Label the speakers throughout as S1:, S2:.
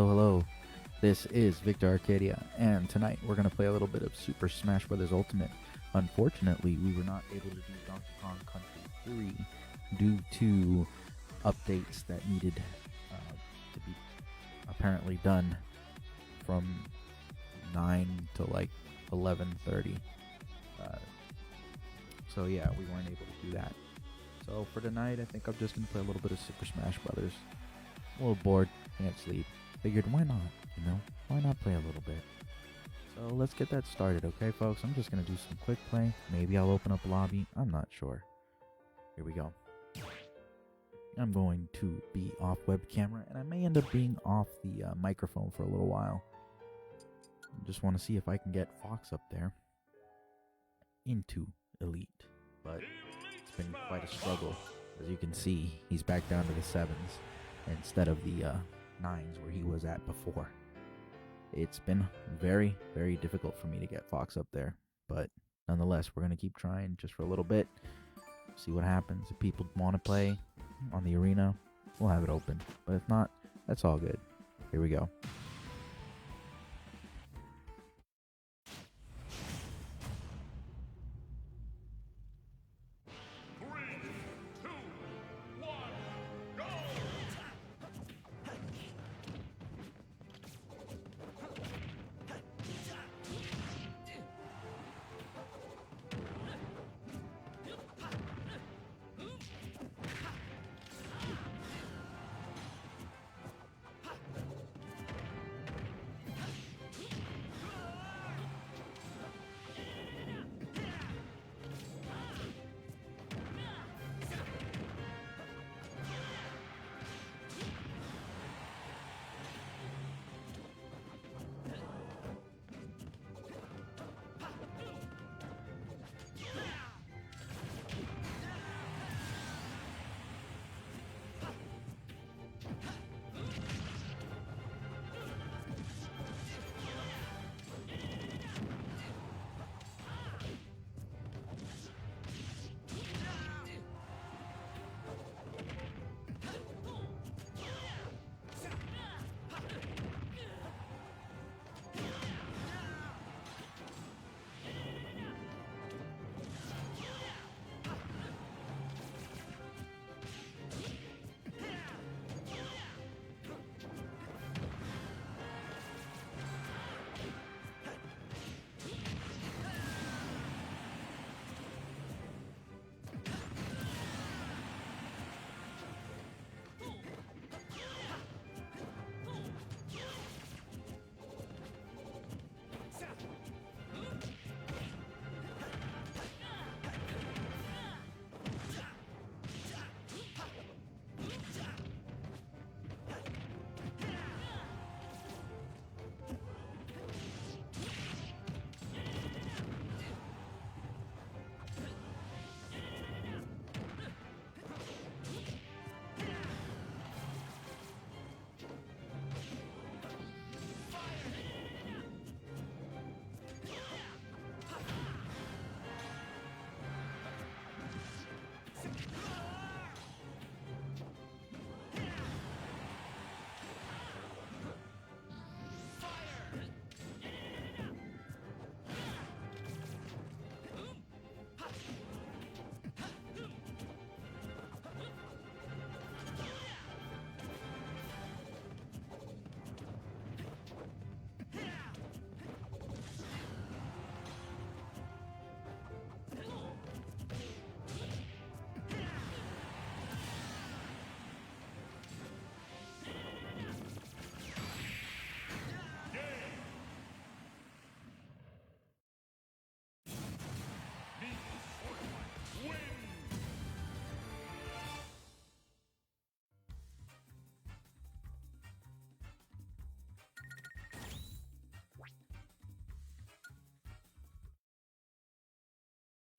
S1: Hello. This is Victor Arcadia, and tonight we're going to play a little bit of Super Smash Bros. Ultimate. Unfortunately, we were not able to do Donkey Kong Country 3 due to updates that needed to be apparently done from 9 to like 11:30. So yeah, we weren't able to do that. So for tonight, I think I'm just going to play a little bit of Super Smash Bros. A little bored, can't sleep. Figured why not, why not play a little bit? So let's get that started, okay folks? I'm just going to do some quick play. Maybe I'll open up a lobby, I'm not sure. Here we go. I'm going to be off web camera, and I may end up being off the microphone for a little while. I just want to see if I can get Fox up there into Elite, but it's been quite a struggle. As you can see, he's back down to the 7s instead of the 9s where he was at before. It's been very, very difficult for me to get Fox up there, but nonetheless, we're going to keep trying just for a little bit, see what happens. If people want to play on the arena, we'll have it open, but if not, that's all good. Here we go.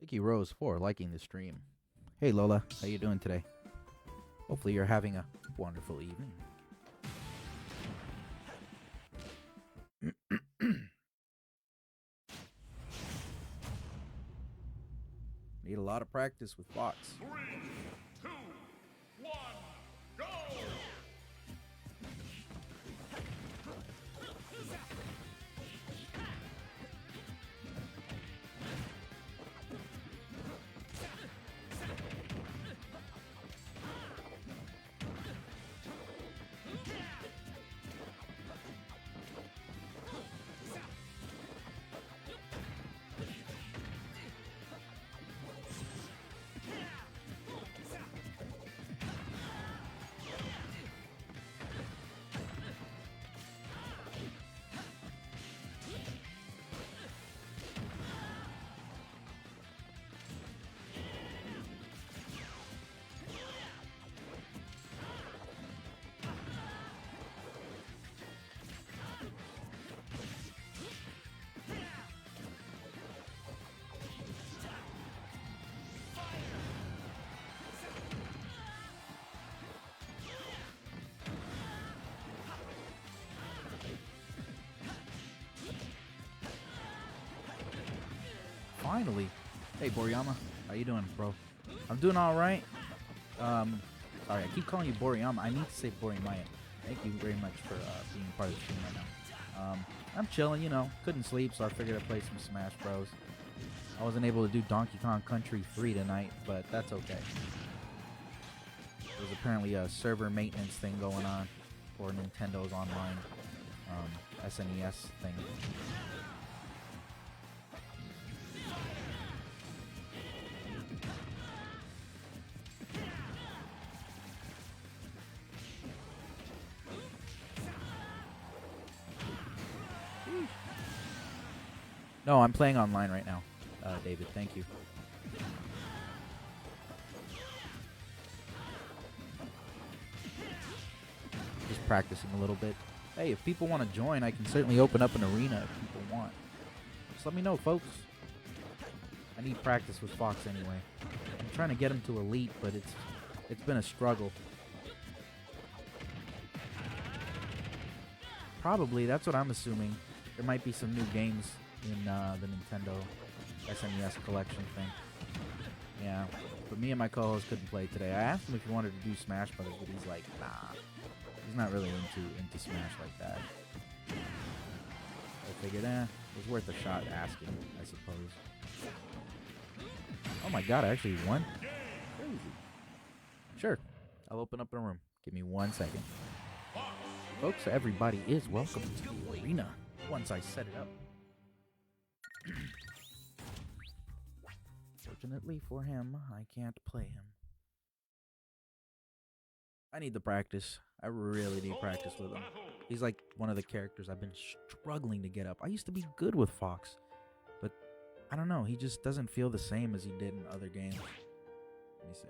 S1: Vicky Rose for liking the stream. Hey Lola, how you doing today? Hopefully you're having a wonderful evening. Need a lot of practice with Fox.
S2: 3, 2, 1, go!
S1: Finally. Hey, Boriyama. How you doing, bro? I'm doing all right. Sorry, I keep calling you Boriyama. I need to say Borimaya. Thank you very much for being part of the stream right now. I'm chilling, you know. Couldn't sleep, so I figured I'd play some Smash Bros. I wasn't able to do Donkey Kong Country 3 tonight, but that's okay. There's apparently a server maintenance thing going on for Nintendo's online SNES thing. No, I'm playing online right now, David. Thank you. Just practicing a little bit. Hey, if people want to join, I can certainly open up an arena if people want. Just let me know, folks. I need practice with Fox anyway. I'm trying to get him to Elite, but it's been a struggle. Probably, that's what I'm assuming. There might be some new games in the Nintendo SNES collection thing. Yeah, but me and my co-host couldn't play today. I asked him if he wanted to do Smash Brothers, but he's like, nah. He's not really into Smash like that. I figured, it was worth a shot asking, I suppose. Oh my god, I actually won? Crazy. Sure, I'll open up a room. Give me 1 second. Folks, everybody is welcome to the arena once I set it up. Fortunately for him, I can't play him. I need the practice. I really need practice with him. He's like one of the characters I've been struggling to get up. I used to be good with Fox, but I don't know. He just doesn't feel the same as he did in other games. Let me see.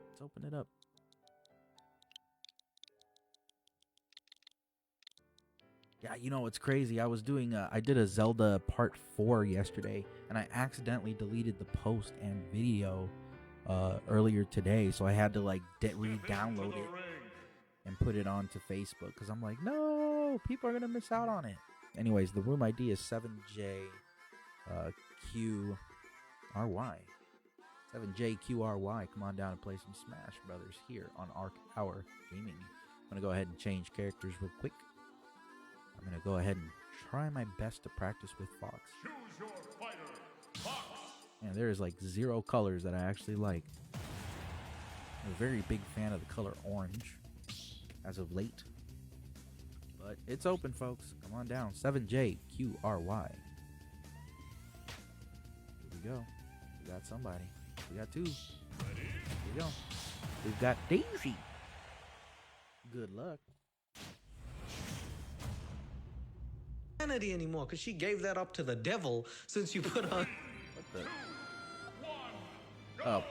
S1: Let's open it up. Yeah, you know what's crazy? I was doing I did a Zelda Part 4 yesterday, and I accidentally deleted the post and video earlier today, so I had to like re-download it and put it onto Facebook because I'm like, no, people are gonna miss out on it. Anyways, the room ID is 7JQRY. 7JQRY. Come on down and play some Smash Brothers here on Arc Hour Gaming. I'm gonna go ahead and change characters real quick. I'm gonna go ahead and try my best to practice with Fox.
S2: Choose your fighter, Fox.
S1: And there is like 0 colors that I actually like. I'm a very big fan of the color orange as of late. But it's open, folks. Come on down. 7JQRY. Here we go. We got somebody. We got 2. Here we go. We've got Daisy. Good luck.
S3: Anymore because she gave that up to the devil since you put on.
S1: What the? Oh.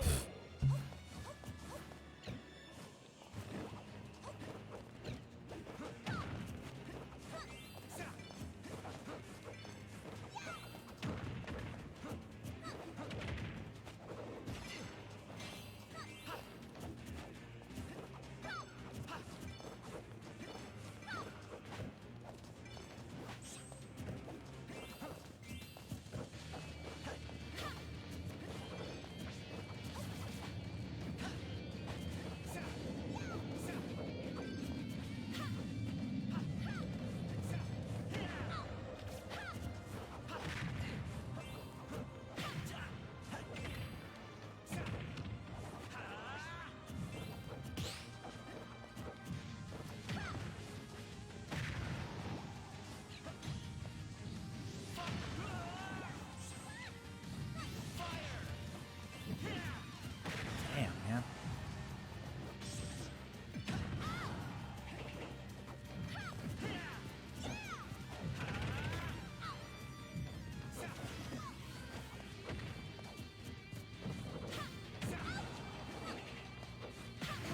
S1: Damn, man.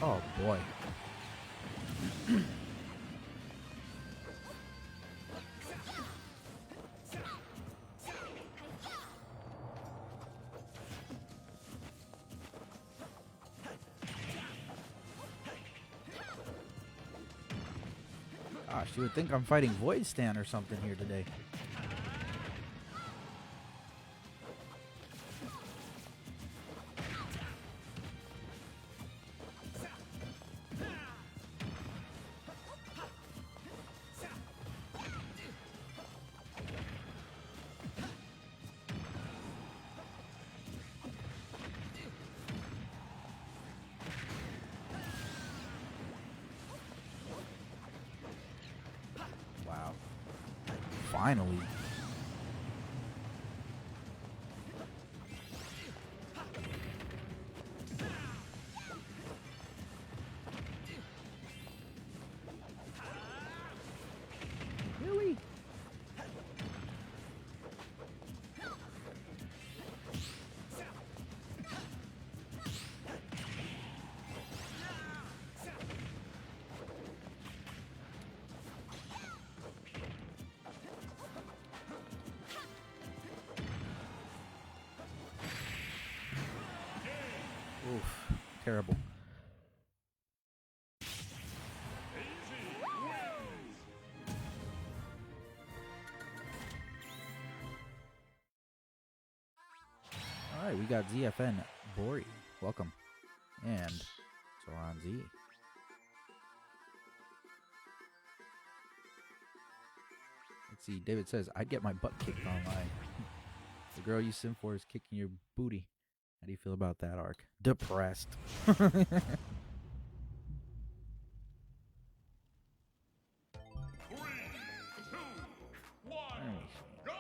S1: Oh boy. Gosh, you would think I'm fighting Void Stand or something here today. Wow. Finally. Really? Oof. Terrible. All right, we got ZFN Bori. Welcome. And Zoran Z. Let's see. David says, I'd get my butt kicked online. The girl you sim for is kicking your booty. How do you feel about that arc? Depressed.
S2: 3, 2, 1, go!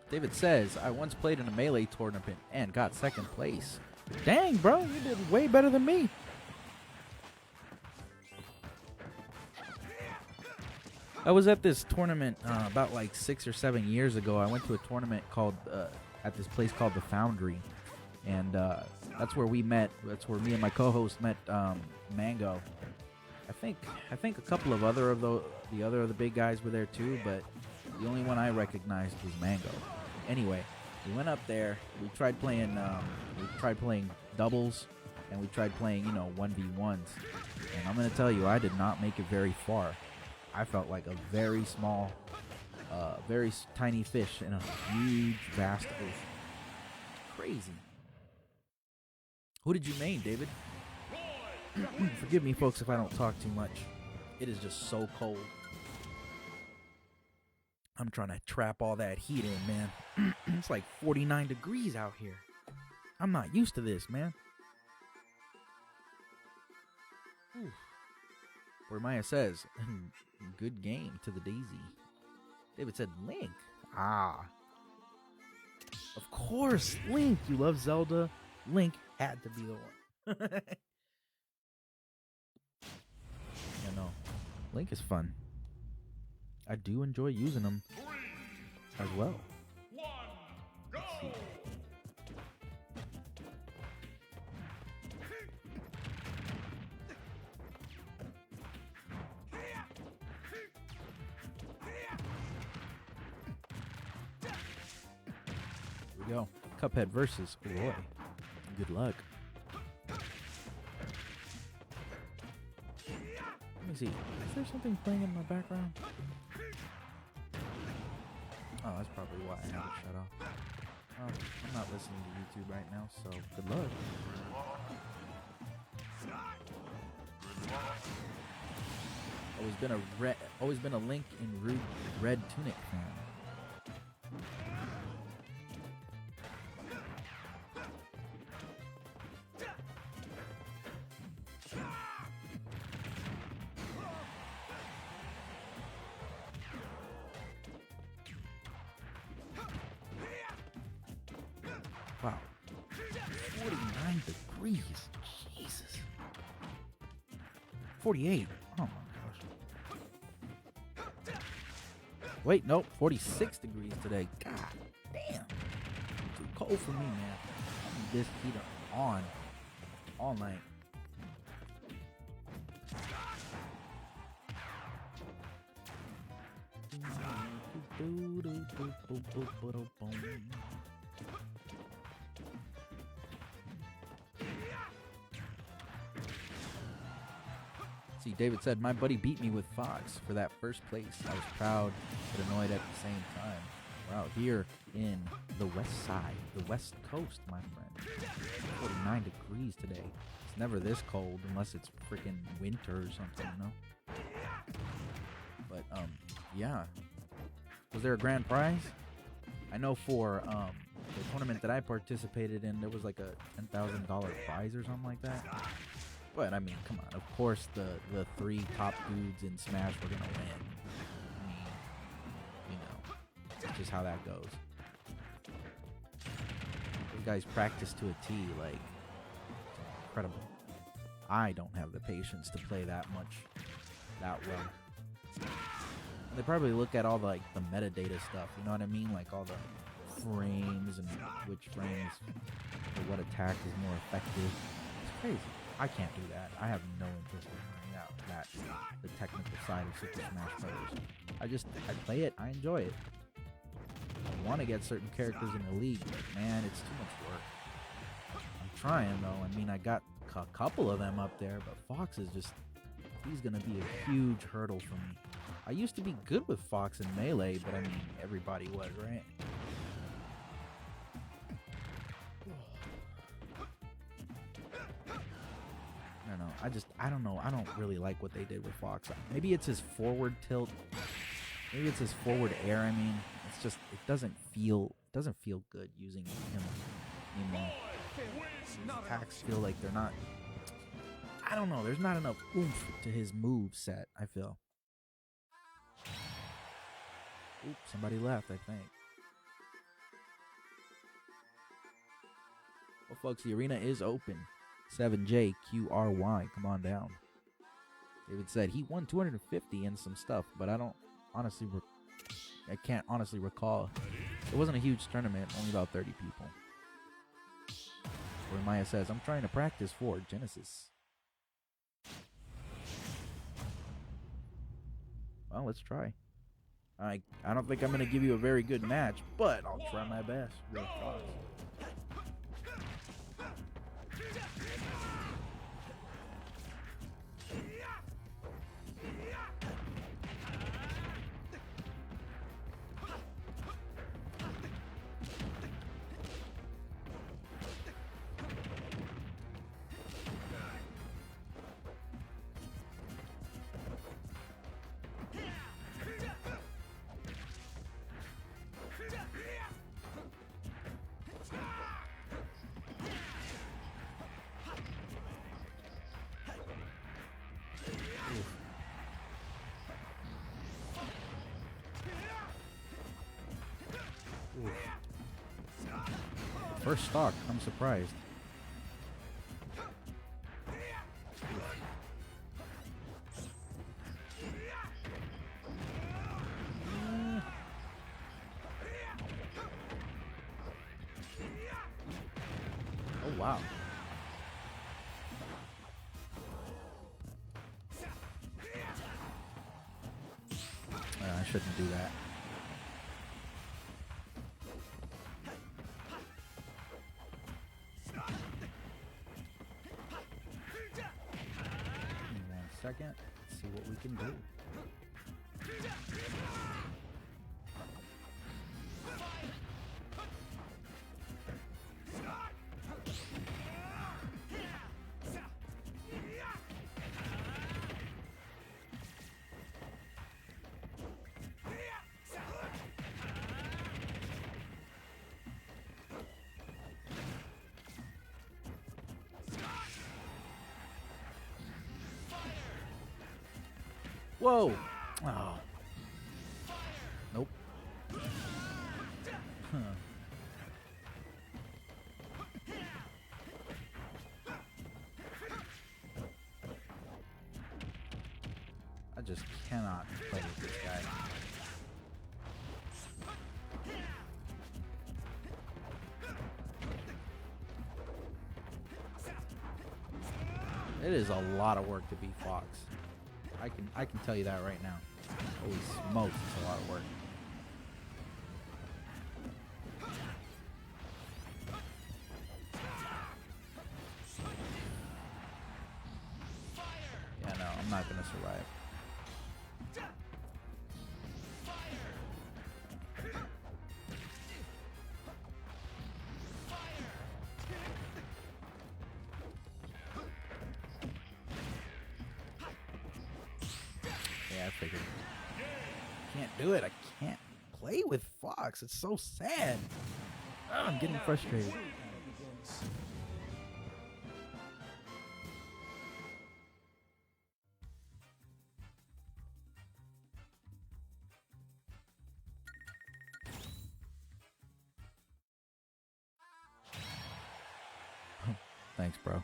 S1: David says, I once played in a Melee tournament and got second place. Dang, bro, you did way better than me. I was at this tournament about like 6 or 7 years ago. I went to a tournament called at this place called the Foundry, and that's where we met. That's where me and my co-host met Mango. I think a couple of the big guys were there too, but the only one I recognized was Mango. Anyway, we went up there. We tried playing doubles, and we tried playing 1v1s. And I'm gonna tell you, I did not make it very far. I felt like a very small, very tiny fish in a huge, vast ocean. Crazy. Who did you main, David? Forgive me, folks, if I don't talk too much. It is just so cold. I'm trying to trap all that heat in, man. It's like 49 degrees out here. I'm not used to this, man. Ooh. Where Maya says, good game to the Daisy. David said, Link. Ah. Of course, Link. You love Zelda. Link had to be the one. Yeah, no. Link is fun. I do enjoy using them as well.
S2: 3, 1, go!
S1: Let's see. Here we go. Cuphead versus Roy. Good luck. Let me see. Is there something playing in my background? Oh, that's probably why I have it shut off. I'm not listening to YouTube right now, so good luck. Always been a Link in Rude Red Tunic fan. Wow. 49 degrees. Jesus. 48. Oh my gosh. Wait, nope. 46 degrees today. God damn. Too cold for me, man. I need this heater on all night. See, David said, my buddy beat me with Fox for that first place. I was proud but annoyed at the same time. We're out here in the west side, the west coast, my friend. 49 degrees today. It's never this cold unless it's freaking winter or something, you know? But, yeah. Was there a grand prize? I know for the tournament that I participated in, there was like a $10,000 prize or something like that. But I mean, come on. Of course, the 3 top dudes in Smash were gonna win. I mean, you know, that's just how that goes. Those guys practice to a T, like incredible. I don't have the patience to play that well. And they probably look at all the, like the metadata stuff. You know what I mean? Like all the frames and which frames or what attack is more effective. It's crazy. I can't do that. I have no interest in learning out that the technical side of Super Smash Bros. I play it. I enjoy it. I want to get certain characters in the league, but man, it's too much work. I'm trying though. I mean, I got a couple of them up there, but Fox is he's gonna be a huge hurdle for me. I used to be good with Fox in Melee, but I mean, everybody was, right? I don't know. I don't really like what they did with Fox. Maybe it's his forward tilt. Maybe it's his forward air. I mean, it's just, it doesn't feel good using him anymore. His attacks feel like they're not, I don't know. There's not enough oomph to his move set, I feel. Oops, somebody left, I think. Well, folks, the arena is open. 7JQRY, come on down. David said he won 250 and some stuff, but I can't honestly recall. It wasn't a huge tournament, only about 30 people. Where Maya says, I'm trying to practice for Genesis. Well, let's try. I don't think I'm going to give you a very good match, but I'll try my best. Real talk. First stock, I'm surprised. Oh wow. I shouldn't do that. Second, let's see what we can do. Whoa. Oh. Nope. Huh. I just cannot play with this guy. It is a lot of work to beat Fox. I can tell you that right now. Holy smokes, it's a lot of work. Yeah, no, I'm not gonna survive. Yeah, I figured. Can't do it. I can't play with Fox. It's so sad. Oh, I'm getting frustrated. Thanks, bro.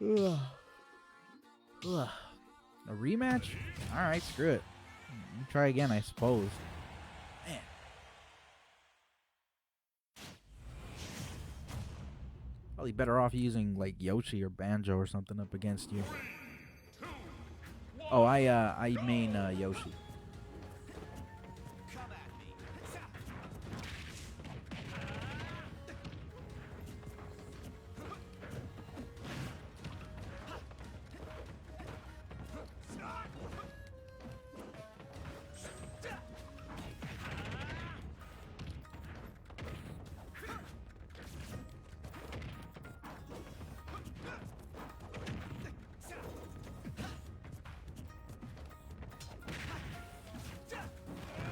S1: Ugh. A rematch? Alright, screw it. Try again, I suppose. Man. Probably better off using like Yoshi or Banjo or something up against you. Oh, I main Yoshi.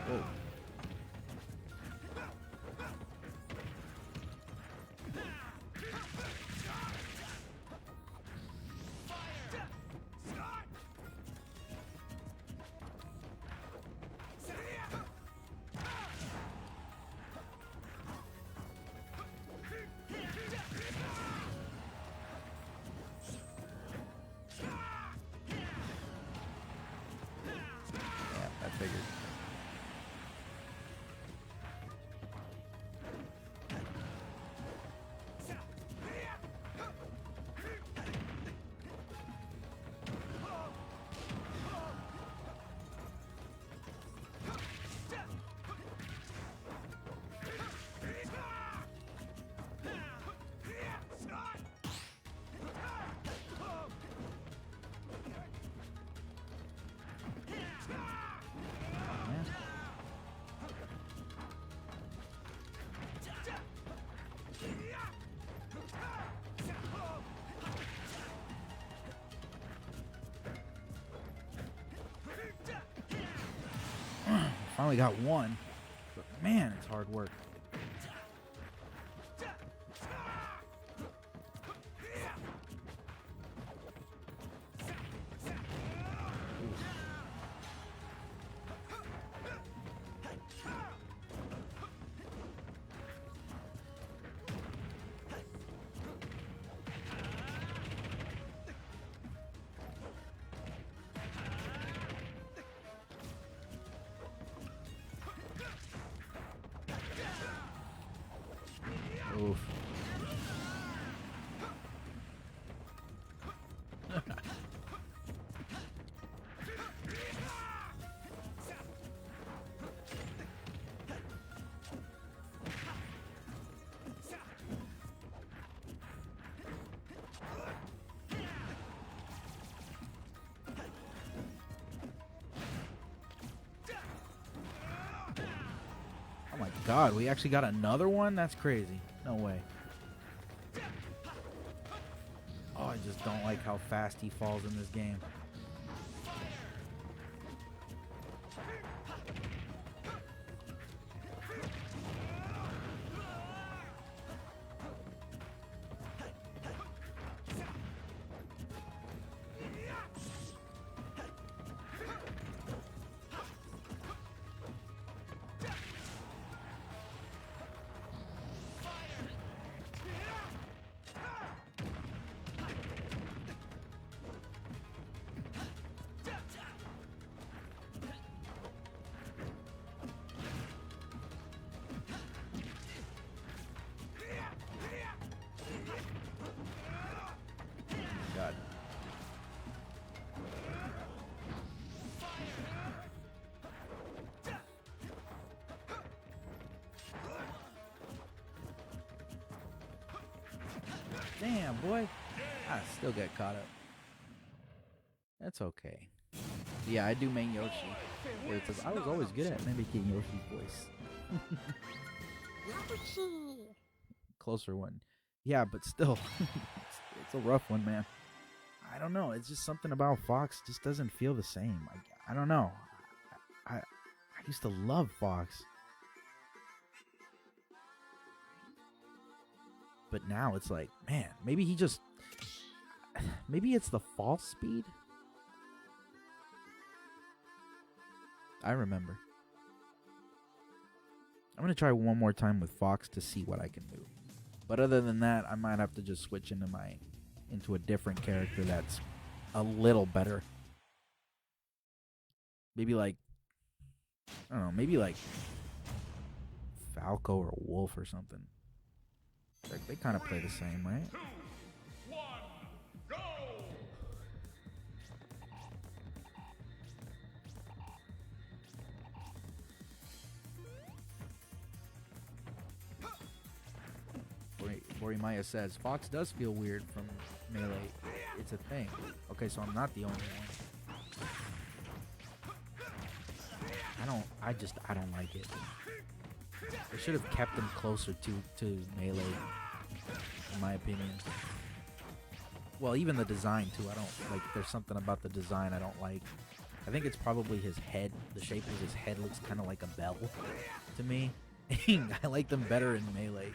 S1: Whoa. Yeah, I figured. Finally got one, but man, it's hard work. Oof. Oh my god, we actually got another one? That's crazy. No way. Oh, I just don't like how fast he falls in this game. Damn, boy. I still get caught up. That's okay. Yeah, I do main Yoshi. Where it says I was always good at mimicking Yoshi's voice.
S4: Yoshi.
S1: Closer one. Yeah, but still, it's a rough one, man. I don't know. It's just something about Fox just doesn't feel the same. I don't know. I used to love Fox. But now it's like, man, maybe maybe it's the false speed. I remember. I'm going to try one more time with Fox to see what I can do. But other than that, I might have to just switch into a different character that's a little better. Maybe like, I don't know, maybe like Falco or Wolf or something. They kind of play the same, right?
S2: 2, 1, go!
S1: Borimaya says, Fox does feel weird from Melee. It's a thing. Okay, so I'm not the only one. I don't like it. They should have kept him closer to Melee, in my opinion. Well, even the design too. I don't like. There's something about the design I don't like. I think it's probably his head. The shape of his head looks kind of like a bell to me. I like them better in Melee.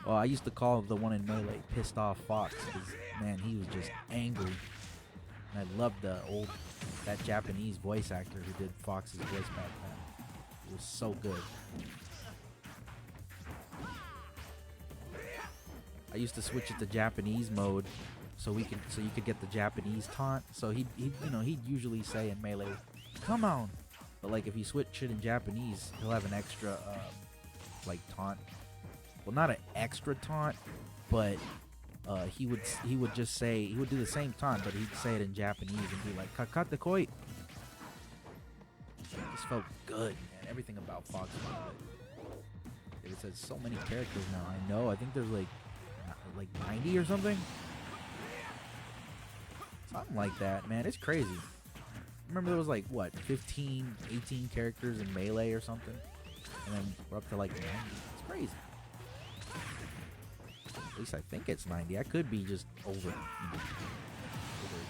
S1: Well, I used to call the one in Melee Pissed Off Fox because, man, he was just angry. And I loved that Japanese voice actor who did Fox's voice back then. It was so good. I used to switch it to Japanese mode so you could get the Japanese taunt. So he'd usually say in Melee, "Come on," but like if you switch it in Japanese, he'll have an extra like taunt. Well, not an extra taunt, but he would just say, he would do the same taunt, but he'd say it in Japanese and be like "Kakate koi." It just felt good, man. Everything about Fox was good. It says so many characters now. I know. I think there's like 90 or something. Something like that, man. It's crazy. Remember there was like, what, 15, 18 characters in Melee or something? And then we're up to like 90. It's crazy. At least I think it's 90. I could be just over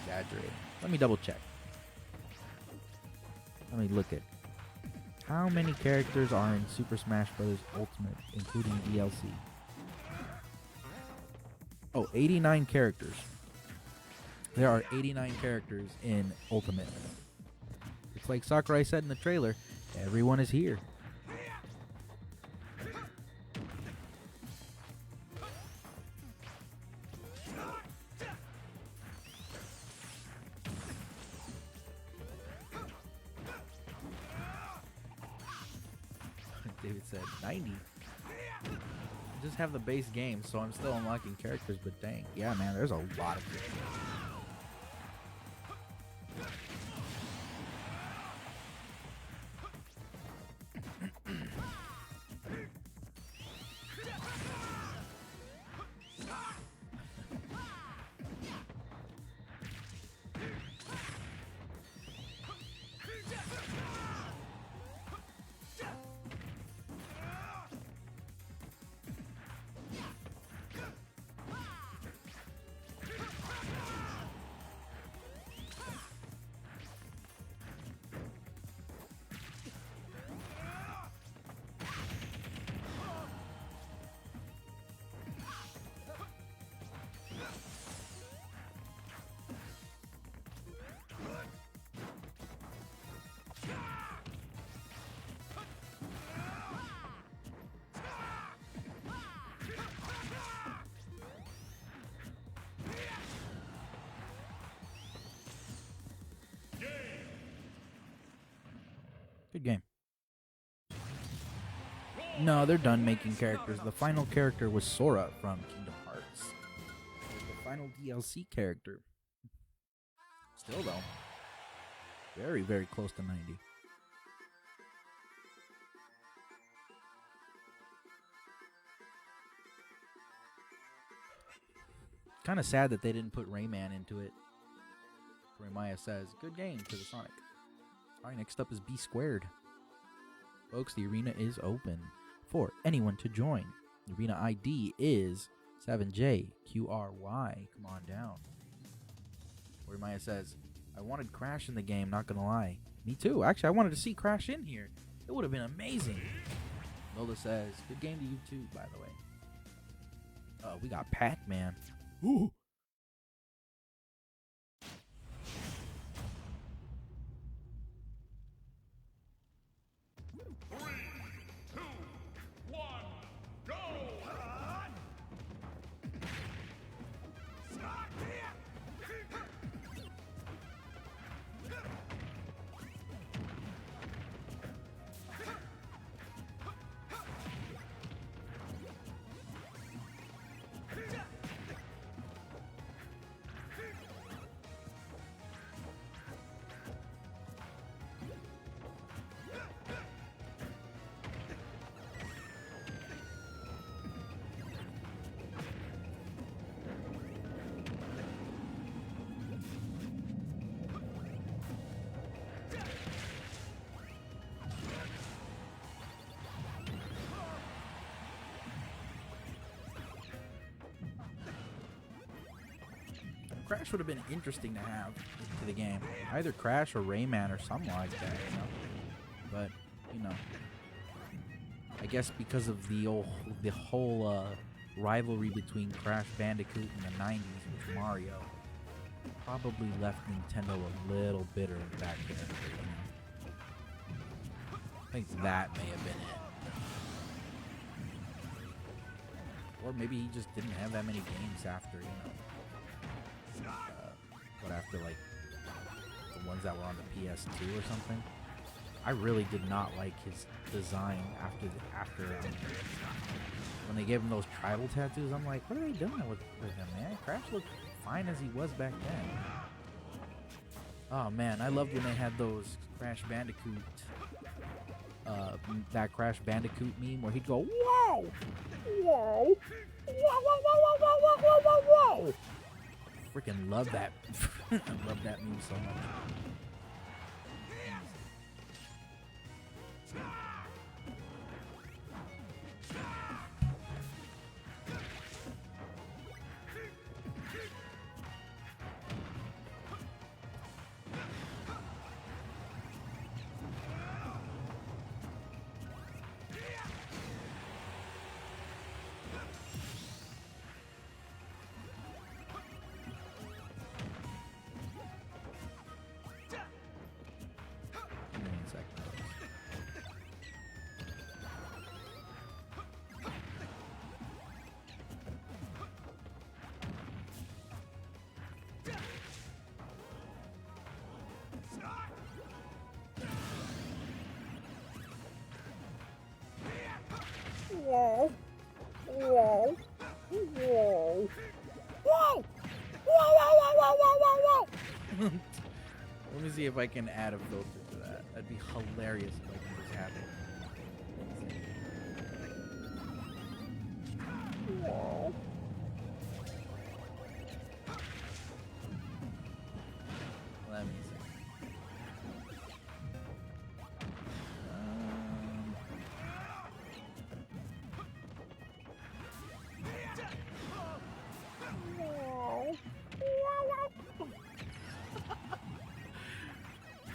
S1: exaggerating. Let me double check. Let me look at how many characters are in Super Smash Bros. Ultimate, including DLC. Oh, 89 characters. There are 89 characters in Ultimate. It's like Sakurai said in the trailer, everyone is here. David said 90. I just have the base game, so I'm still unlocking characters, but dang. Yeah, man, there's a lot of characters. Good game. No, they're done making characters. The final character was Sora from Kingdom Hearts. It was the final DLC character. Still though, very, very close to 90. Kind of sad that they didn't put Rayman into it. Maya says, good game to the Sonic. All right, next up is B Squared. Folks, the arena is open for anyone to join. The arena ID is 7JQRY. Come on down. Maya says, I wanted Crash in the game, not gonna lie. Me too. Actually, I wanted to see Crash in here. It would have been amazing. Lola says, good game to you too, by the way. We got Pac-Man. Ooh. Crash would have been interesting to have to the game. Either Crash or Rayman or something like that, you know. But, you know, I guess because of the whole rivalry between Crash Bandicoot in the 90s with Mario, probably left Nintendo a little bitter back there. You know? I think that may have been it. Or maybe he just didn't have that many games after, you know. But after like the ones that were on the PS2 or something, I really did not like his design after when they gave him those tribal tattoos. I'm like, what are they doing with him, man? Crash looked fine as he was back then. Oh man, I loved when they had those Crash Bandicoot, that Crash Bandicoot meme where he'd go, whoa, whoa, whoa, whoa, whoa, whoa, whoa, whoa, whoa, whoa. Freaking love that. I love that meme so much. Whoa. Whoa. Whoa. Whoa. Whoa, whoa, whoa, whoa, whoa, whoa. Let me see if I can add a filter to that. That'd be hilarious if I can just have it. Whoa. Let me see.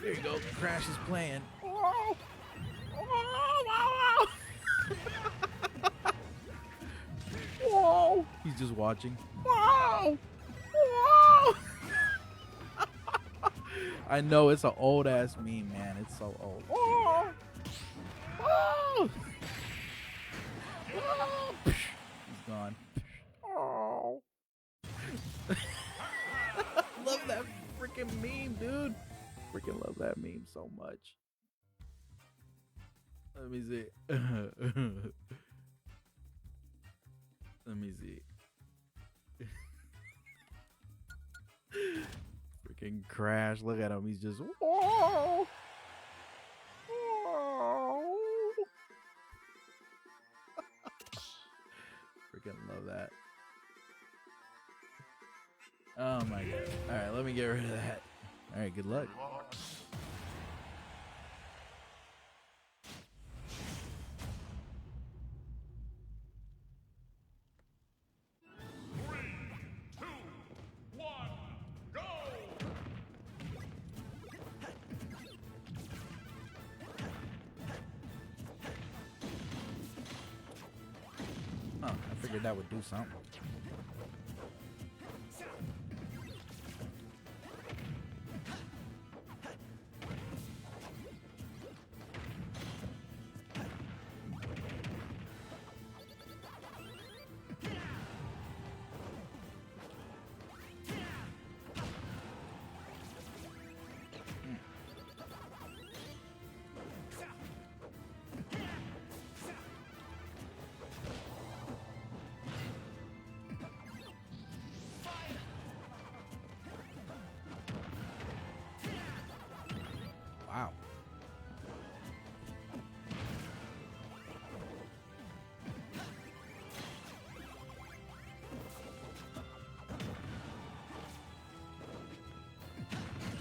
S1: There you go. Crash is playing. He's just watching. I know it's an old ass meme, man. It's so old. He's gone. Love that freaking meme, dude. Freaking love that meme so much. Let me see. Let me see. Freaking Crash. Look at him. He's just. Whoa. Whoa. Freaking love that. Oh my god. Alright, let me get rid of that. Alright, good luck.
S2: Go!
S1: Huh, I figured that would do something. Wow.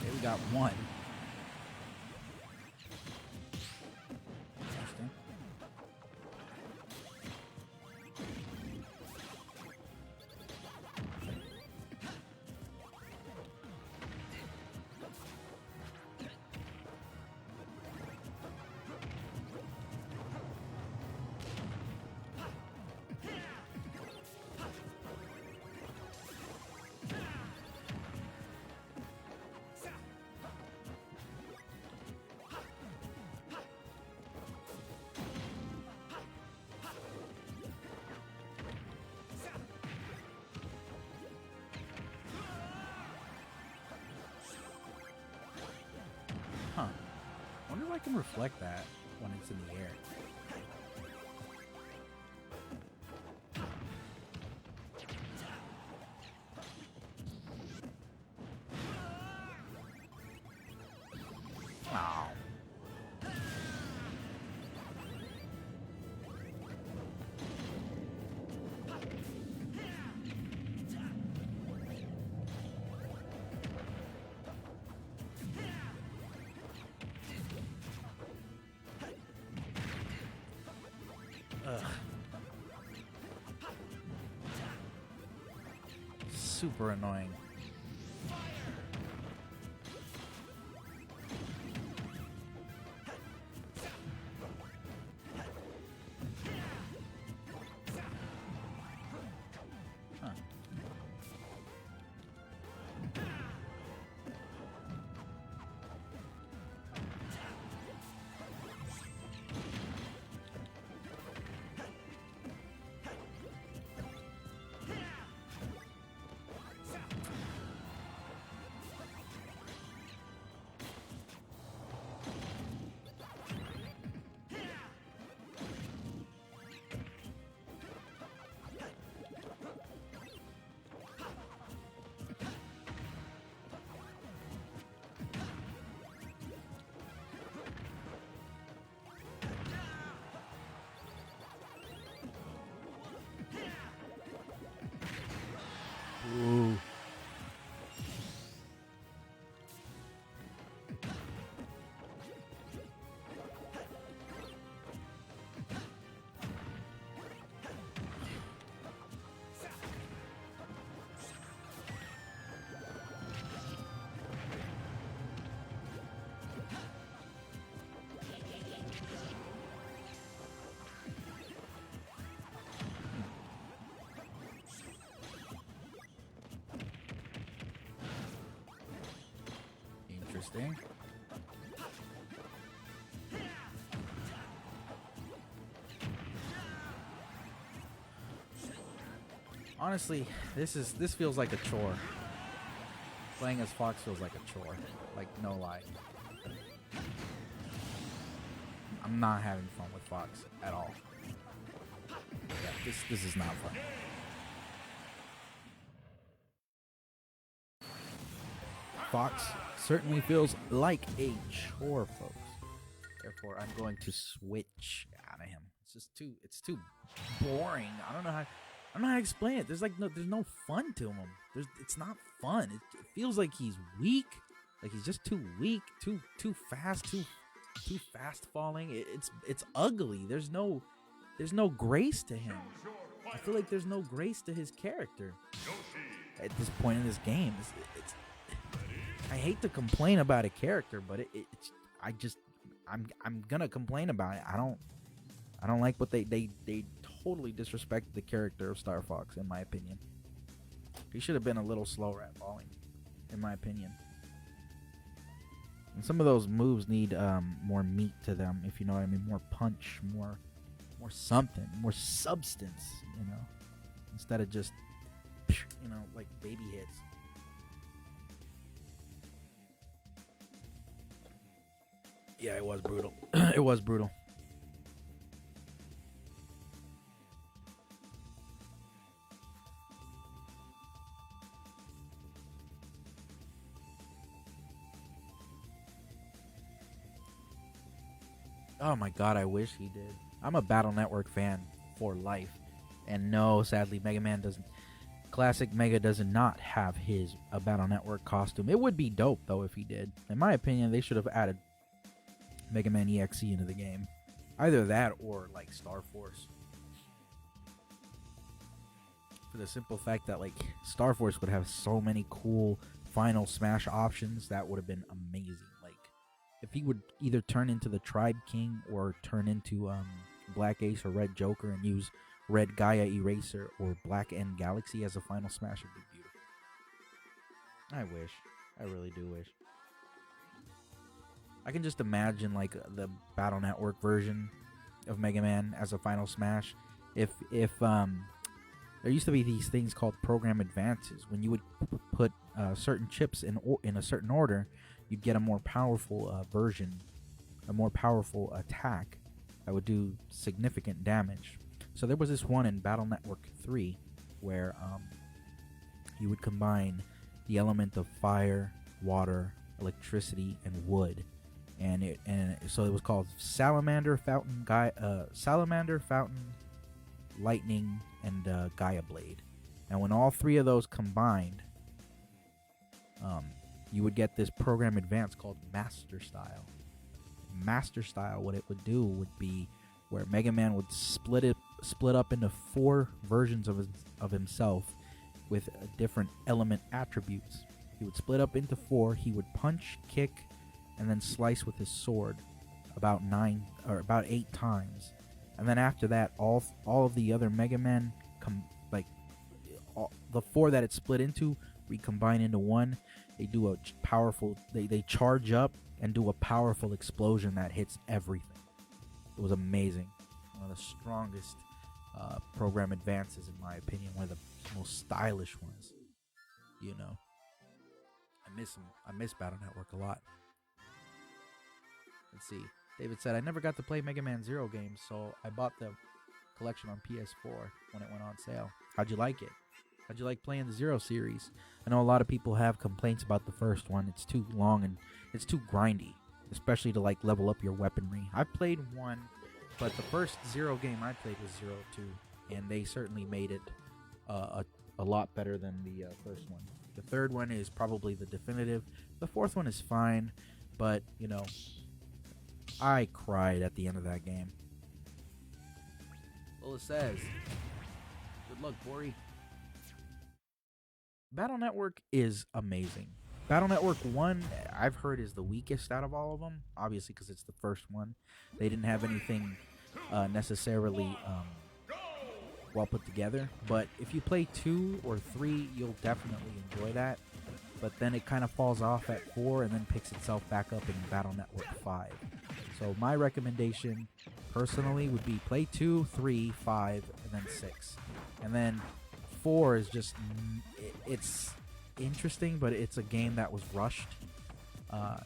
S1: Okay, we got one. Interesting. Huh. Wonder if I can reflect that when it's in the air. Oh. Ugh. Super annoying. Huh. Ooh. Interesting. Honestly, this feels like a chore. Playing as Fox feels like a chore. Like, no lie. I'm not having fun with Fox at all. Yeah, this is not fun. Fox certainly feels like a chore, folks. Therefore, I'm going to switch out of him. It's too boring. I don't know how. I'm not explaining it. There's no fun to him. It's not fun. It feels like he's weak, like he's just too weak, too fast, too fast falling. It's ugly. There's no grace to him. I feel like there's no grace to his character at this point in this game. I hate to complain about a character, but I'm gonna complain about it. I don't like what they totally disrespected the character of Star Fox, in my opinion. He should have been a little slower at falling, in my opinion. And some of those moves need more meat to them, if you know what I mean. More punch, more something, more substance, you know, instead of just, you know, like baby hits. Yeah, it was brutal. It was brutal. Oh my god, I wish he did. I'm a Battle Network fan for life. And no, sadly, Mega Man doesn't. Classic Mega does not have his Battle Network costume. It would be dope, though, if he did. In my opinion, they should have added Mega Man EXE into the game. Either that or, like, Star Force. For the simple fact that, like, Star Force would have so many cool Final Smash options, that would have been amazing. Like, if he would either turn into the Tribe King or turn into Black Ace or Red Joker and use Red Gaia Eraser or Black End Galaxy as a Final Smash, would be beautiful. I wish. I really do wish. I can just imagine like the Battle Network version of Mega Man as a Final Smash. If there used to be these things called program advances. When you would put certain chips in a certain order, you'd get a more powerful version, a more powerful attack that would do significant damage. So there was this one in Battle Network 3 where you would combine the element of fire, water, electricity, and wood, and so it was called Salamander, Fountain, Lightning, and Gaia Blade. And when all three of those combined, you would get this program advance called Master Style. Master Style, what it would do would be where Mega Man would split up into 4 versions of himself with different element attributes. He would split up into 4. He would punch, kick, and then slice with his sword about 8 times. And then after that, all of the other Mega Man the 4 that it split into recombine into one. They do a powerful. They charge up and do a powerful explosion that hits everything. It was amazing. One of the strongest program advances, in my opinion. One of the most stylish ones. You know, I miss him. I miss Battle Network a lot. Let's see. David said, I never got to play Mega Man Zero games, so I bought the collection on PS4 when it went on sale. How'd you like it? How'd you like playing the Zero series? I know a lot of people have complaints about the first one. It's too long and it's too grindy, especially to like level up your weaponry. I've played 1, but the first Zero game I played was 02, and they certainly made it a lot better than the first one. The third one is probably the definitive. The fourth one is fine, but, you know, I cried at the end of that game. Lola says, good luck, Bori. Battle Network is amazing. Battle Network 1, I've heard, is the weakest out of all of them. Obviously, because it's the first one. They didn't have anything necessarily well put together. But if you play 2 or 3, you'll definitely enjoy that. But then it kind of falls off at 4 and then picks itself back up in Battle Network 5. So my recommendation, personally, would be play 2, 3, 5, and then 6. And then 4 is just, it's interesting, but it's a game that was rushed.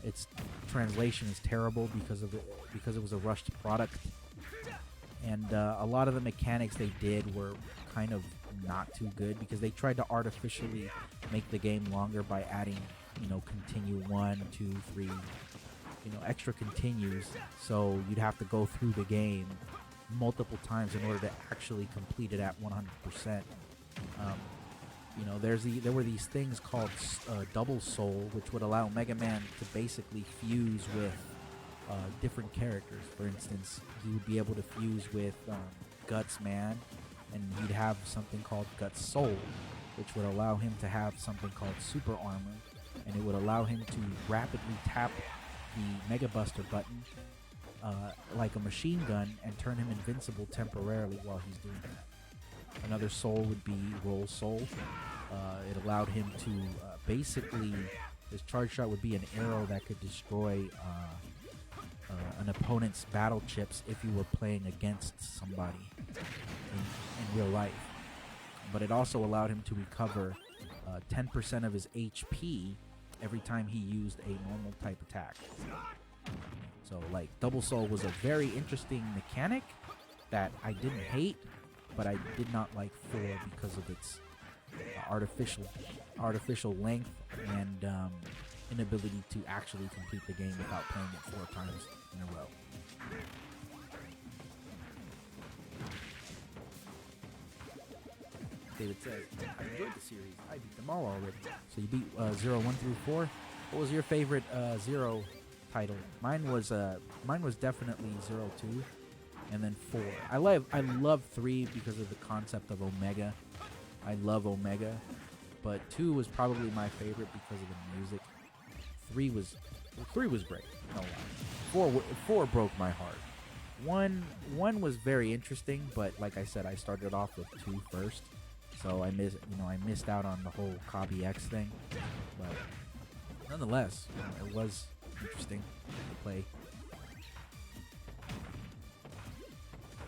S1: Its translation is terrible because it was a rushed product. And a lot of the mechanics they did were kind of not too good because they tried to artificially make the game longer by adding, you know, continue 1, 2, 3, you know, extra continues. So you'd have to go through the game multiple times in order to actually complete it at 100%. You know, there were these things called double soul, which would allow Mega Man to basically fuse with different characters. For instance, he would be able to fuse with Guts Man, and he'd have something called Guts Soul, which would allow him to have something called Super Armor, and it would allow him to rapidly tap the Mega Buster button like a machine gun and turn him invincible temporarily while he's doing that. Another soul would be Roll Soul. It allowed him to basically, his charge shot would be an arrow that could destroy an opponent's battle chips if you were playing against somebody in real life. But it also allowed him to recover 10% of his HP every time he used a normal type attack. So, like, Double Soul was a very interesting mechanic that I didn't hate, but I did not like 4 because of its artificial length and inability to actually complete the game without playing it 4 times in a row. David says, I enjoyed the series. I beat them all already. So you beat 0, 1 through 4. What was your favorite 0 title? Mine was definitely 0, 2, and then 4. I love 3 because of the concept of Omega. I love Omega, but 2 was probably my favorite because of the music. 3 was great. No lie. 4 broke my heart. 1 was very interesting, but like I said, I started off with 2 first. So I missed out on the whole Copy X thing, but nonetheless, it was interesting to play.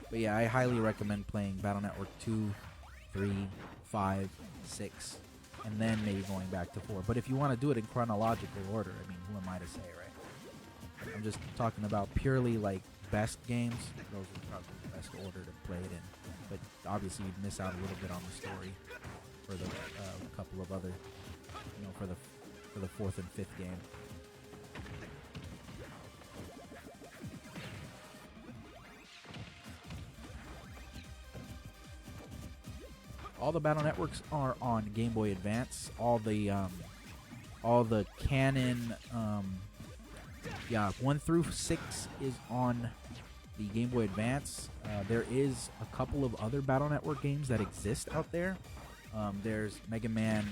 S1: But yeah, I highly recommend playing Battle Network 2, 3, 5, 6, and then maybe going back to 4. But if you want to do it in chronological order, I mean, who am I to say, right? I'm just talking about purely like best games. Those are probably the best order to play it in. But obviously you'd miss out a little bit on the story for the couple of other, for the 4th and 5th game. All the Battle Networks are on Game Boy Advance. All the canon, 1 through 6 is on the Game Boy Advance. There is a couple of other Battle Network games that exist out there. There's Mega Man.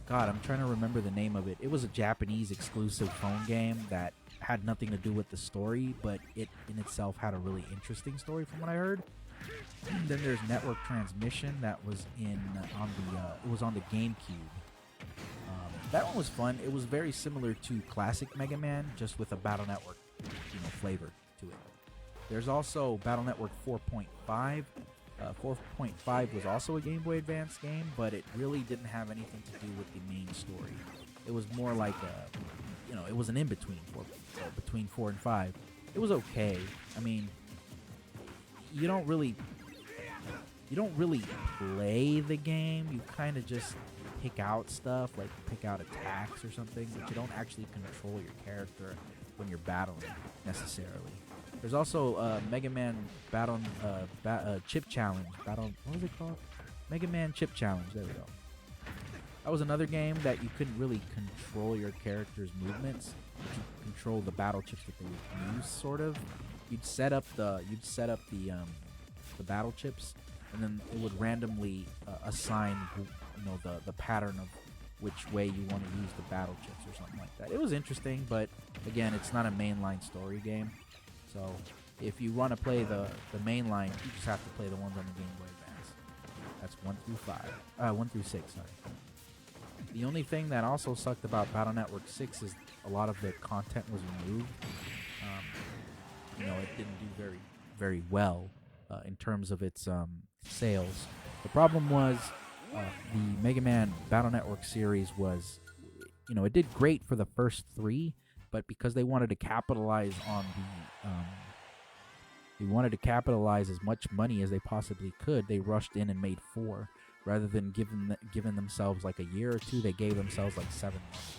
S1: God, I'm trying to remember the name of it. It was a Japanese exclusive phone game that had nothing to do with the story, but it in itself had a really interesting story from what I heard. Then there's Network Transmission that was on the GameCube. That one was fun. It was very similar to classic Mega Man, just with a Battle Network, flavor to it. There's also Battle Network 4.5. 4.5 was also a Game Boy Advance game, but it really didn't have anything to do with the main story. It was more like it was an in-between between 4 and 5. It was okay. I mean, you don't really play the game. You kind of just pick out stuff, like pick out attacks or something, but you don't actually control your character when you're battling necessarily. There's also Mega Man Battle Chip Challenge. What was it called? Mega Man Chip Challenge. There we go. That was another game that you couldn't really control your character's movements, but you could control the battle chips that they would use. Sort of. You'd set up the battle chips, and then it would randomly assign the pattern of which way you want to use the battle chips or something like that. It was interesting, but again, it's not a mainline story game. So if you want to play the mainline, you just have to play the ones on the Game Boy Advance. That's 1 through 6. Sorry. The only thing that also sucked about Battle Network 6 is a lot of the content was removed. It didn't do very, very well in terms of its sales. The problem was the Mega Man Battle Network series was, it did great for the first 3, but because they wanted to capitalize on they wanted to capitalize as much money as they possibly could, they rushed in and made 4. Rather than giving themselves like a year or 2, they gave themselves like 7 months.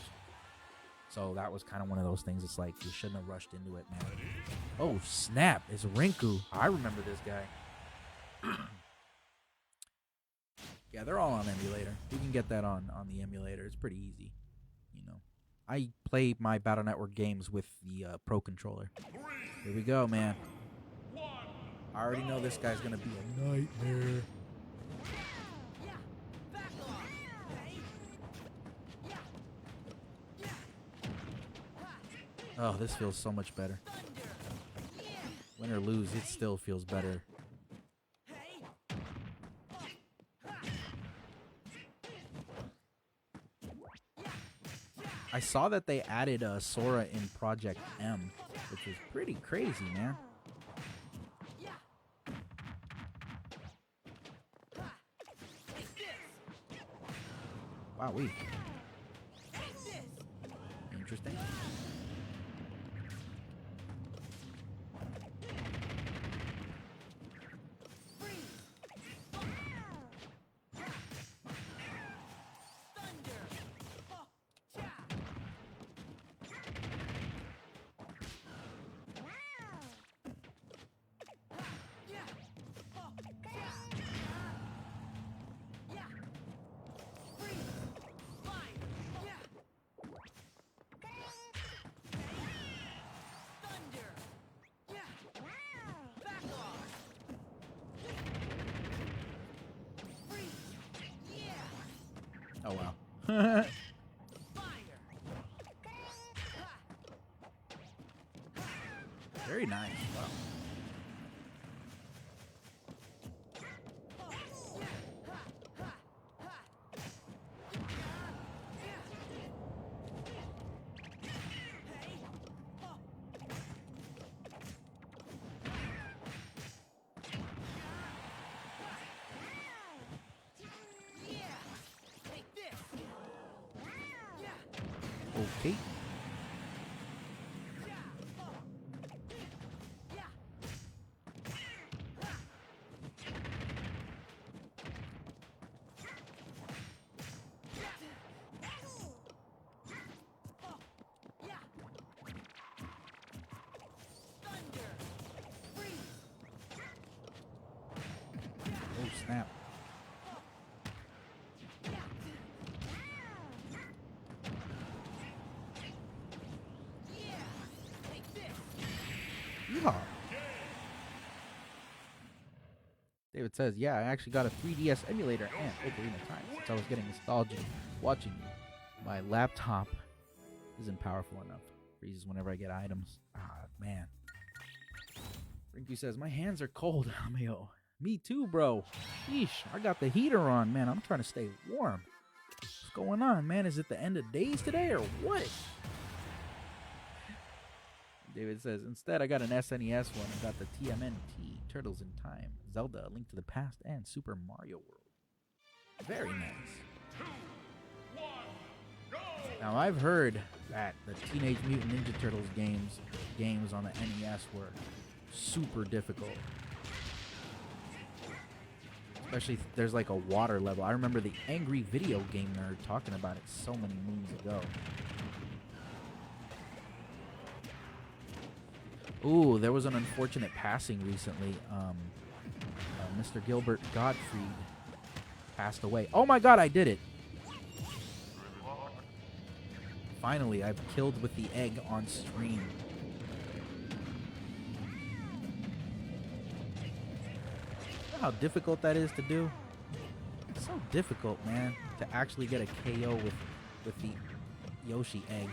S1: So that was kind of one of those things. It's like you shouldn't have rushed into it, man. Oh, snap. It's Rinku. I remember this guy. Yeah, they're all on emulator. You can get that on the emulator. It's pretty easy, you know. I play my Battle Network games with the Pro Controller. Here we go, man. I already know this guy's going to be a nightmare. Oh, this feels so much better. Win or lose, it still feels better. I saw that they added Sora in Project M, which is pretty crazy, man. Wow, interesting. Oh, wow. Very nice. Wow. Okay. Oh, snap. Yeehaw. David says, yeah, I actually got a 3DS emulator and Ocarina of Time since I was getting nostalgic watching you. My laptop isn't powerful enough. Freezes whenever I get items. Ah, man. Rinku says, my hands are cold, Amio. Me too, bro. Sheesh, I got the heater on, man. I'm trying to stay warm. What's going on, man? Is it the end of days today or what? David says, instead, I got an SNES one. I got the TMNT, Turtles in Time, Zelda, A Link to the Past, and Super Mario World. Very nice. Now, I've heard that the Teenage Mutant Ninja Turtles games on the NES were super difficult. Especially if there's like a water level. I remember the Angry Video Game Nerd talking about it so many moons ago. Ooh, there was an unfortunate passing recently. Mr. Gilbert Gottfried passed away. Oh my god, I did it! Finally, I've killed with the egg on stream. You know how difficult that is to do? It's so difficult, man, to actually get a KO with the Yoshi egg.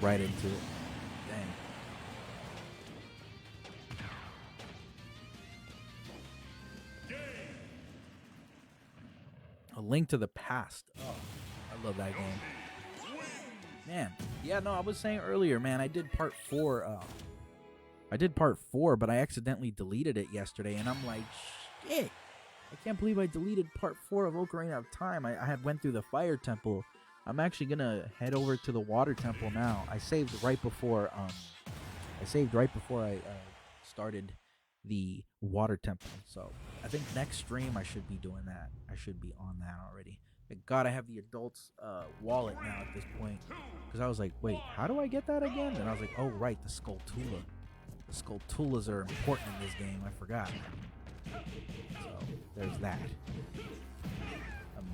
S1: Right into it. Dang. A Link to the Past. Oh, I love that game. Man, yeah, no, I was saying earlier, man, I did part 4. I did part 4, but I accidentally deleted it yesterday, and I'm like, shit. I can't believe I deleted part 4 of Ocarina of Time. I had went through the Fire Temple. I'm actually gonna head over to the Water Temple now. I saved right before I started the Water Temple. So I think next stream I should be doing that. I should be on that already. Thank God I have the adult's wallet now at this point. Because I was like, wait, how do I get that again? And I was like, oh right, the Skulltula. The Skulltulas are important in this game. I forgot. So there's that.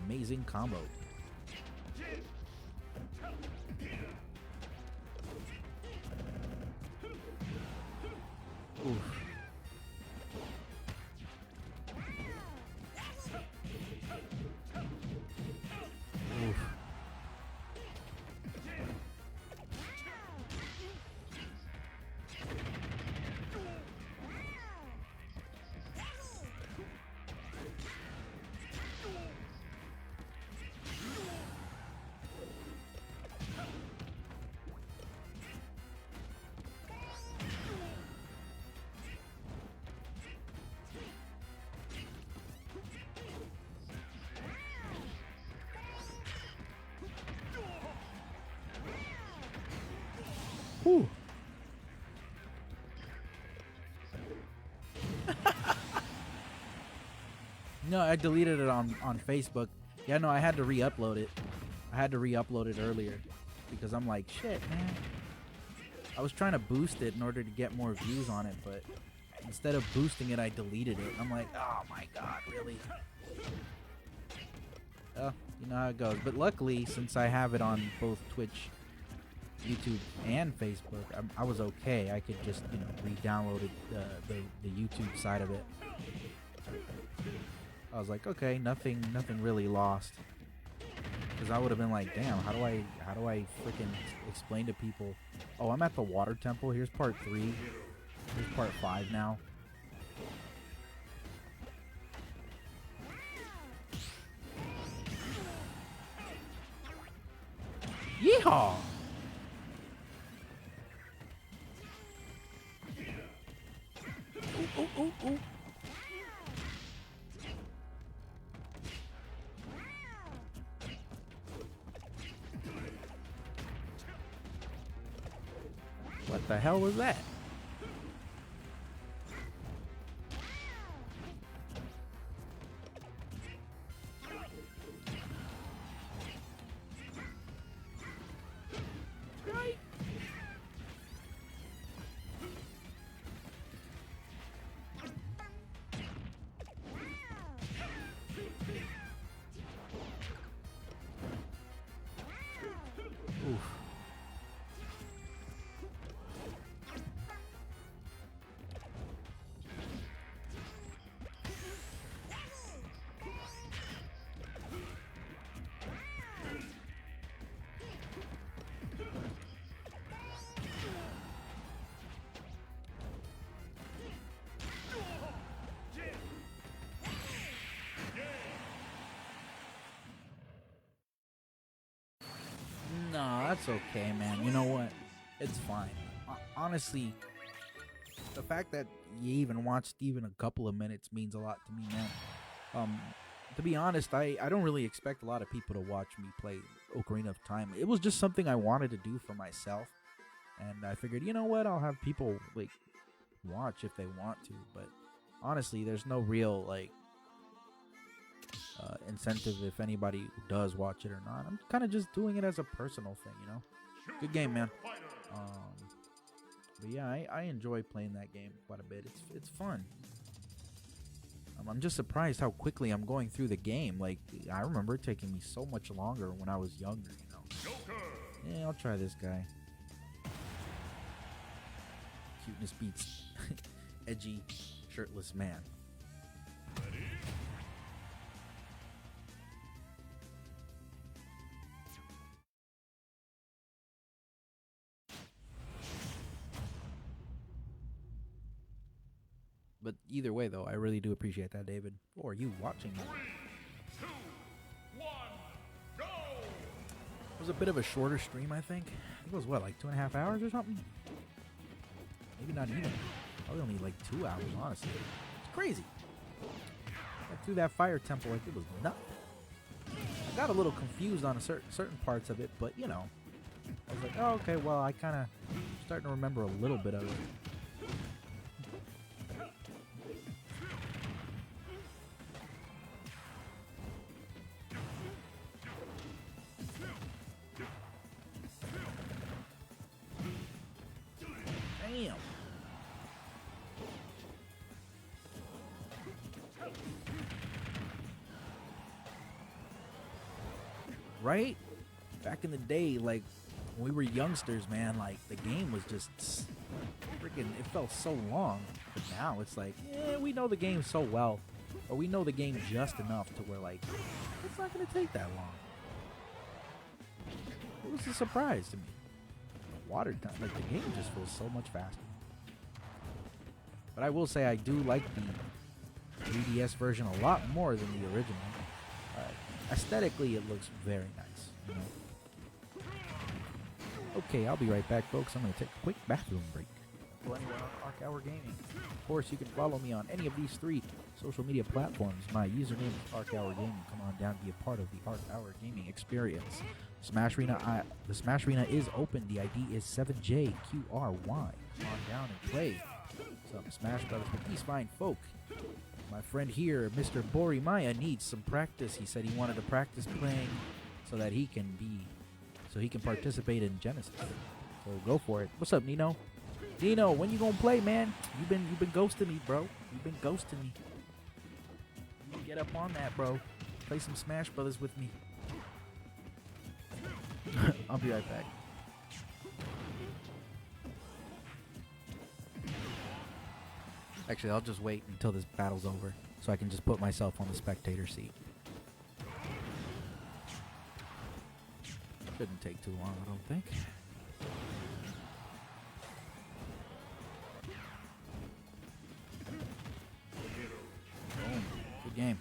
S1: Amazing combo. Oof. Oof. Whew. No, I deleted it on Facebook. Yeah, no, I had to re-upload it. I had to re-upload it earlier because I'm like, shit, man. I was trying to boost it in order to get more views on it, but instead of boosting it, I deleted it. I'm like, oh my god, really? Well, you know how it goes. But luckily, since I have it on both Twitch, YouTube, and Facebook, I was okay. I could just, you know, re-download it, the YouTube side of it. I was like, okay, nothing really lost. Because I would have been like, damn, how do I freaking explain to people? Oh, I'm at the Water Temple. Here's part 3. Here's part 5 now. Yeehaw! Ooh, ooh, ooh, ooh. What the hell was that? Right. Oof. No, that's okay, man. You know what? It's fine. Honestly, the fact that you even watched even a couple of minutes means a lot to me, man. To be honest, I don't really expect a lot of people to watch me play Ocarina of Time. It was just something I wanted to do for myself, and I figured, you know what? I'll have people like watch if they want to. But honestly, there's no real like incentive if anybody does watch it or not. I'm kind of just doing it as a personal thing, you know. Good game, man. But yeah, I enjoy playing that game quite a bit. It's fun. I'm just surprised how quickly I'm going through the game. Like, I remember it taking me so much longer when I was younger, you know. Yeah, I'll try this guy. Cuteness beats edgy, shirtless man. But either way, though, I really do appreciate that, David. Or you watching it.
S2: 3, 2, 1, go!
S1: was a bit of a shorter stream, I think. It was what, like 2.5 hours or something? Maybe not even. Probably only like 2 hours, honestly. It's crazy. Got through that fire temple like it was nothing. I got a little confused on certain parts of it, but you know, I was like, oh, okay, well, I kind of starting to remember a little bit of it. Damn. Right? Back in the day, like, when we were youngsters, man, like, the game was just freaking, it felt so long. But now it's like, we know the game so well. Or we know the game just enough to where, like, it's not going to take that long. It was a surprise to me. Water time, like, the game just feels so much faster. But I will say I do like the 3DS version a lot more than the original. Aesthetically, it looks very nice. You know? Okay, I'll be right back, folks. I'm going to take a quick bathroom break. Follow anyone on Arc Hour Gaming. Of course, you can follow me on any of these 3 social media platforms. My username is Arc Hour Gaming. Come on down and be a part of the Arc Hour Gaming experience. Smash Arena, the Smash Arena is open. The ID is 7JQRY. Come on down and play some Smash Brothers with these fine folk. My friend here, Mr. Borimaya, needs some practice. He said he wanted to practice playing so that he can participate in Genesis. So go for it. What's up, Nino? Nino, when you gonna play, man? You've been ghosting me, bro. You've been ghosting me. You get up on that, bro. Play some Smash Brothers with me. I'll be right back. Actually, I'll just wait until this battle's over so I can just put myself on the spectator seat. Shouldn't take too long, I don't think. Boom. Good game.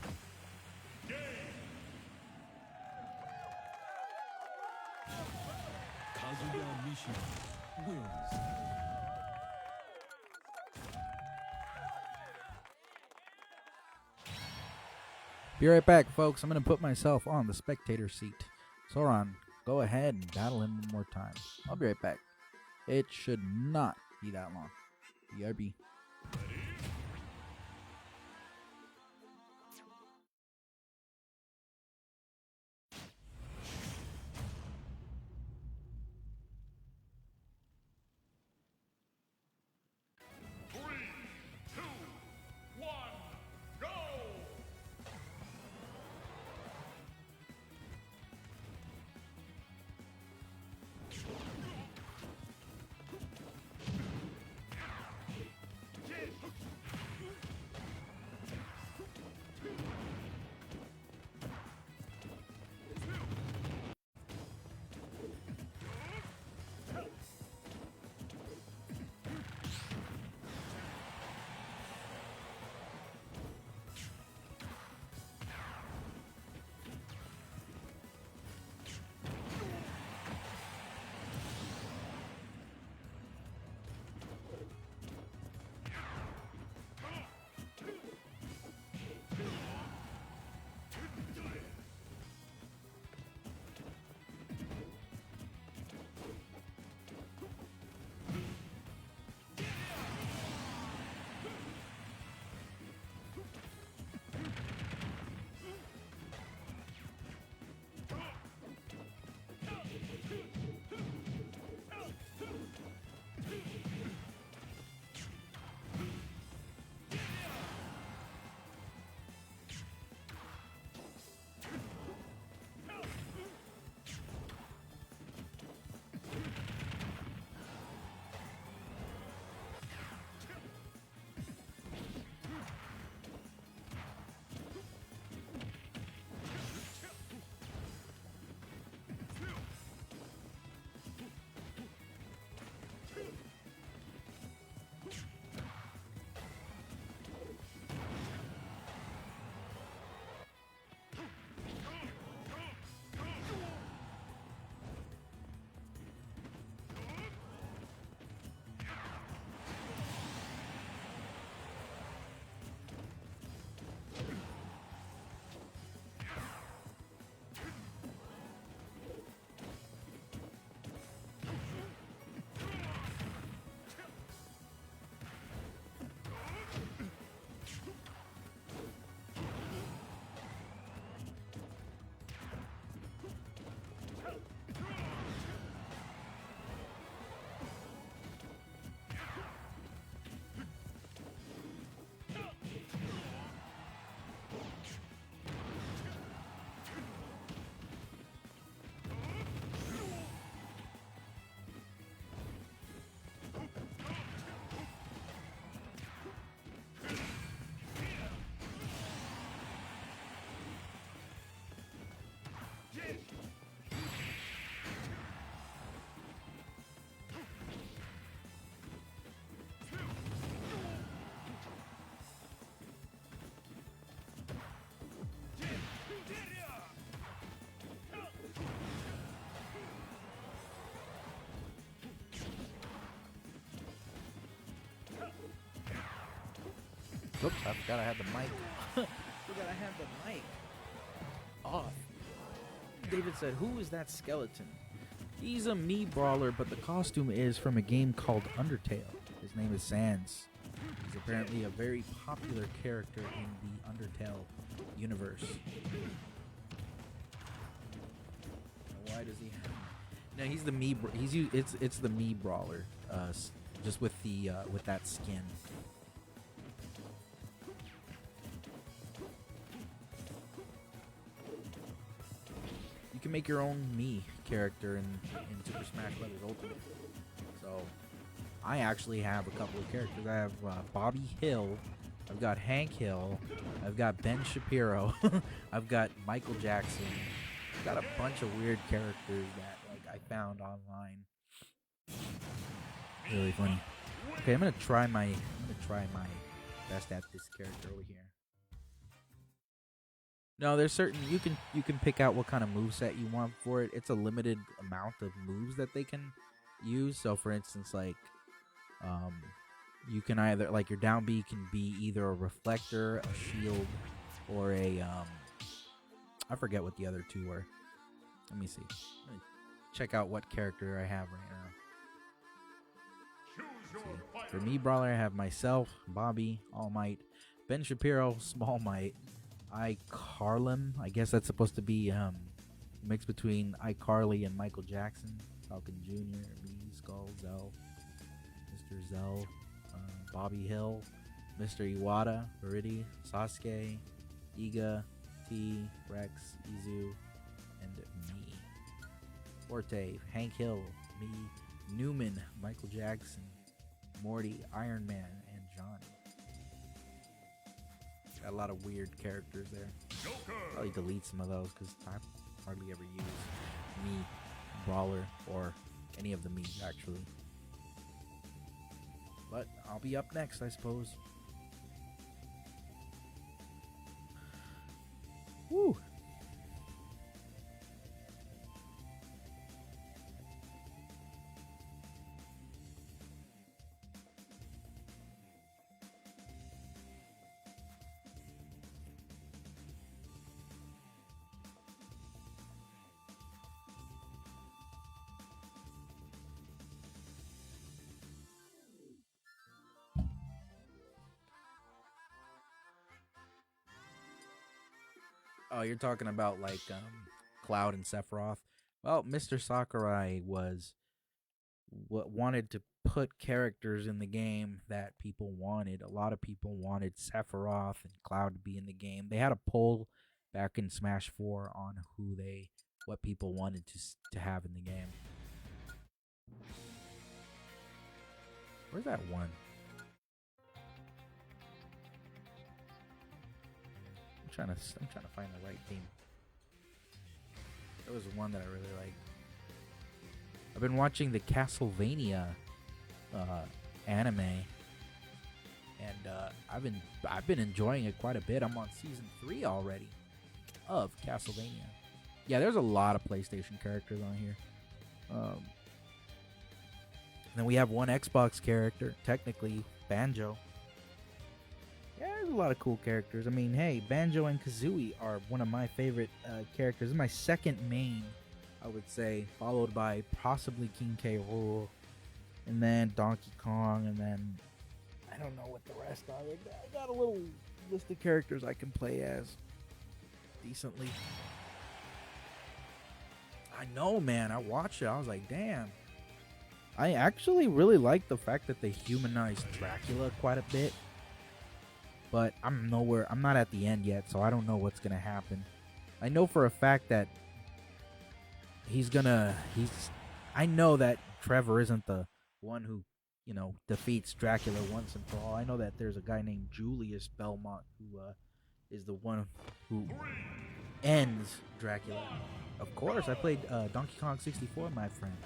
S2: Kazuya Mishi wins.
S1: Be right back, folks. I'm going to put myself on the spectator seat. Sauron, go ahead and battle him one more time. I'll be right back. It should not be that long. BRB. Oops, I forgot I had the mic. Forgot I had the mic off. David said, "Who is that skeleton?" He's a Mii brawler, but the costume is from a game called Undertale. His name is Sans. He's apparently a very popular character in the Undertale universe. Now, why does he have? No, he's the Mii. It's the Mii brawler. Just with the with that skin. You can make your own Mii character in Super Smash Bros. Ultimate. So, I actually have a couple of characters. I have Bobby Hill. I've got Hank Hill. I've got Ben Shapiro. I've got Michael Jackson. I've got a bunch of weird characters that I found online. Really funny. Okay, I'm gonna try my best at this character over here. No, there's certain you can pick out what kind of moveset you want for it. It's a limited amount of moves that they can use. So for instance, you can either your down B can be either a reflector, a shield, or a I forget what the other two were. Let me see. Let me check out what character I have right now. For Mii brawler, I have myself, Bobby, All Might, Ben Shapiro, Small Might, iCarlin. I guess that's supposed to be a mix between iCarly and Michael Jackson. Falcon Jr., Mii, Skull, Zell, Mr. Zell, Bobby Hill, Mr. Iwata, Viridi, Sasuke, Iga, T, Rex, Izu, and me. Forte, Hank Hill, Mii, Newman, Michael Jackson, Morty, Iron Man, and Johnny. Got a lot of weird characters there. Probably delete some of those because I hardly ever use Mii, Brawler, or any of the Mii's actually. But I'll be up next, I suppose. Woo! Oh, you're talking about Cloud and Sephiroth. Well, Mr. Sakurai wanted to put characters in the game that people wanted. A lot of people wanted Sephiroth and Cloud to be in the game. They had a poll back in Smash 4 on what people wanted to have in the game. Where's that one? I'm trying to find the right theme. There was one that I really liked. I've been watching the Castlevania anime, and I've been enjoying it quite a bit. I'm on season 3 already of Castlevania. Yeah, there's a lot of PlayStation characters on here. Then we have one Xbox character, technically Banjo. Yeah, there's a lot of cool characters. I mean, hey, Banjo and Kazooie are one of my favorite characters. This is my second main, I would say, followed by possibly King K. Rool, and then Donkey Kong, and then I don't know what the rest are. I got a little list of characters I can play as decently. I know, man. I watched it. I was like, damn. I actually really like the fact that they humanized Dracula quite a bit. But I'm not at the end yet, so I don't know what's gonna happen. I know for a fact that I know that Trevor isn't the one who, defeats Dracula once and for all. I know that there's a guy named Julius Belmont who is the one who ends Dracula. Of course, I played Donkey Kong 64, my friend.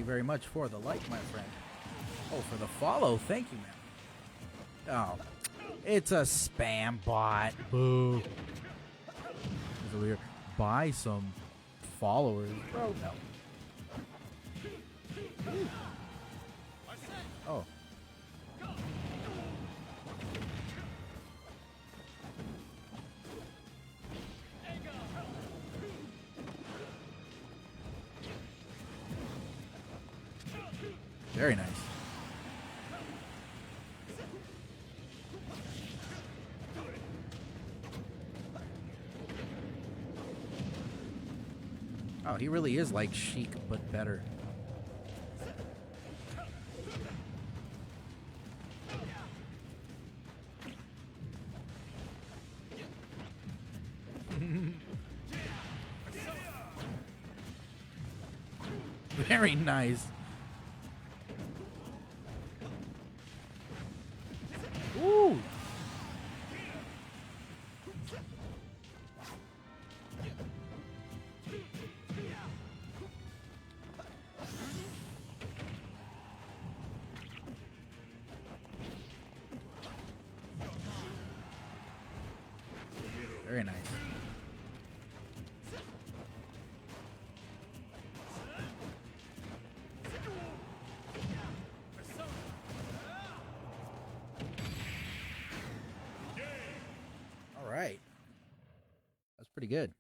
S1: you very much for the like, my friend. Oh, for the follow. Thank you, man. Oh, it's a spam bot. Boo. He's over here. Buy some followers. Bro, no. Oh. Very nice. Oh, he really is like Sheik, but better. Very nice. Ooh. Very nice. All right. That's pretty good.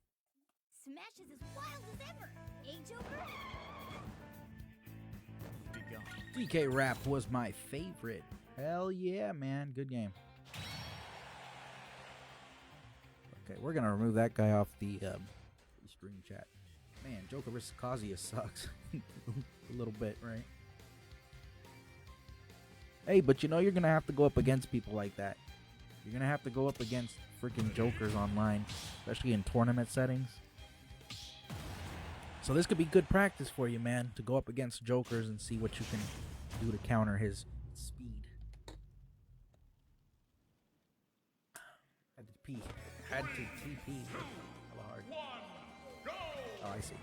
S4: Smash is as wild as ever. Eh, Joker?
S1: DK Rap was my favorite. Hell yeah, man. Good game. Okay, we're going to remove that guy off the stream chat. Man, Joker vs. Kazuya sucks. A little bit, right? Hey, but you know you're going to have to go up against people like that. You're going to have to go up against freaking Jokers online, especially in tournament settings. So this could be good practice for you, man, to go up against Jokers and see what you can do to counter his speed. Had to pee. Had to TP. Hella hard. Oh, I see.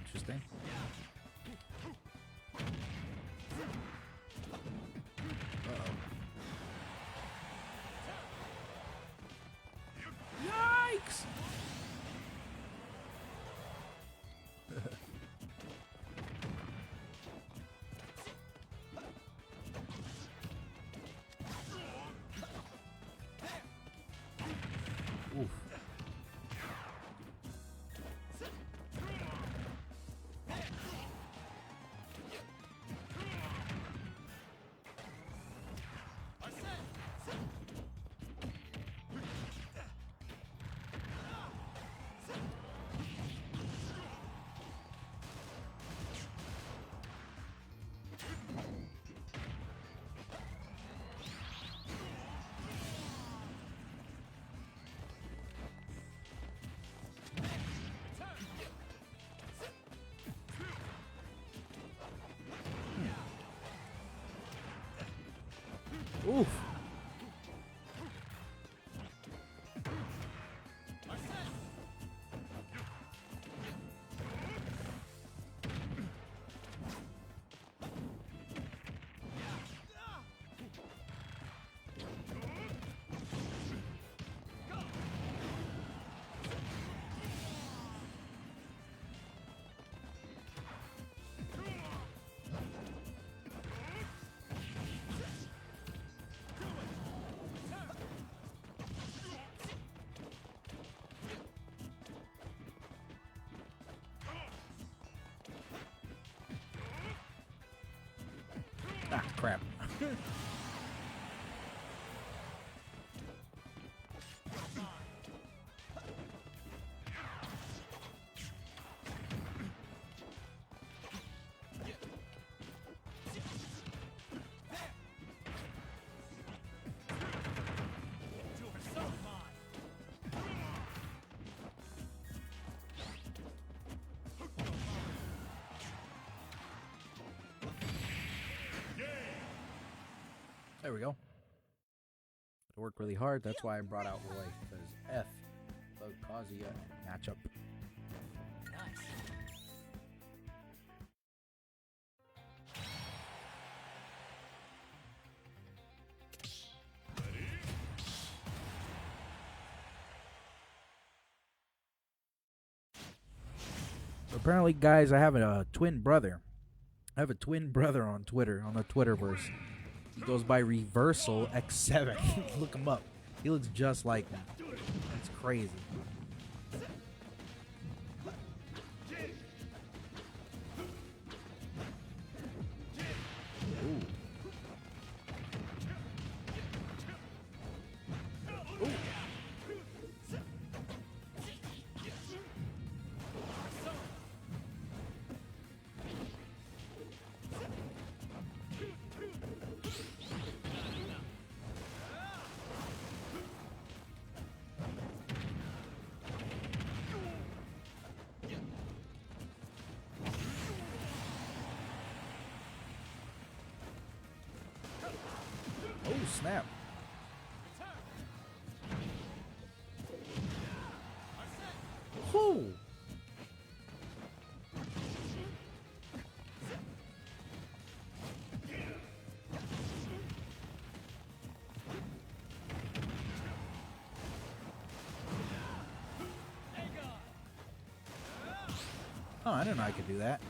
S1: Interesting. Yikes! Oof. Oof. Ah, crap. There we go. I worked really hard. That's why I brought out Roy. Because F. The Kazuya matchup.
S5: Nice.
S1: So apparently, guys, I have a twin brother. I have a twin brother on Twitter, on the Twitterverse. He goes by Reversal X7. Look him up. He looks just like me. It's crazy. Ooh. Ooh. Oh, snap. Whoo. Oh, I didn't know I could do that.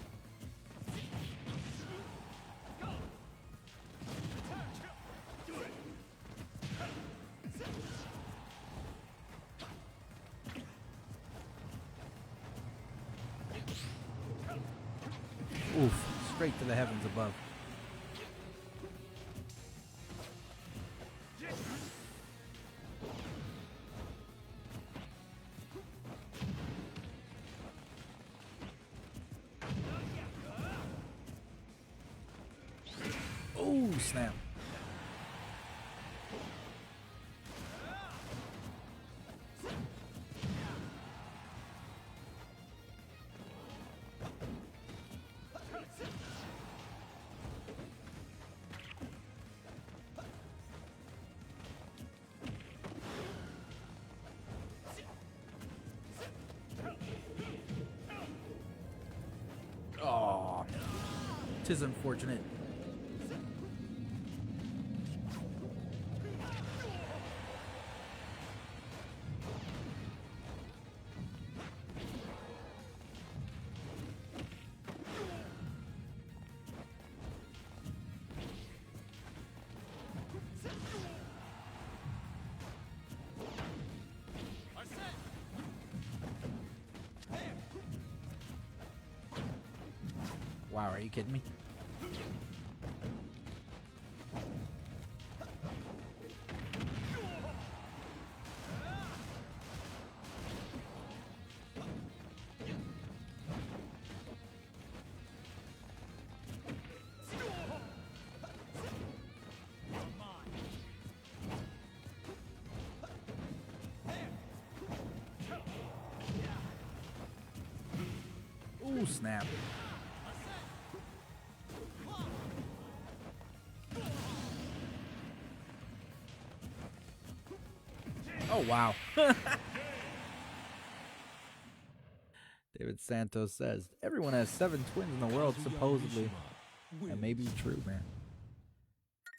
S1: Oof, straight to the heavens above. Oh, snap. Oh, 'tis unfortunate. Wow, are you kidding me? Ooh, snap. Oh, wow. David Santos says, everyone has 7 twins in the world, supposedly. That may be true, man.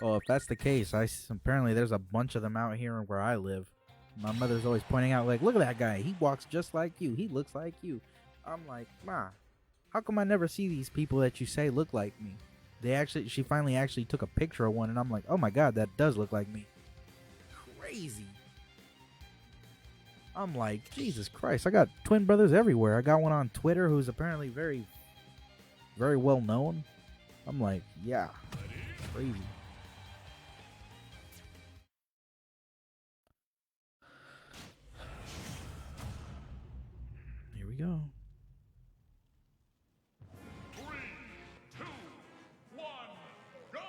S1: Oh, if that's the case, apparently there's a bunch of them out here where I live. My mother's always pointing out, like, look at that guy. He walks just like you. He looks like you. I'm like, Ma, how come I never see these people that you say look like me? She finally actually took a picture of one, and I'm like, oh my God, that does look like me. Crazy. I'm like, Jesus Christ, I got twin brothers everywhere. I got one on Twitter who's apparently very, very well known. I'm like, yeah, crazy. Here we go.
S2: 3, 2, 1, go!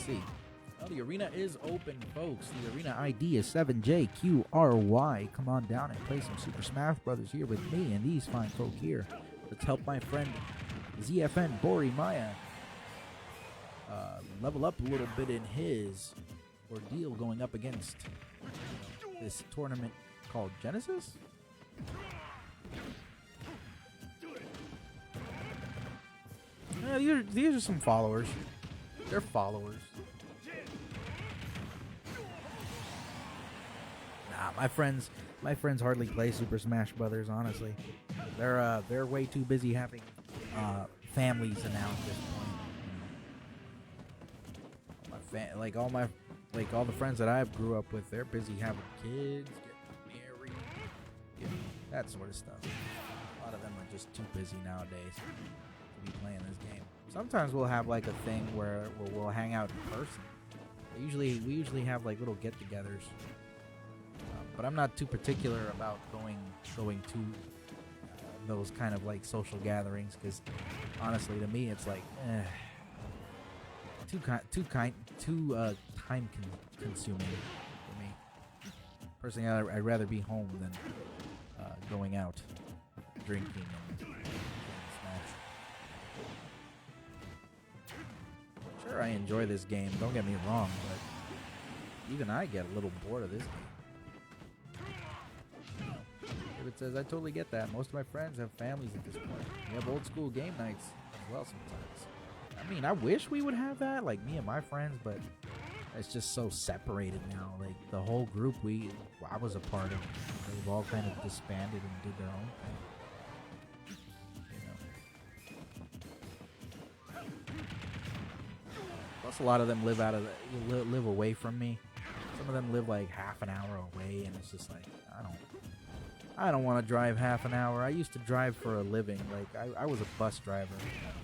S1: see. Well, the arena is open, folks. The arena ID is 7JQRY. Come on down and play some Super Smash Brothers here with me and these fine folk here. Let's help my friend ZFN Bori Maya level up a little bit in his ordeal going up against this tournament called Genesis. These are some followers. They're followers. Nah, my friends hardly play Super Smash Brothers. Honestly, they're way too busy having families now at this point. All the friends that I grew up with, they're busy having kids, getting married, that sort of stuff. A lot of them are just too busy nowadays to be playing this game. Sometimes we'll have like a thing where we'll hang out in person. We usually have like little get-togethers, but I'm not too particular about going to those kind of like social gatherings because honestly, to me, it's like too time consuming for me. Personally, I'd rather be home than going out drinking and playing Smash. Sure, I enjoy this game, don't get me wrong, but even I get a little bored of this game. If it says, I totally get that. Most of my friends have families at this point. We have old school game nights as well sometimes. I mean, I wish we would have that, like me and my friends, but it's just so separated now. Like the whole group I was a part of, they've all kind of disbanded and did their own thing. Plus, a lot of them live away from me. Some of them live like half an hour away, and it's just like I don't want to drive half an hour. I used to drive for a living. Like I was a bus driver.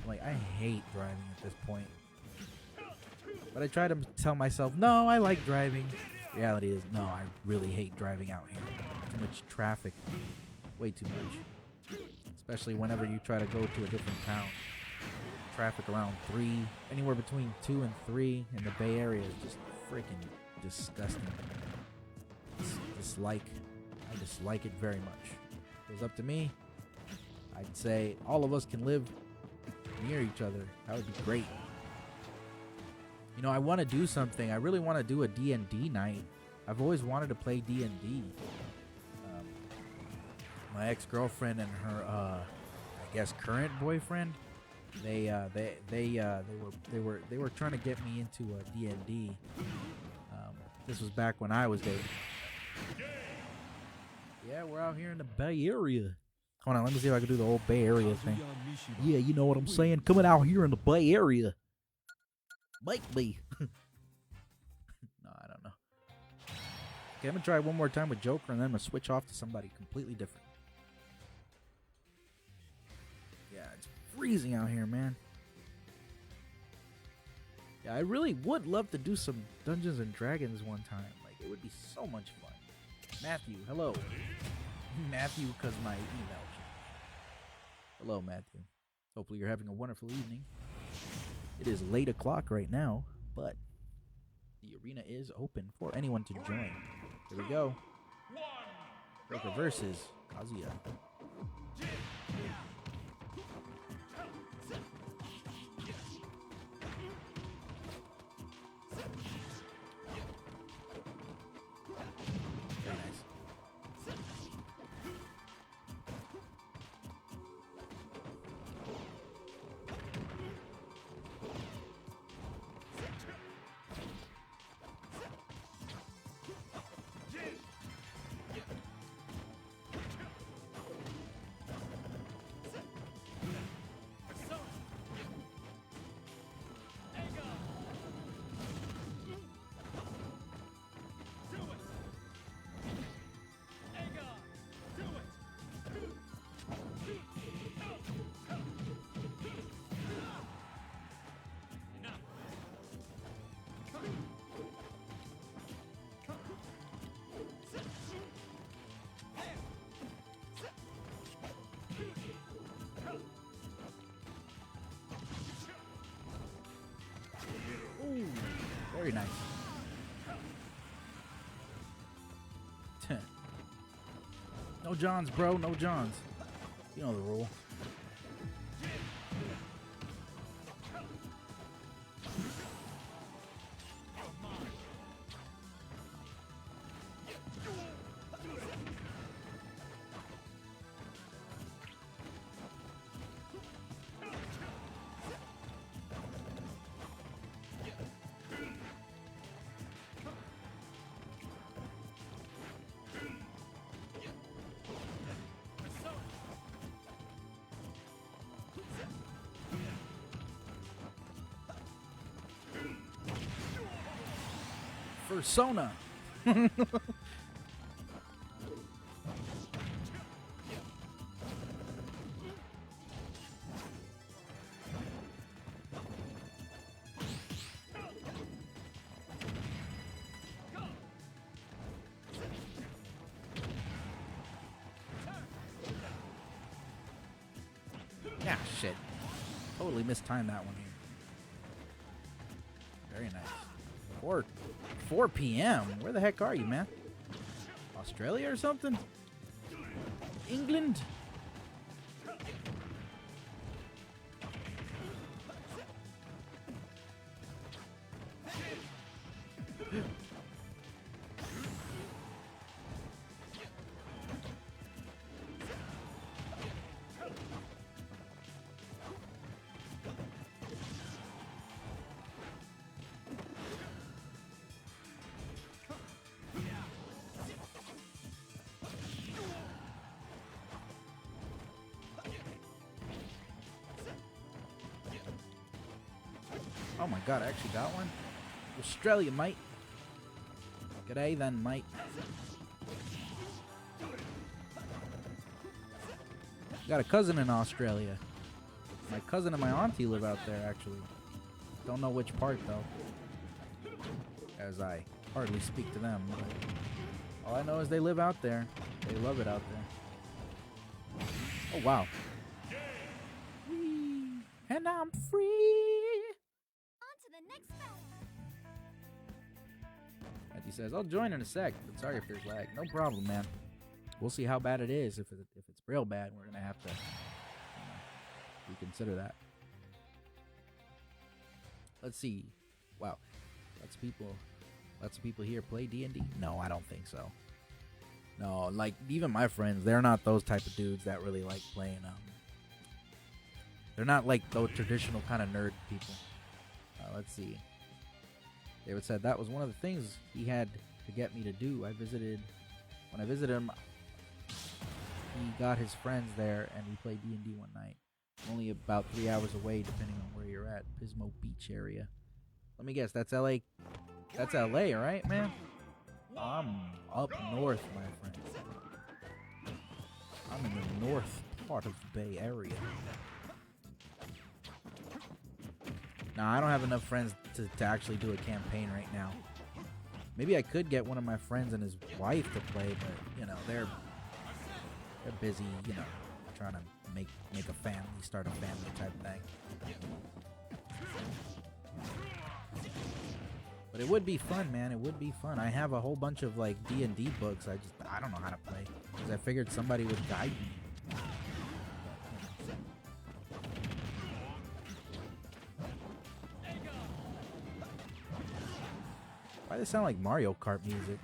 S1: Like I hate driving at this point. But I try to tell myself, no, I like driving. Reality is, no, I really hate driving out here. Too much traffic. Way too much. Especially whenever you try to go to a different town. Traffic around 3, anywhere between 2 and 3 in the Bay Area is just freaking disgusting. I dislike it very much. If it was up to me, I'd say all of us can live near each other. That would be great. You know, I want to do something. I really want to do a D&D night. I've always wanted to play D&D. My ex-girlfriend and her, I guess, current boyfriend, they were trying to get me into a D&D. This was back when I was dating. Yeah, we're out here in the Bay Area. Hold on, let me see if I can do the old Bay Area thing. Yeah, you know what I'm saying? Coming out here in the Bay Area. Might be. No, I don't know. Okay, I'm gonna try one more time with Joker, and then I'm gonna switch off to somebody completely different. Yeah, it's freezing out here, man. Yeah, I really would love to do some Dungeons and Dragons one time. Like, it would be so much fun. Matthew, hello. Matthew, because my email changed. Hello, Matthew. Hopefully you're having a wonderful evening. It is late o'clock right now, but the arena is open for anyone to join. Here we go. Joker versus Kazuya. Very nice. Very nice. No Johns, bro. No Johns. You know the rule. Persona. Yeah, shit. Totally mistimed that one here. Very nice. 4 p.m. Where the heck are you, man? Australia or something? England? Oh my god, I actually got one? Australia, mate. G'day then, mate. Got a cousin in Australia. My cousin and my auntie live out there, actually. Don't know which part, though. As I hardly speak to them. But all I know is they live out there. They love it out there. Oh, wow. And I'm free.
S4: On to the next battle.
S1: He says, I'll join in a sec, but sorry if there's lag. No problem, man. We'll see how bad it is. If it's real bad, we're going to have to reconsider that. Let's see. Wow. Lots of people here play D&D? No, I don't think so. No, like, even my friends, they're not those type of dudes that really like playing. They're not like those traditional kind of nerd people. Let's see. David said that was one of the things he had to get me to do. When I visited him, he got his friends there and we played D&D one night. Only about 3 hours away, depending on where you're at. Pismo Beach area. Let me guess, that's LA. That's LA, right, man? I'm up north, my friend. I'm in the north part of the Bay Area. Nah, I don't have enough friends to actually do a campaign right now. Maybe I could get one of my friends and his wife to play, but, you know, they're busy, you know, trying to make a family, start a family type thing. But it would be fun, man. It would be fun. I have a whole bunch of, like, D&D books. I don't know how to play. Because I figured somebody would guide me. Why does it sound like Mario Kart music?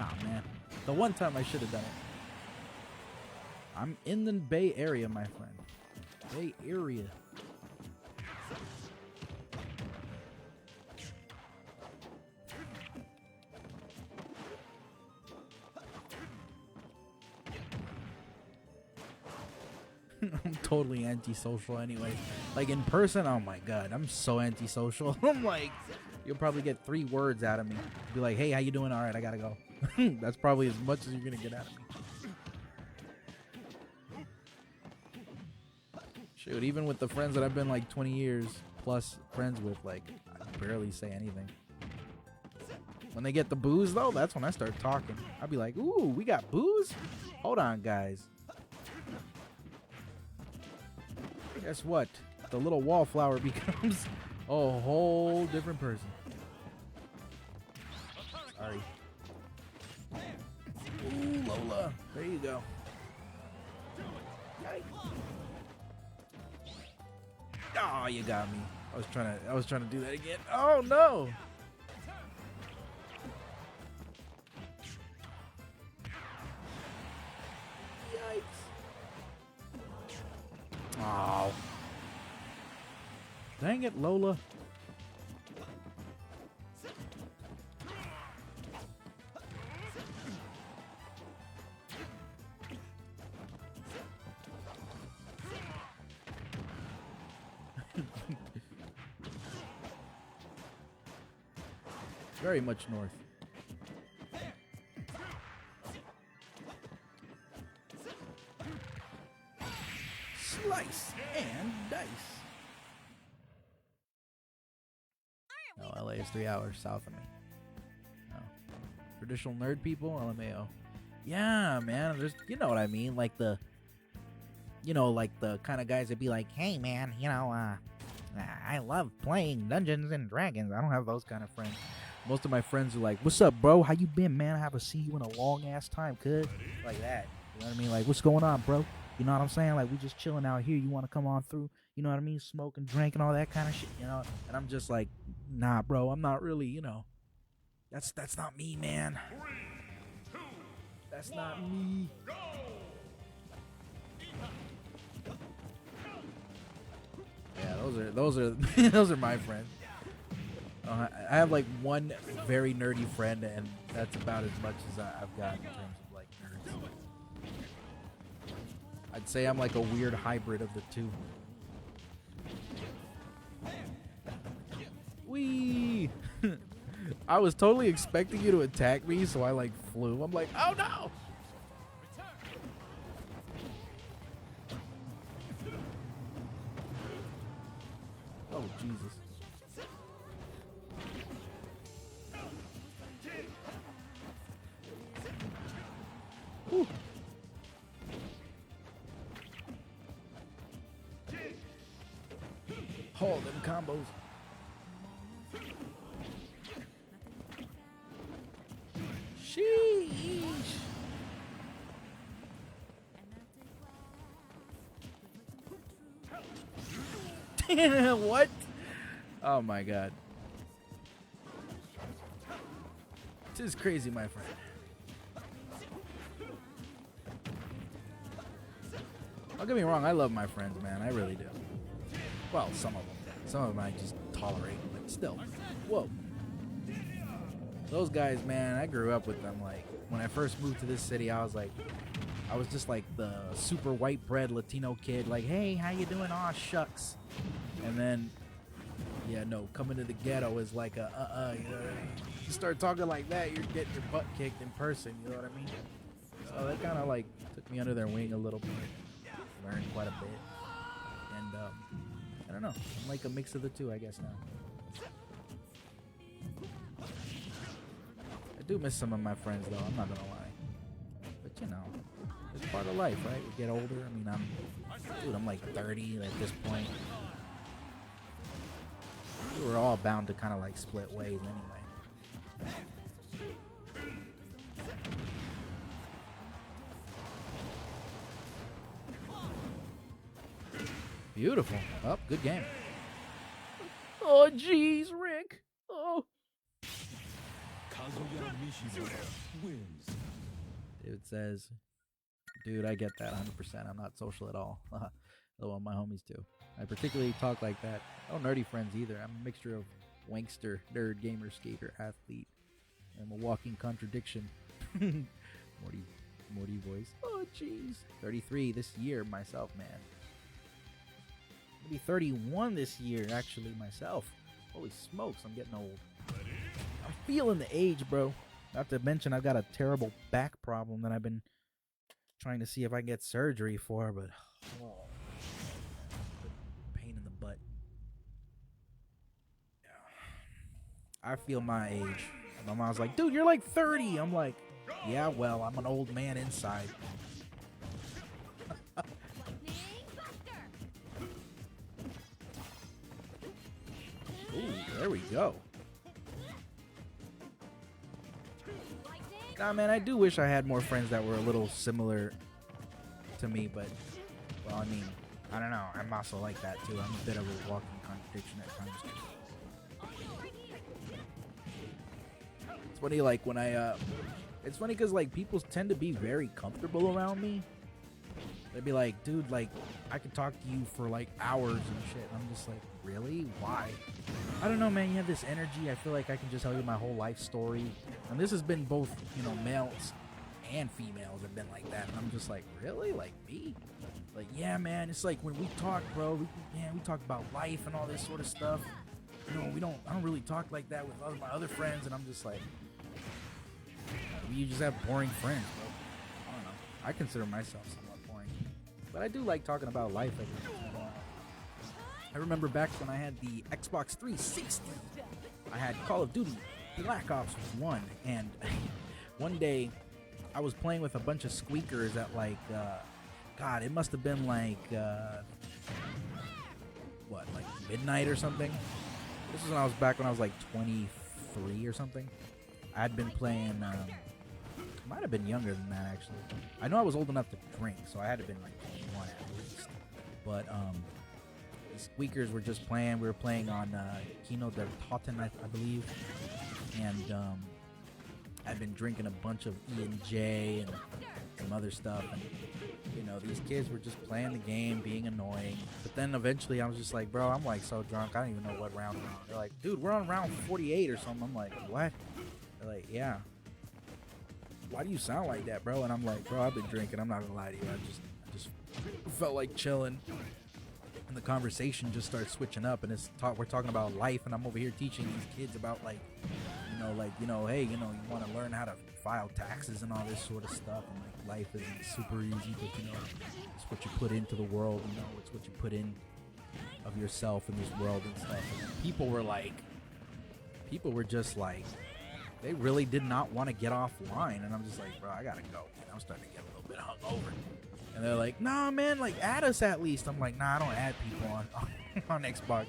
S1: Oh man, the one time I should have done it. I'm in the Bay Area, my friend. Bay Area. I'm totally antisocial anyway. Like in person, oh my god, I'm so antisocial. I'm like, you'll probably get 3 words out of me. Be like, hey, how you doing? All right, I gotta go. That's probably as much as you're gonna get out of me. Shoot, even with the friends that I've been like 20 years plus friends with, like, I barely say anything. When they get the booze, though, that's when I start talking. I'll be like, ooh, we got booze? Hold on, guys. Guess what? The little wallflower becomes a whole different person. Sorry. Ooh, Lola. There you go. Oh, you got me. I was trying to do that again. Oh no. Yikes. Oh. Dang it, Lola. Very much north. Slice and dice. No, LA is 3 hours south of me. No. Traditional nerd people, LMAO. Yeah, man. There's, you know what I mean? Like the kind of guys that be like, hey, man, I love playing Dungeons and Dragons. I don't have those kind of friends. Most of my friends are like, what's up, bro? How you been, man? I haven't seen you in a long-ass time, cuz. Like that. You know what I mean? Like, what's going on, bro? You know what I'm saying? Like, we just chilling out here. You want to come on through? You know what I mean? Smoke and drink and all that kind of shit, you know? And I'm just like, nah, bro. I'm not really, That's not me, man.
S2: 3, 2,
S1: That's not me.
S2: go!
S1: Yeah, those are those are my friends. I have like one very nerdy friend, and that's about as much as I've got in terms of like nerds. I'd say I'm like a weird hybrid of the two. Wee! I was totally expecting you to attack me, so I like flew. I'm like, oh no! Oh Jesus! Whew. Oh, them combos. Sheesh. What? Oh my god. This is crazy, my friend. Don't get me wrong, I love my friends, man. I really do. Well, some of them. Some of them I just tolerate, but still. Whoa. Those guys, man, I grew up with them. Like, when I first moved to this city, I was just like the super white bread Latino kid. Like, hey, how you doing? Aw, shucks. And then, yeah, no, coming to the ghetto is like you know what I mean? You start talking like that, you're getting your butt kicked in person, you know what I mean? So that kind of like took me under their wing a little bit. Learned quite a bit. And, I don't know. I'm like a mix of the two, I guess, now. I do miss some of my friends, though. I'm not gonna lie. But, you know, it's part of life, right? We get older. I mean, I'm like 30 at this point. We were all bound to kind of like split ways anyway. Beautiful. Oh, good game. Oh, jeez, Rick. Oh. David says, dude, I get that 100%. I'm not social at all. Although my homies do. I particularly talk like that. I don't nerdy friends either. I'm a mixture of wankster, nerd, gamer, skater, athlete. I'm a walking contradiction. Morty voice. Oh, jeez. 33 this year myself, man. I'll be 31 this year, actually, myself. Holy smokes, I'm getting old. I'm feeling the age, bro. Not to mention I've got a terrible back problem that I've been trying to see if I can get surgery for, but oh, pain in the butt. Yeah. I feel my age. My mom's like, dude, you're like 30. I'm like, yeah, well, I'm an old man inside. Ooh, there we go. Nah, man, I do wish I had more friends that were a little similar to me, but, well, I mean, I don't know. I'm also like that, too. I'm a bit of a walking contradiction at times. It's funny, like, when it's funny because, like, people tend to be very comfortable around me. They'd be like, dude, like, I could talk to you for, like, hours and shit. And I'm just like, really? Why? I don't know, man. You have this energy. I feel like I can just tell you my whole life story. And this has been both, you know, males and females have been like that. And I'm just like, really? Like, me? Like, yeah, man. It's like when we talk, bro, we talk about life and all this sort of stuff. You know, I don't really talk like that with my other friends. And I'm just like, you just have boring friends, bro. I don't know. I consider myself somewhat boring. But I do like talking about life every once in a while. I remember back when I had the Xbox 360, I had Call of Duty Black Ops 1, and one day I was playing with a bunch of squeakers at like, God, it must have been like, like midnight or something? This is when I was like 23 or something. I had been playing, might have been younger than that actually. I know I was old enough to drink, so I had to have been like 21 at least. But, the squeakers were just playing. We were playing on Kino der Toten, I believe, and I'd been drinking a bunch of E&J and some other stuff, and you know, these kids were just playing the game, being annoying. But then eventually I was just like, bro, I'm like so drunk, I don't even know what round we're on. They're like, dude, we're on round 48 or something. I'm like, what? They're like, yeah. Why do you sound like that, bro? And I'm like, bro, I've been drinking. I'm not gonna lie to you. I just felt like chilling. And the conversation just starts switching up, and we're talking about life, and I'm over here teaching these kids about hey, you want to learn how to file taxes and all this sort of stuff, and like life isn't super easy, but you know, it's what you put into the world, you know, it's what you put in of yourself in this world and stuff. And people were just like, they really did not want to get offline, and I'm just like, bro, I gotta go. And I'm starting to get a little bit hungover. And they're like, nah, man, like, add us at least. I'm like, nah, I don't add people on Xbox.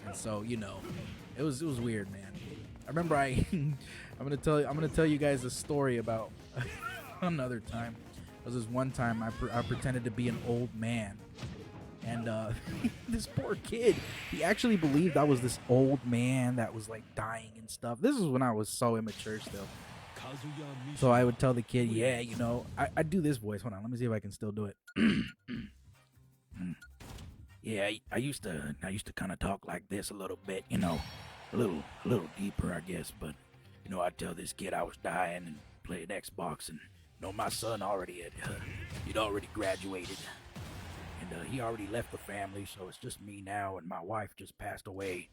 S1: And so, you know, it was weird, man. I remember I'm gonna tell you guys a story about another time. There was this one time I pretended to be an old man, and this poor kid, he actually believed I was this old man that was like dying and stuff. This is when I was so immature still. So I would tell the kid, yeah, you know, I do this voice. Hold on, let me see if I can still do it. Yeah, I used to kind of talk like this a little bit, you know, a little deeper, I guess. But you know, I'd tell this kid I was dying and played Xbox, and you know, my son he'd already graduated, and he already left the family, so it's just me now, and my wife just passed away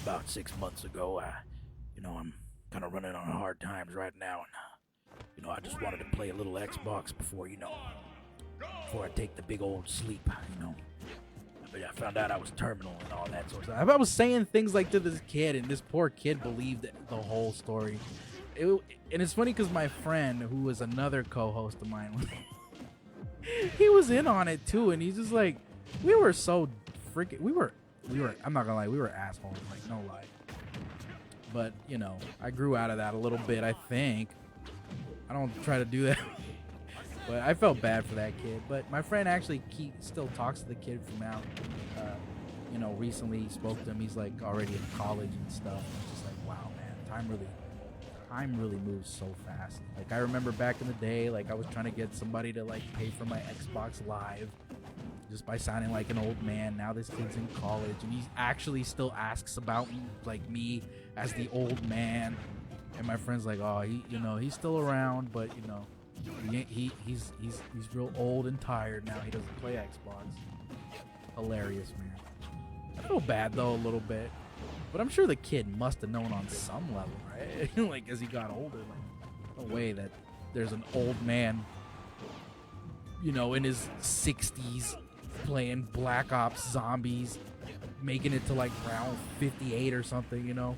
S1: about 6 months ago. I'm kind of running on hard times right now, and you know, I just wanted to play a little Xbox before I take the big old sleep, you know. But I found out I was terminal and all that sort of stuff. I was saying things like to this kid, and this poor kid believed the whole story. And it's funny because my friend, who was another co-host of mine, he was in on it too, and he's just like, we were so freaking, we were, I'm not gonna lie, we were assholes, like, no lie. But, you know, I grew out of that a little bit, I think. I don't try to do that. But I felt bad for that kid. But my friend actually still talks to the kid from out. You know, recently he spoke to him. He's, like, already in college and stuff. And it's just like, wow, man. Time really moves so fast. Like, I remember back in the day, like, I was trying to get somebody to, like, pay for my Xbox Live just by sounding like an old man. Now this kid's in college, and he actually still asks about me as the old man. And my friend's like, oh, he's still around, but you know, he's real old and tired now. He doesn't play Xbox. Hilarious, man. I feel bad though a little bit. But I'm sure the kid must have known on some level, right? Like, as he got older, like, no way that there's an old man, you know, in his 60s playing Black Ops Zombies, making it to like round 58 or something, you know?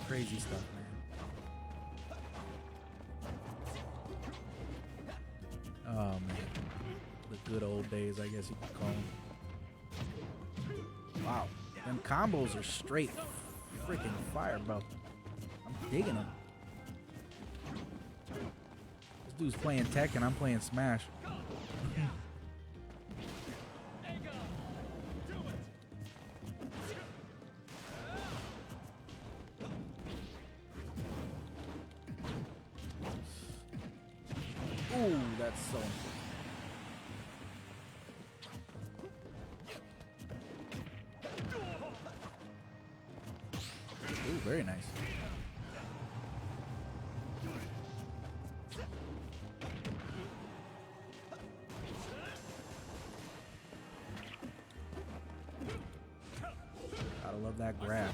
S1: Crazy stuff, man. Oh, man. The good old days, I guess you could call them. Wow. Them combos are straight freaking fire, bro. I'm digging them. This dude's playing Tekken, I'm playing Smash. Ooh, that's so important. Ooh, very nice. Gotta love that grab.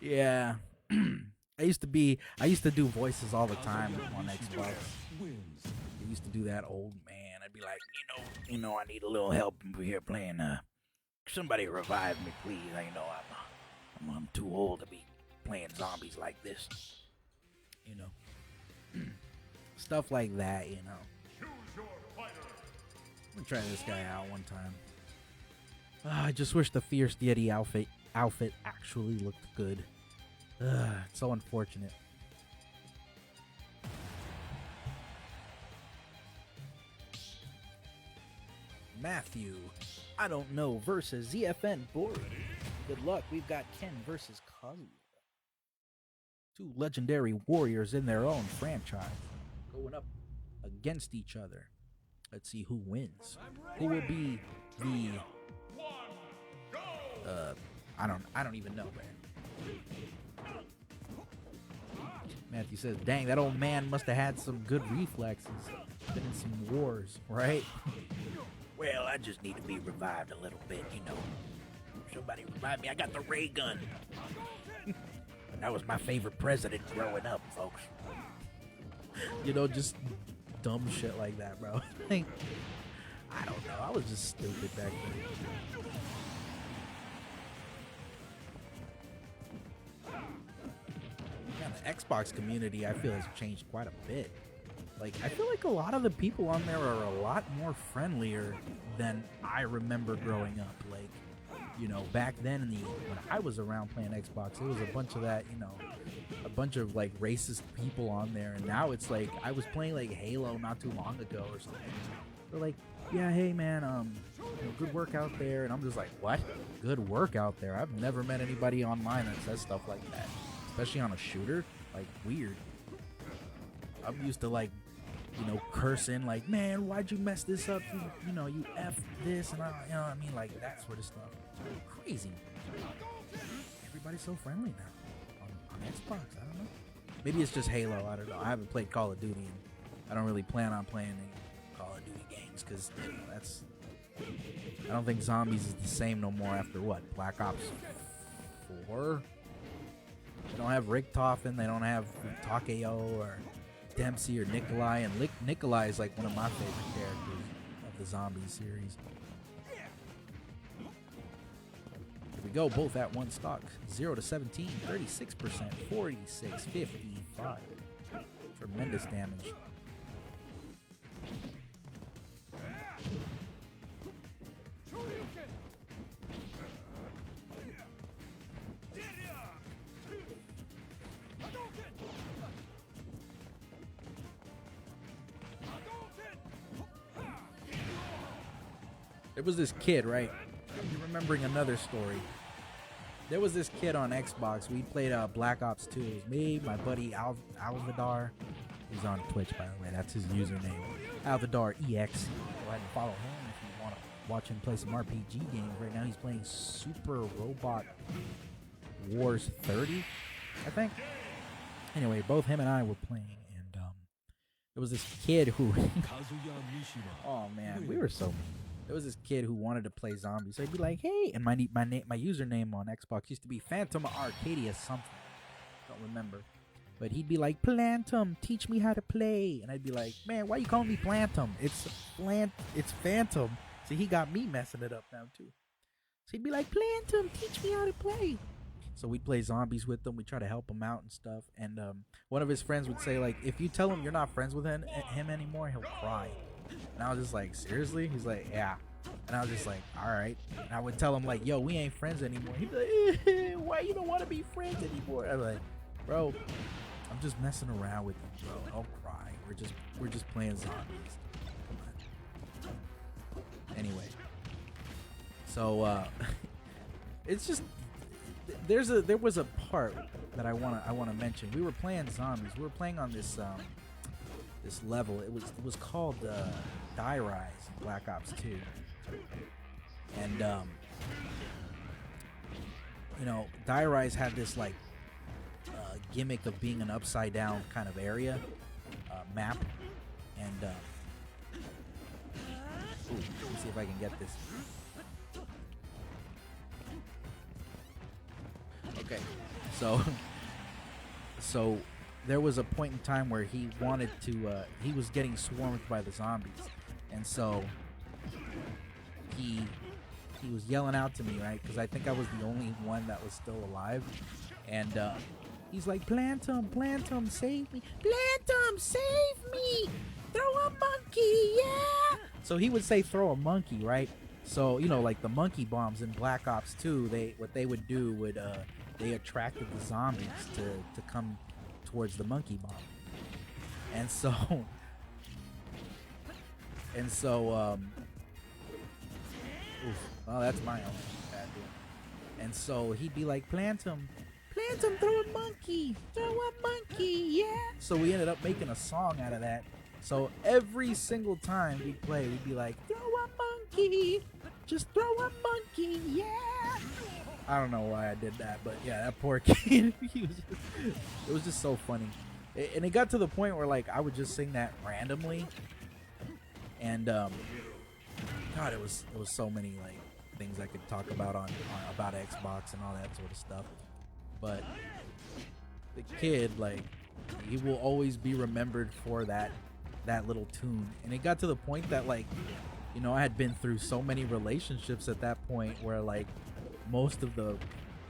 S1: Yeah. I used to do voices all the time on Xbox. I used to do that old man. I'd be like, you know, I need a little help over here playing, somebody revive me, please. You know, I'm too old to be playing zombies like this. You know. Stuff like that, you know.
S2: Choose your fighter.
S1: I'm gonna try this guy out one time. I just wish the Fierce Deity outfit actually looked good. It's so unfortunate. Matthew, I don't know, versus ZFN Board. Good luck. We've got Ken versus Kazuya. Two legendary warriors in their own franchise going up against each other. Let's see who wins. Who will be the I don't even know, man. Matthew says, dang, that old man must have had some good reflexes. Been in some wars, right? Well, I just need to be revived a little bit, you know. Somebody revive me. I got the ray gun. That was my favorite president growing up, folks. You know, just dumb shit like that, bro. Like, I don't know. I was just stupid back then. Yeah, the Xbox community, I feel, has changed quite a bit. Like, I feel like a lot of the people on there are a lot more friendlier than I remember growing up. Like, you know, back then when I was around playing Xbox, it was a bunch of that, you know, a bunch of like racist people on there. And now it's like, I was playing like Halo not too long ago or something. They're like, yeah, hey man, you know, good work out there. And I'm just like, what? Good work out there? I've never met anybody online that says stuff like that, especially on a shooter. Like, weird. I'm used to like, you know, cursing like, man, why'd you mess this up? You know, you F this and you know what I mean? Like that sort of stuff. Crazy. Everybody's so friendly now on Xbox. I don't know. Maybe it's just Halo. I don't know. I haven't played Call of Duty, and I don't really plan on playing any Call of Duty games because, you know, that's. I don't think Zombies is the same no more after what? Black Ops 4? They don't have Richtofen. They don't have Takeo or Dempsey or Nikolai, and Nikolai is like one of my favorite characters of the Zombies series. Here we go, both at one stock. 0 to 17, 36%, 46, 55. Tremendous damage. There was this kid, right? I'm remembering another story. There was this kid on Xbox. We played Black Ops 2. It was me, my buddy Alvadar. He's on Twitch, by the way. That's his username. Alvadar EX. Go ahead and follow him if you want to watch him play some RPG games. Right now he's playing Super Robot Wars 30, I think. Anyway, both him and I were playing, and there was this kid who oh man, we were so mean. There was this kid who wanted to play zombies. So he'd be like, "Hey," and my username on Xbox used to be Phantom Arcadia something. Don't remember. But he'd be like, "Plantum, teach me how to play." And I'd be like, "Man, why you calling me Plantum? It's Phantom." See, he got me messing it up now too. So he'd be like, "Plantum, teach me how to play." So we'd play zombies with him. We'd try to help him out and stuff. And one of his friends would say, like, if you tell him you're not friends with him anymore, he'll cry. And I was just like, seriously? He's like, yeah. And I was just like, all right. And I would tell him, like, yo, we ain't friends anymore. He'd be like, why you don't want to be friends anymore? I'm like, bro, I'm just messing around with you, bro. Don't cry. We're just playing zombies. Come on. Anyway. So it's just there was a part that I wanna mention. We were playing zombies. We were playing on this this level. It was called Die Rise in Black Ops 2. And you know, Die Rise had this like gimmick of being an upside down kind of area map. And ooh, let me see if I can get this. Okay, so there was a point in time where he wanted to he was getting swarmed by the zombies, and so he was yelling out to me, right, because I think I was the only one that was still alive. And he's like, Plantum, save me, Plantum, save me, throw a monkey, yeah. So he would say throw a monkey, right? So, you know, like the monkey bombs in Black Ops 2, what they would do would they attracted the zombies to come towards the monkey bomb. And so oh, that's my own bad deal. And so he'd be like, Plantum, throw a monkey, yeah. So we ended up making a song out of that. So every single time we'd play, we'd be like, throw a monkey, just throw a monkey, yeah. I don't know why I did that, but yeah, that poor kid, it was just so funny. And it got to the point where like I would just sing that randomly, and God, it was so many like things I could talk about on about Xbox and all that sort of stuff. But the kid, like, he will always be remembered for that little tune. And it got to the point that, like, you know, I had been through so many relationships at that point where like most of the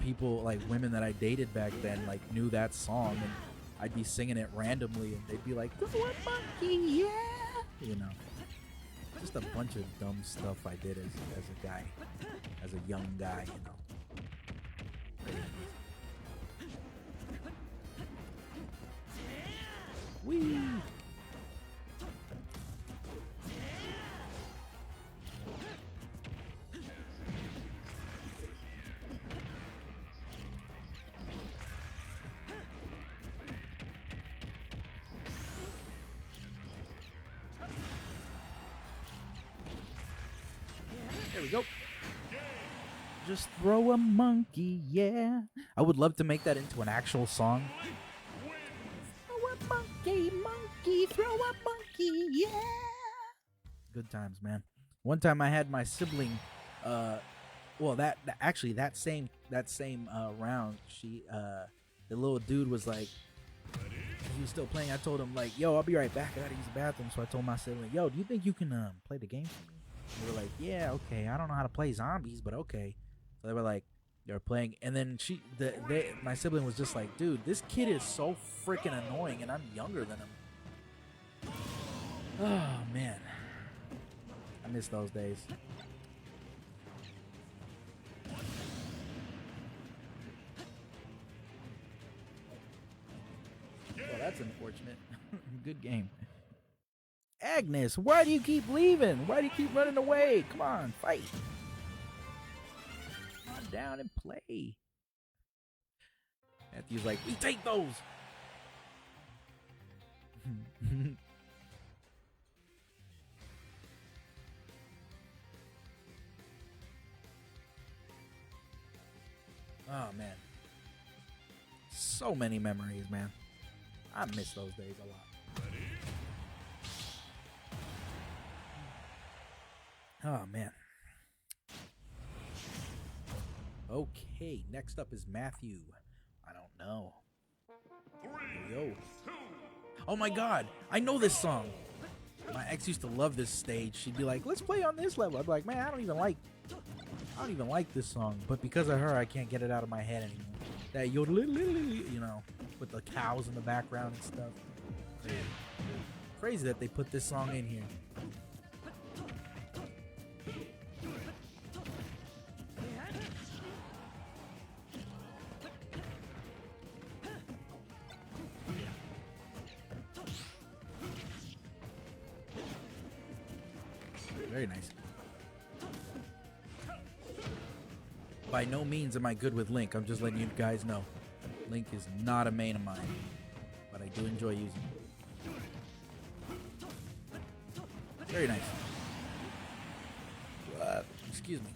S1: people, like women that I dated back then, like knew that song, and I'd be singing it randomly and they'd be like, throw a monkey, yeah, you know. Just a bunch of dumb stuff I did as a guy, as a young guy, you know. Whee! There we go. Just throw a monkey, yeah. I would love to make that into an actual song. Throw a monkey, throw a monkey, yeah. Good times, man. One time I had my sibling, well, that same round, the little dude was like, he was still playing. I told him like, yo, I'll be right back. I gotta use the bathroom. So I told my sibling, yo, do you think you can play the game for me? They were like, yeah, okay. I don't know how to play zombies, but okay. So they were like, they were playing, and then my sibling was just like, dude, this kid is so freaking annoying, and I'm younger than him. Oh man, I miss those days. Well, that's unfortunate. Good game. Agnes, why do you keep leaving? Why do you keep running away? Come on, fight. Come on down and play. Matthew's like, we take those. man. So many memories, man. I miss those days a lot. Oh, man. Okay, next up is Matthew. I don't know. Here we go. Oh my god, I know this song. My ex used to love this stage. She'd be like, let's play on this level. I'd be like, man, I don't even like this song. But because of her, I can't get it out of my head anymore. That yodel, you know, with the cows in the background and stuff. Crazy that they put this song in here. Very nice. By no means am I good with Link. I'm just letting you guys know. Link is not a main of mine, but I do enjoy using it. Very nice. Excuse me.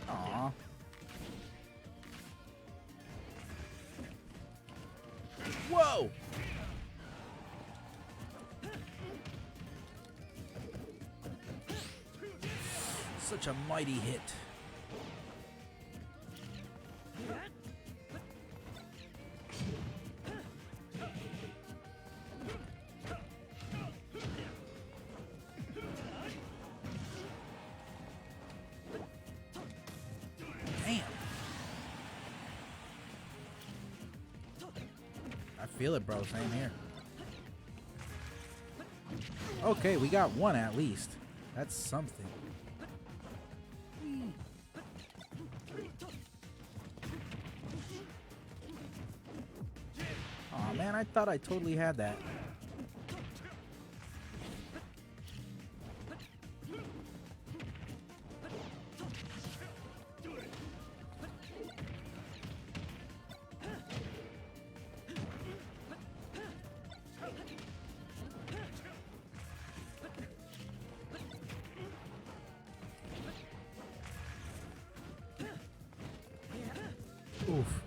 S1: Aww. Whoa! Such a mighty hit. Damn. I feel it, bro. Same here. Okay, we got one at least. That's something. Aw, man, I thought I totally had that. Oof.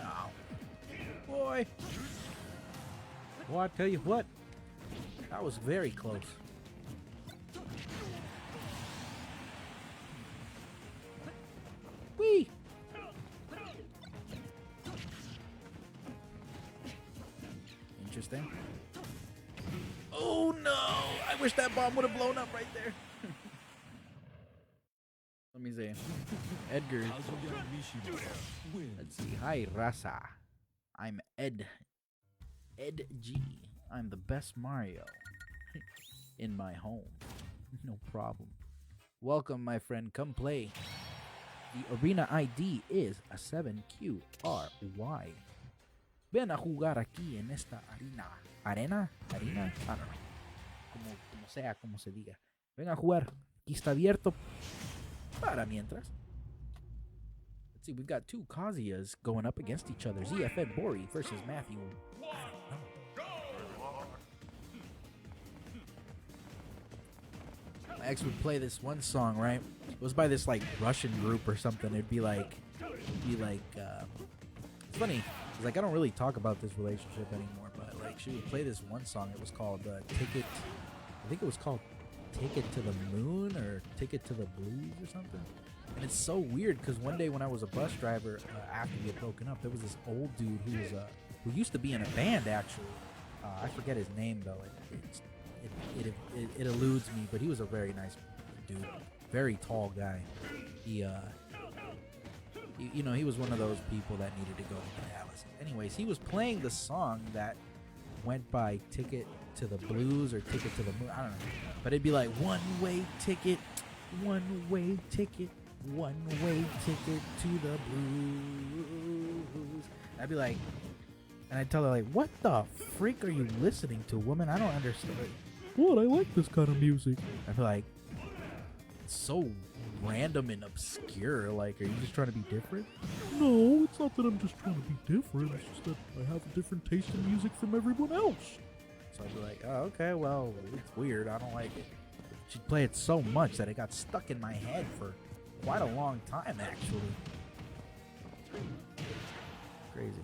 S1: Ow. Boy. Well, I tell you what. That was very close. Whee! Interesting. Oh no! I wish that bomb would have blown up right there. Let me see. Edgar. Let's see. Hi, Raza. I'm Ed. Ed G. I'm the best Mario in my home. No problem. Welcome, my friend. Come play. The arena ID is a 7QRY. Ven a jugar aquí en esta arena. ¿Arena? ¿Arena? I don't know. Como sea, como se diga. Ven a jugar. Aquí está abierto para mientras. Let's see, we've got two Kazuya's going up against each other. ZFN Bori versus Matthew. My ex would play this one song, right? It was by this like Russian group or something. It'd be like, it's funny. It's like I don't really talk about this relationship anymore, but like she would play this one song. It was called Ticket. I think it was called Ticket to the Moon or Ticket to the Blues or something. And it's so weird because one day when I was a bus driver after we had broken up, there was this old dude who used to be in a band actually. I forget his name though. It eludes me, but he was a very nice dude, very tall guy. He was one of those people that needed to go to dialysis. Anyways, he was playing the song that went by Ticket to the Blues or Ticket to the Moon. I don't know. But it'd be like one-way ticket, one-way ticket, one-way ticket to the blues. I'd be like, And I tell her, like, what the freak are you listening to, woman? I don't understand. What? I like this kind of music. I feel like it's so random and obscure. Like, are you just trying to be different? No, it's not that I'm just trying to be different. It's just that I have a different taste in music from everyone else. So I'd be like, oh, okay, well, it's weird. I don't like it. She'd play it so much that it got stuck in my head for quite a long time, actually. Crazy.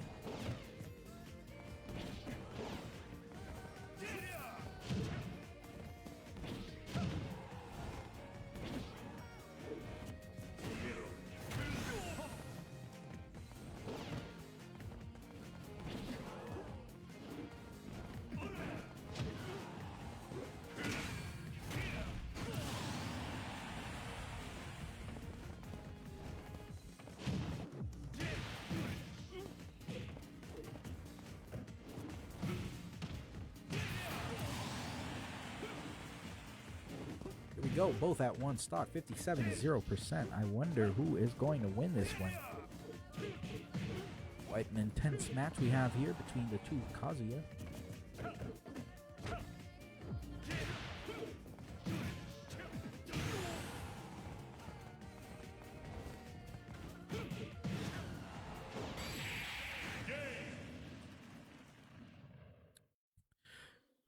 S1: Go both at one stock, 57.0%. I wonder who is going to win this one. Quite an intense match we have here between the two Kazuya.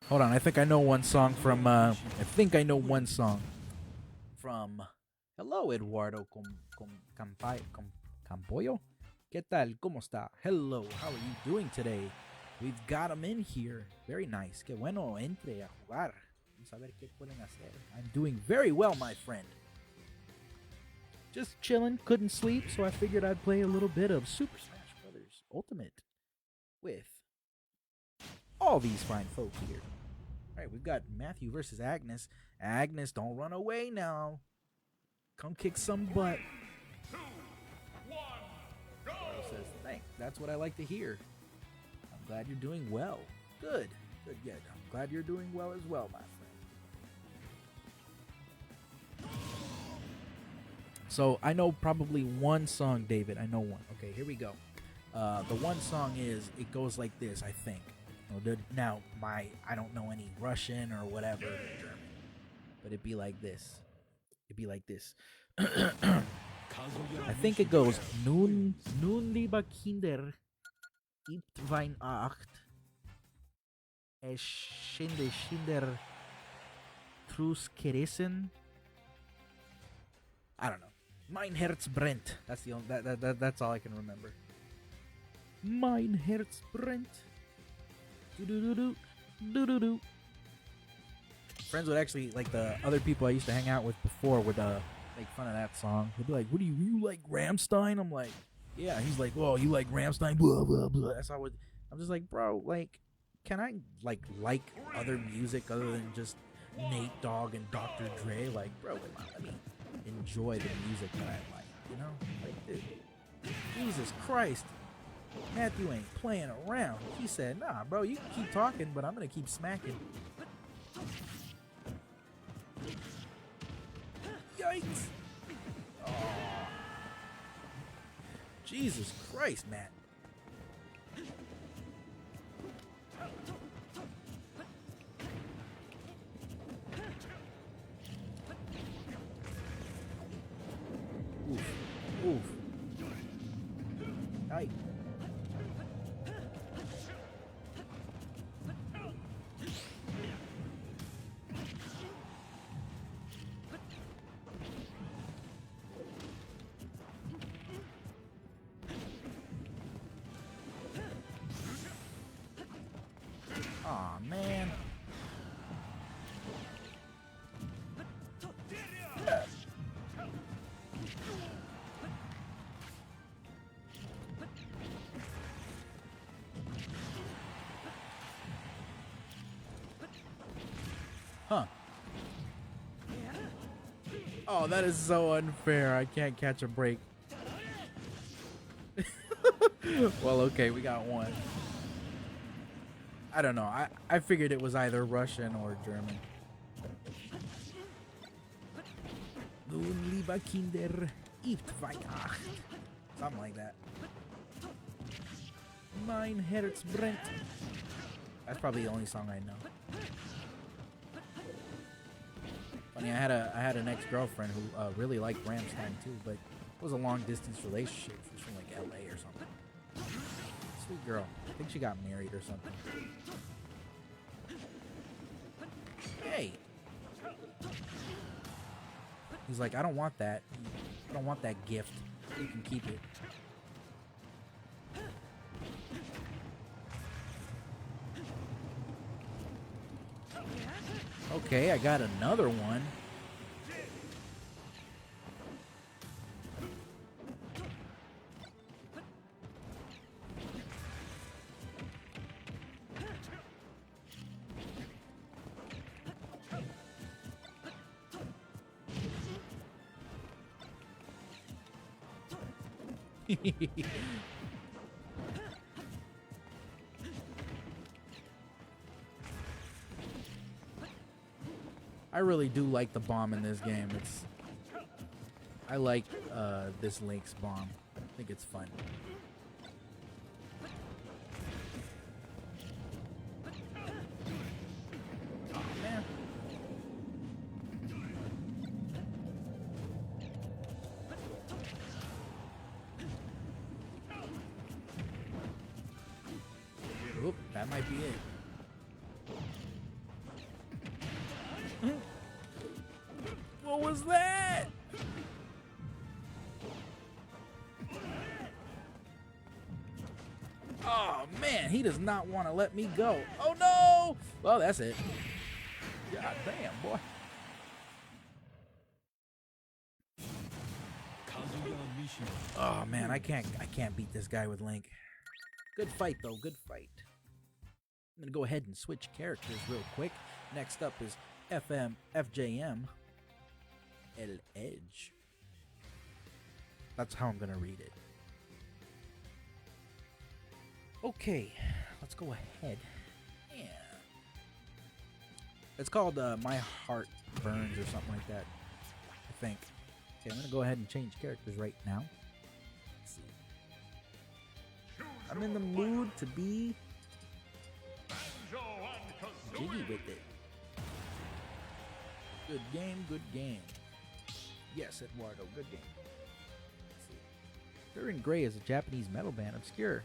S1: Hold on, I think I know one song from Hello, Eduardo Campoyo. ¿Qué tal? ¿Cómo está? Hello, how are you doing today? We've got him in here. Very nice. Qué bueno, entre a jugar. Vamos a ver qué pueden hacer. I'm doing very well, my friend. Just chilling, couldn't sleep, so I figured I'd play a little bit of Super Smash Bros. Ultimate with all these fine folk here. Alright, we've got Matthew versus Agnes. Agnes, don't run away now. Come kick some butt.
S2: 3, 2, 1, go!
S1: Says, thanks. That's what I like to hear. I'm glad you're doing well. Good. Good, good. I'm glad you're doing well as well, my friend. So, I know probably one song, David. I know one. Okay, here we go. The one song is, it goes like this, I think. Now, I don't know any Russian or whatever, German, but it'd be like this. It'd be like this. I think it goes, Nun lieber Kinder, gibt Weihnacht, es Schinder Trus Kerissen. I don't know. Mein Herz brennt. That's the only, that's all I can remember. Mein Herz brennt. Do-do-do-do. Friends would actually, like the other people I used to hang out with before would make fun of that song. They'd be like, what do you like Rammstein? I'm like, yeah. He's like, oh, you like Rammstein? Blah, blah, blah. That's how I'm just like, bro, like, can I like other music other than just Nate Dogg and Dr. Dre? Like, bro, come on, let me enjoy the music that I like, you know? Like, dude, Jesus Christ. Matthew ain't playing around. He said, nah, bro, you can keep talking, but I'm going to keep smacking. Yikes. Oh. Jesus Christ, Matt. Oof. Oof. Nice. Aw, man. Huh. Oh, that is so unfair. I can't catch a break. Well, okay, we got one. I don't know. I figured it was either Russian or German. Nun lieber Kinder, gibt Weihnacht. Something like that. Mein Herz brennt. That's probably the only song I know. Funny, I had an ex-girlfriend who really liked Rammstein too, but it was a long-distance relationship. She was from like LA or something. Sweet girl. I think she got married or something. Hey. He's like, I don't want that. I don't want that gift. You can keep it. Okay, I got another one. I really do like the bomb in this game. I like this Link's bomb. I think it's fun. Oh, man. Oop, that might be it. What was that? Oh man, he does not want to let me go. Oh no! Well, that's it. God damn, boy. Oh man, I can't beat this guy with Link. Good fight though, good fight. I'm gonna go ahead and switch characters real quick. Next up is FJM El Edge. That's how I'm gonna read it. Okay, let's go ahead. Yeah. It's called My Heart Burns or something like that, I think. Okay, I'm gonna go ahead and change characters right now. Let's see. I'm in the mood to be jiggy with it. Good game, good game. Yes, Eduardo, good game. Let's see. Third Grey is a Japanese metal band. Obscure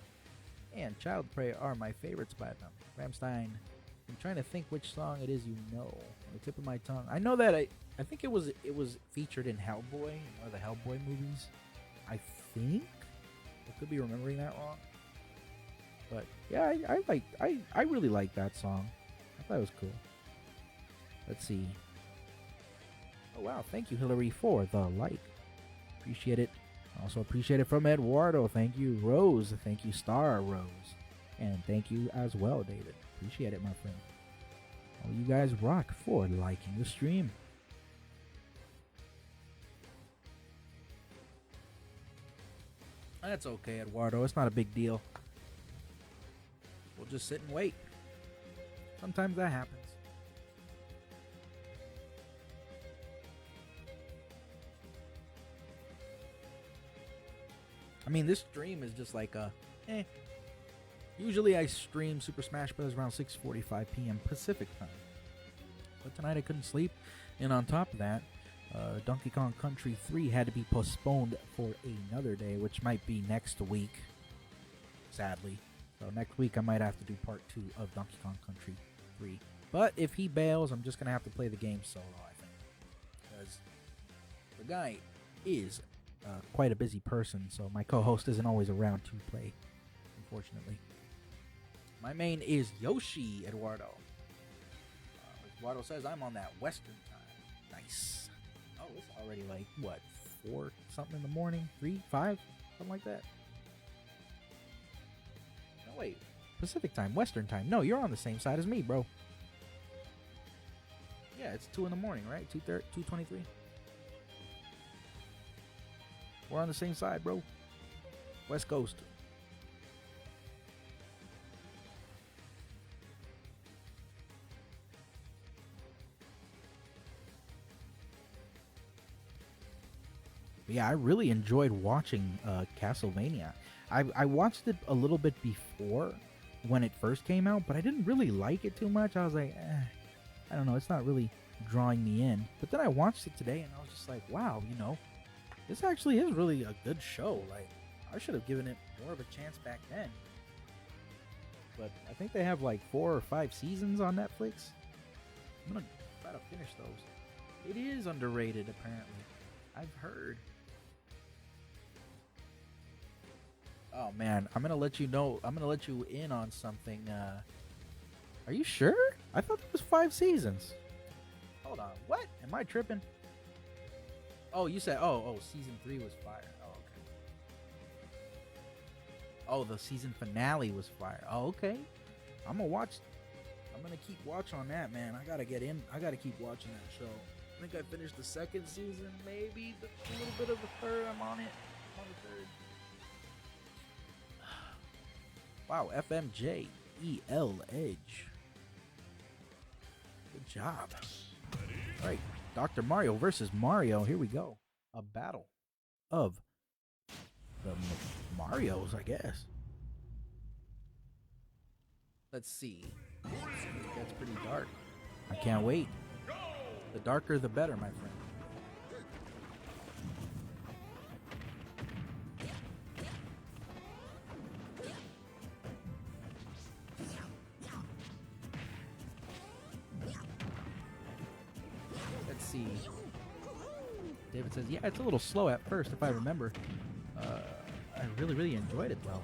S1: and Child Prey are my favorites by them. Rammstein. I'm trying to think which song it is you know. On the tip of my tongue. I know that I think it was featured in Hellboy, one of the Hellboy movies. I think. I could be remembering that wrong. But yeah, I really like that song. I thought it was cool. Let's see. Oh wow, thank you Hillary for the like. Appreciate it. Also appreciate it from Eduardo. Thank you Rose. Thank you Star Rose. And thank you as well David. Appreciate it my friend. All you guys rock for liking the stream. That's okay Eduardo. It's not a big deal. We'll just sit and wait. Sometimes that happens. I mean, this stream is just like Usually I stream Super Smash Bros. Around 6:45 p.m. Pacific time. But tonight I couldn't sleep. And on top of that, Donkey Kong Country 3 had to be postponed for another day, which might be next week, sadly. So next week I might have to do part 2 of Donkey Kong Country 3. But if he bails, I'm just going to have to play the game solo, I think. Because the guy is quite a busy person, so my co-host isn't always around to play, unfortunately. My main is Yoshi, Eduardo. Eduardo says I'm on that Western time. Nice. Oh, it's already like, what, 4 something in the morning? 3, 5? Something like that. No, wait. Pacific time, Western time. No, you're on the same side as me, bro. Yeah, it's 2 in the morning, right? 2:23. We're on the same side, bro. West Coast. But yeah, I really enjoyed watching Castlevania. I watched it a little bit before when it first came out, but I didn't really like it too much. I was like, I don't know, it's not really drawing me in. But then I watched it today, and I was just like, wow, you know, this actually is really a good show. Like, I should have given it more of a chance back then. But I think they have like 4 or 5 seasons on Netflix. I'm gonna try to finish those. It is underrated, apparently. I've heard. Oh man, I'm gonna let you know. I'm gonna let you in on something. Are you sure? I thought it was 5 seasons. Hold on. What? Am I tripping? Oh, you said. Oh, season 3 was fire. Oh, okay. Oh, the season finale was fire. Oh, okay. I'm gonna watch. I'm gonna keep watch on that, man. I gotta get in. I gotta keep watching that show. I think I finished the 2nd season, maybe a little bit of the 3rd. I'm on it. I'm on the 3rd. Wow, FMJEL Edge. Good job. All right, Dr. Mario versus Mario. Here we go. A battle of the Marios, I guess. Let's see. That's pretty dark. I can't wait. The darker, the better, my friend. Let's see. David says, yeah, it's a little slow at first, if I remember. I really enjoyed it, though.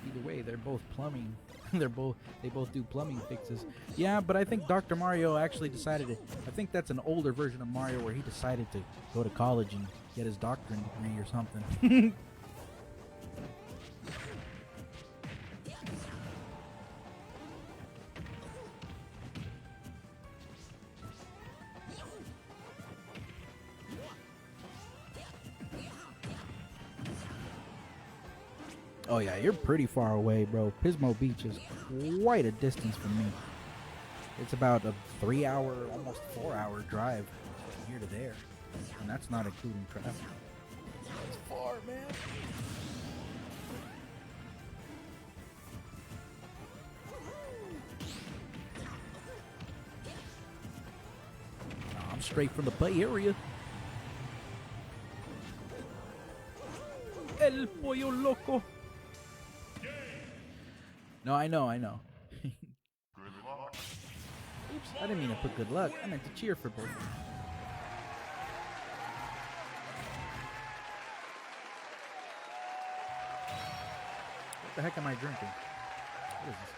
S1: Either way, they're both plumbing. They both do plumbing fixes. Yeah, but I think Dr. Mario actually decided I think that's an older version of Mario where he decided to go to college and get his doctorate degree or something. Oh yeah, you're pretty far away, bro. Pismo Beach is quite a distance from me. It's about a 3-hour, almost 4-hour drive from here to there. And that's not including traffic. It's far, man. I'm straight from the Bay Area. El Pollo Loco. No, I know. Oops, I didn't mean to put good luck. I meant to cheer for both. What the heck am I drinking? What is this?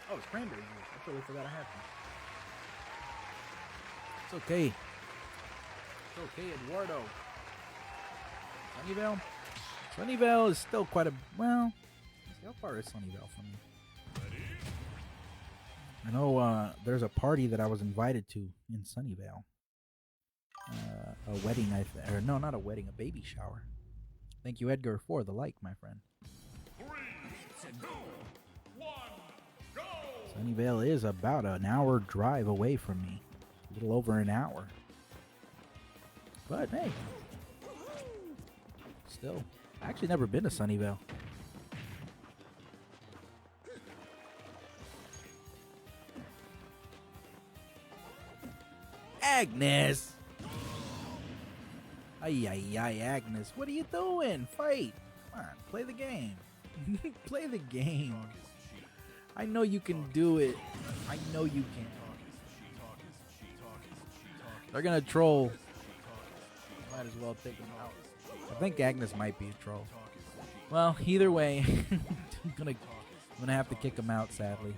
S1: Oh, it's cranberry juice. I totally forgot I had some. It's okay. It's okay, Eduardo. Sunnyvale? Sunnyvale is still quite a... Well... How far is Sunnyvale from me? I know there's a party that I was invited to in Sunnyvale. A wedding, or no, not a wedding, a baby shower. Thank you, Edgar, for the like, my friend.
S2: 3, 2, 1, go!
S1: Sunnyvale is about an hour drive away from me. A little over an hour. But hey, still, I actually never been to Sunnyvale. Agnes! Ay, Agnes. What are you doing? Fight! Come on, play the game. Play the game. I know you can do it. I know you can. They're gonna troll. Might as well take them out. I think Agnes might be a troll. Well, either way, I'm gonna have to kick him out, sadly.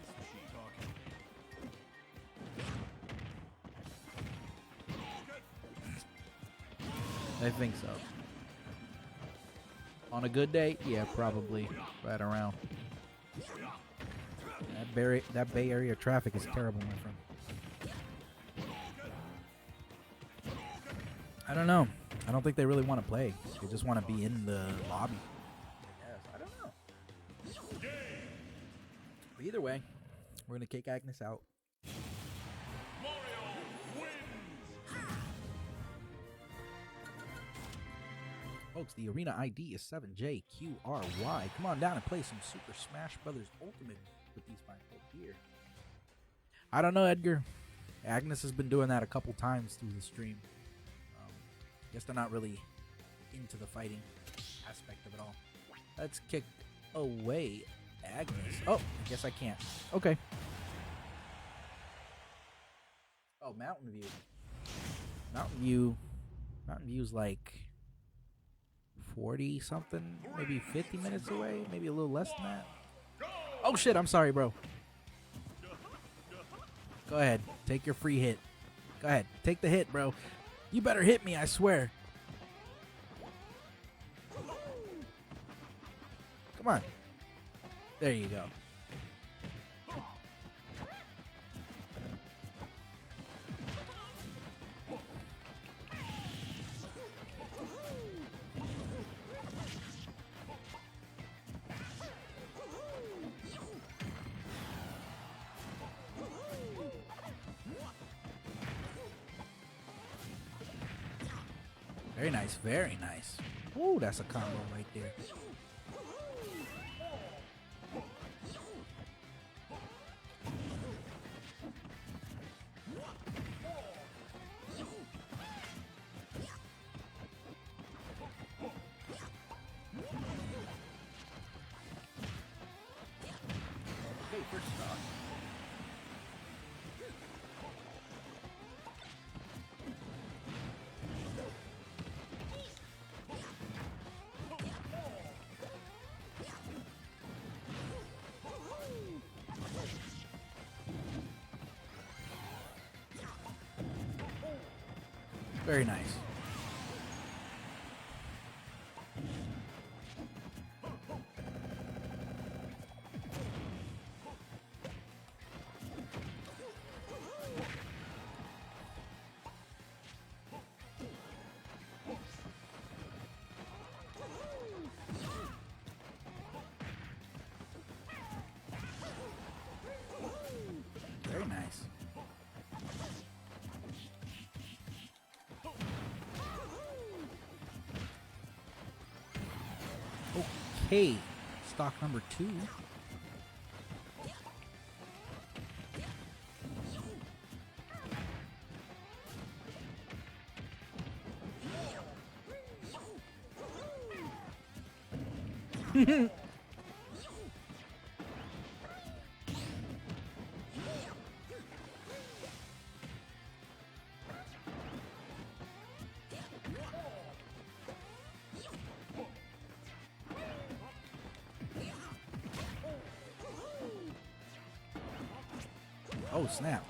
S1: I think so. On a good day, yeah, probably right around. That Bay Area traffic is terrible, my friend. I don't know. I don't think they really want to play. They just want to be in the lobby. Yes, I don't know. But either way, we're gonna kick Agnes out. Folks, the arena ID is 7JQRY. Come on down and play some Super Smash Brothers Ultimate with these fine folk here. I don't know, Edgar. Agnes has been doing that a couple times through the stream. Guess they're not really into the fighting aspect of it all. Let's kick away Agnes. Oh, I guess I can't. Okay. Oh, Mountain View. Mountain View's like 40 something, maybe 50 minutes away, maybe a little less than that. Oh shit, I'm sorry, bro. Go ahead, take your free hit. Go ahead, take the hit, bro. You better hit me, I swear. Come on. There you go. Very nice, very nice. Ooh, that's a combo right there. Okay, first off. Very nice. Very nice. Okay, stock number 2. Oh, snap.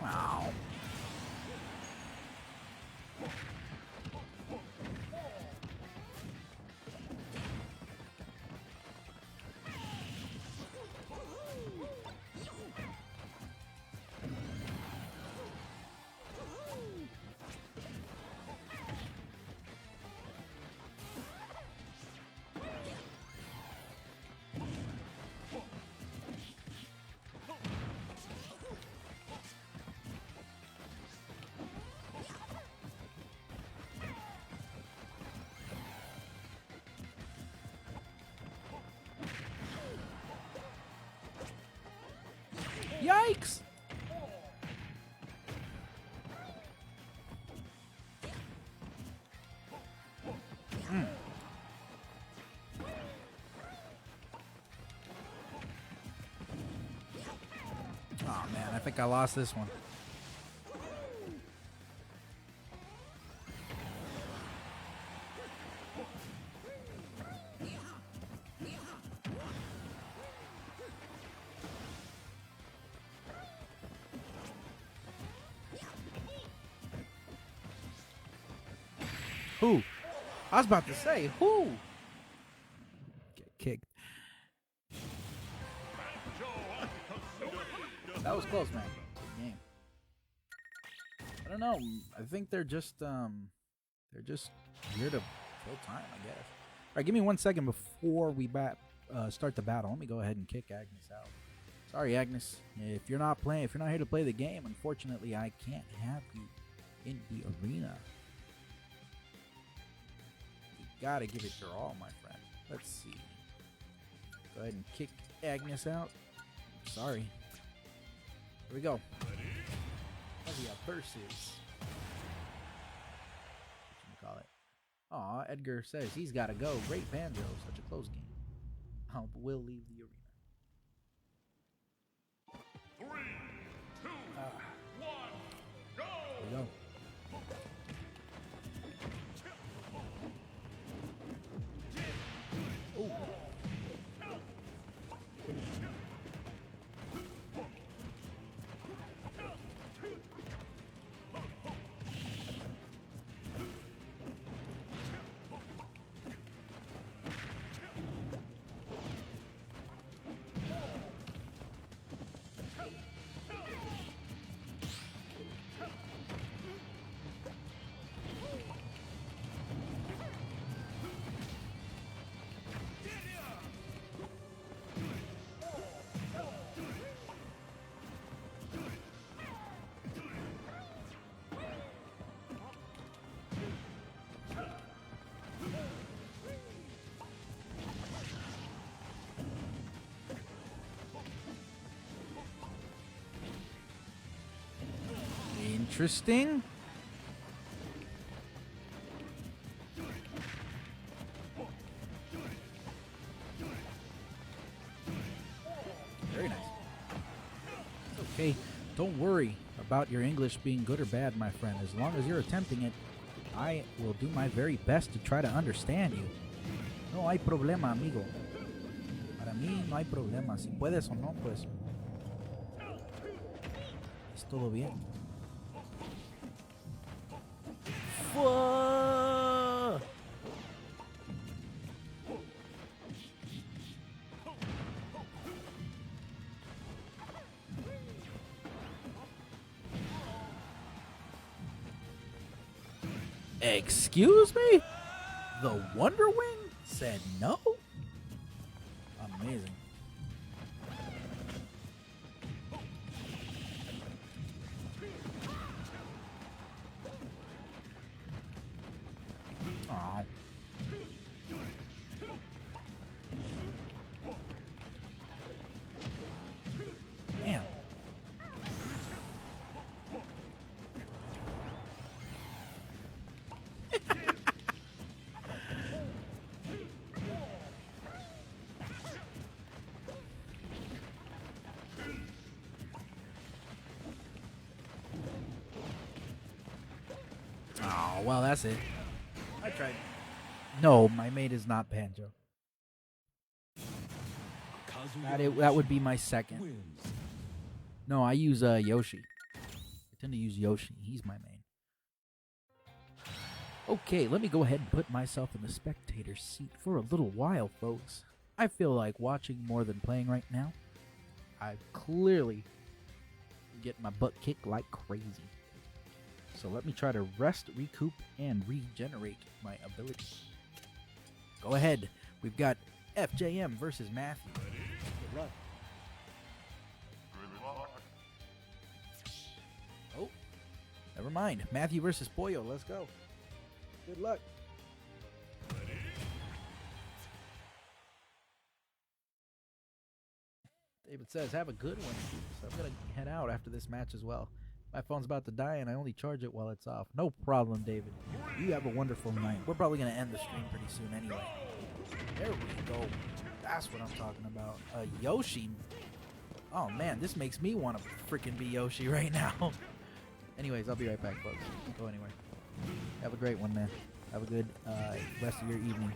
S1: Wow. Yikes! Oh man, I think I lost this one. Who? I was about to say, who? Get kicked. That was close, man. Good game. I don't know. I think they're just here to kill time, I guess. All right, give me 1 second before we start the battle. Let me go ahead and kick Agnes out. Sorry, Agnes. If you're not here to play the game, unfortunately, I can't have you in the arena. You gotta give it your all, my friend. Let's see. Go ahead and kick Agnes out. Sorry. Here we go. Versus. What you call it? Aw, Edgar says he's gotta go. Great banjo, such a close game. Oh, but we'll leave the arena.
S2: 3, 2, 1, go!
S1: Here we go. Ooh. Interesting. Very nice. It's okay. Don't worry about your English being good or bad, my friend. As long as you're attempting it, I will do my very best to try to understand you. No hay problema, amigo. Para mí no hay problema. Si puedes o no, pues es todo bien. Whoa! Excuse me? The Wonder Wing said no? Amazing. Aw. Damn. Oh, well, that's it. I tried. No, my mate is not Banjo. That would be my second. No, I use Yoshi. I tend to use Yoshi. He's my main. Okay, let me go ahead and put myself in the spectator seat for a little while, folks. I feel like watching more than playing right now. I clearly get my butt kicked like crazy. So let me try to rest, recoup, and regenerate my ability. Go ahead. We've got FJM versus Matthew. Good luck. Oh, never mind. Matthew versus Pollo. Let's go. Good luck. David says, have a good one. So I'm going to head out after this match as well. My phone's about to die, and I only charge it while it's off. No problem, David. You have a wonderful night. We're probably going to end the stream pretty soon anyway. There we go. That's what I'm talking about. Yoshi. Oh, man, this makes me want to freaking be Yoshi right now. Anyways, I'll be right back, folks. Don't go anywhere. Have a great one, man. Have a good rest of your evening.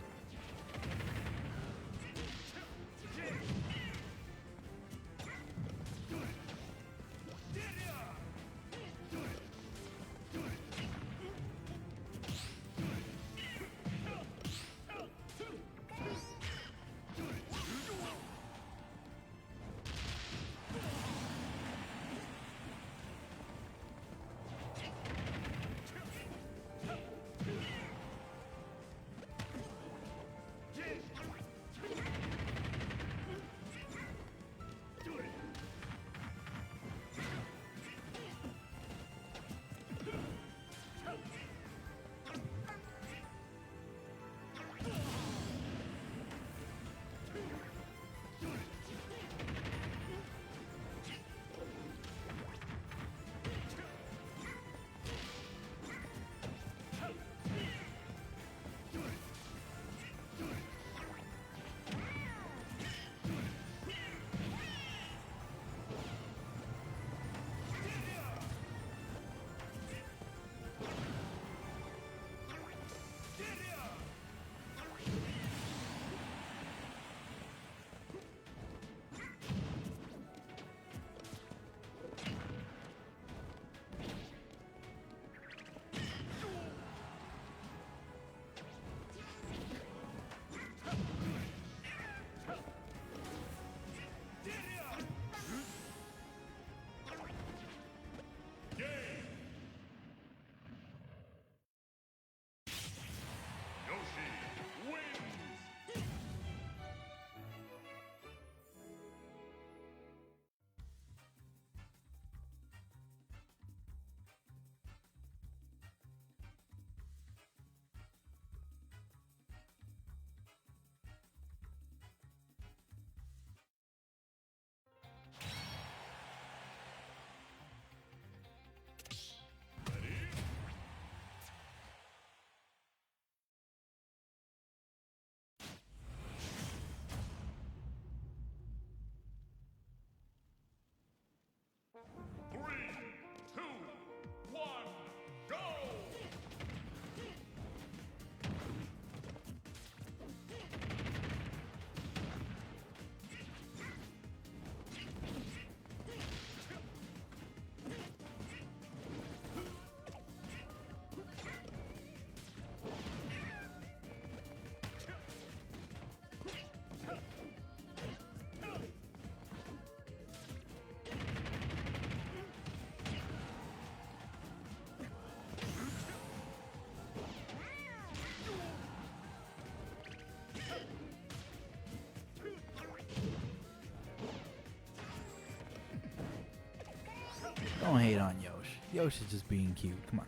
S1: Don't hate on Yosh. Yosh is just being cute. Come on.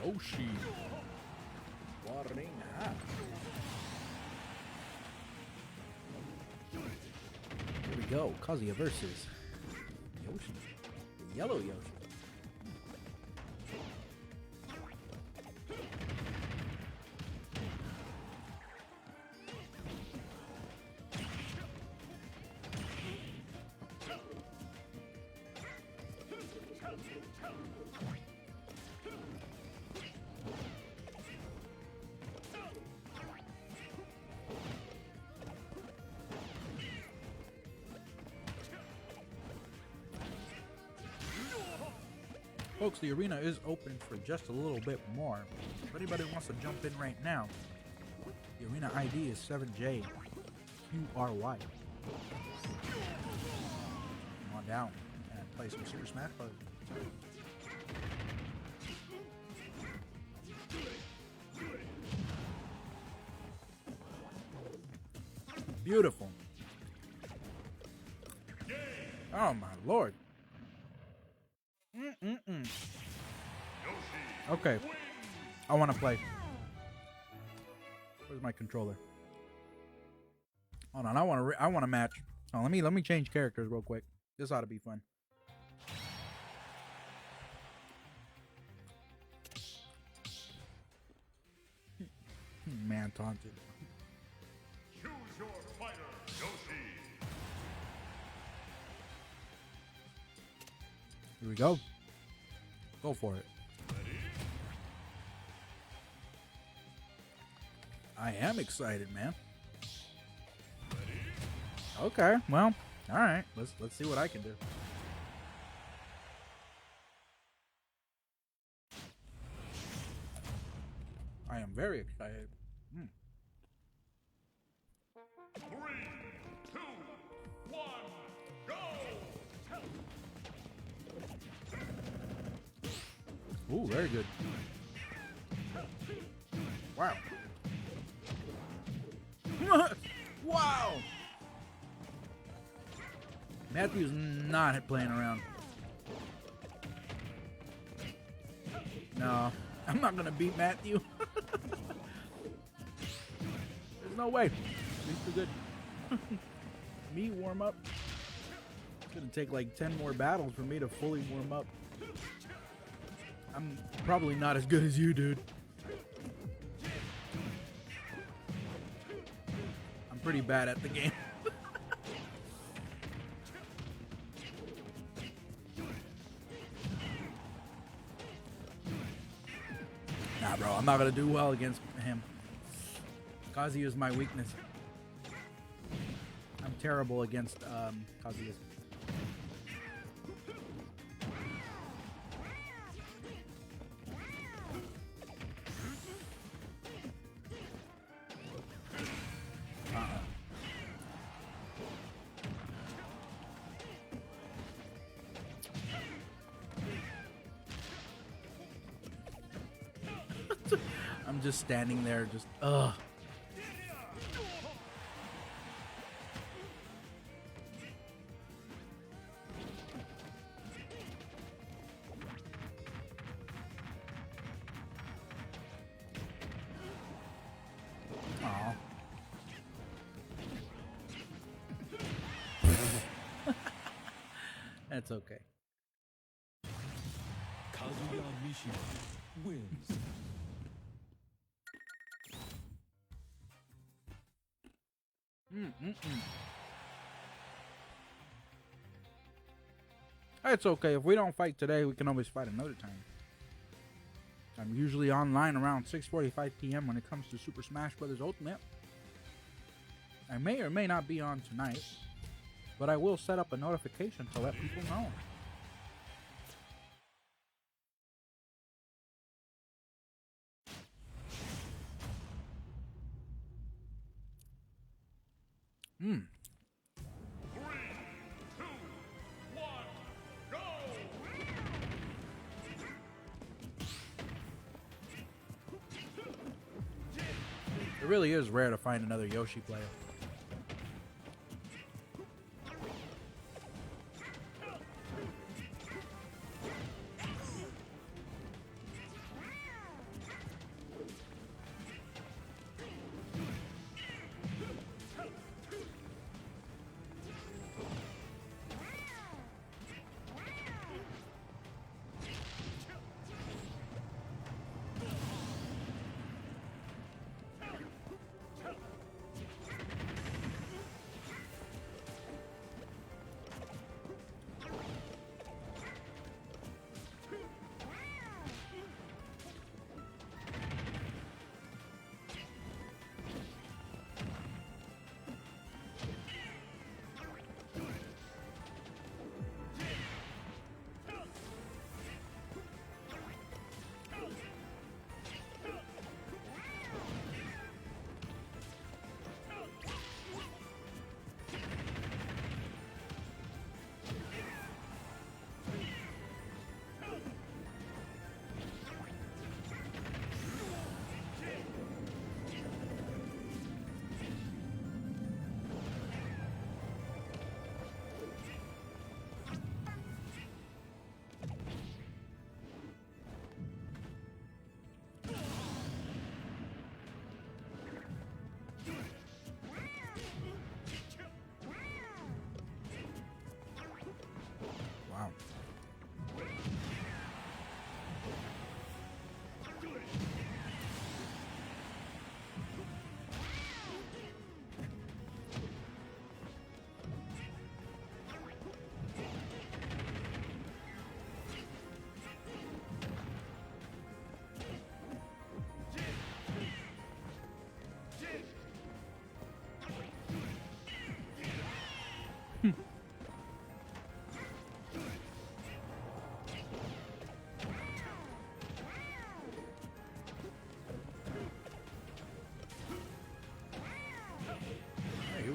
S1: Yoshi. Watering hot. Here we go. Kazuya versus Yoshi. The yellow Yoshi. Folks, the arena is open for just a little bit more. If anybody wants to jump in right now, the arena ID is 7JQRY. Come on down and play some Super Smash Bros. Beautiful. Oh my lord. Okay, I want to play. Where's my controller? Hold on, I want to match. Oh, let me change characters real quick. This ought to be fun. Man taunted.
S2: Choose your fighter, Yoshi.
S1: Here we go. Go for it. I am excited, man. Okay, well, all right. Let's see what I can do. I am very excited.
S2: 3, 2, 1, go!
S1: Ooh, very good. Wow. Wow. Matthew's not playing around. No, I'm not gonna beat Matthew. There's no way. He's too good. Me warm up. It's gonna take like 10 more battles for me to fully warm up. I'm probably not as good as you, dude. I'm pretty bad at the game. Nah, bro, I'm not gonna do well against him. Kazuya is my weakness. I'm terrible against Kazuya. I'm just standing there, just ugh. Aw. That's okay.
S6: Kazuya Mishima wins.
S1: It's okay. If we don't fight today, we can always fight another time. I'm usually online around 6:45 p.m. when it comes to Super Smash Bros. Ultimate. I may or may not be on tonight, but I will set up a notification to let people know. Hmm.
S2: 3, 2, 1, go!
S1: It really is rare to find another Yoshi player.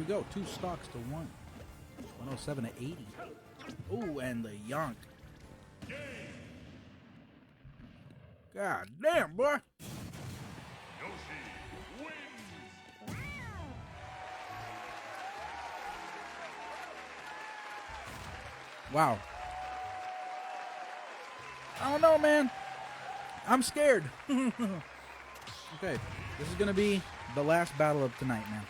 S1: go. 2 stocks to 1. 107 to 80. Ooh, and the yonk. God damn, boy.
S2: Yoshi wins.
S1: Wow. I don't know, man. I'm scared. Okay, this is going to be the last battle of tonight, man.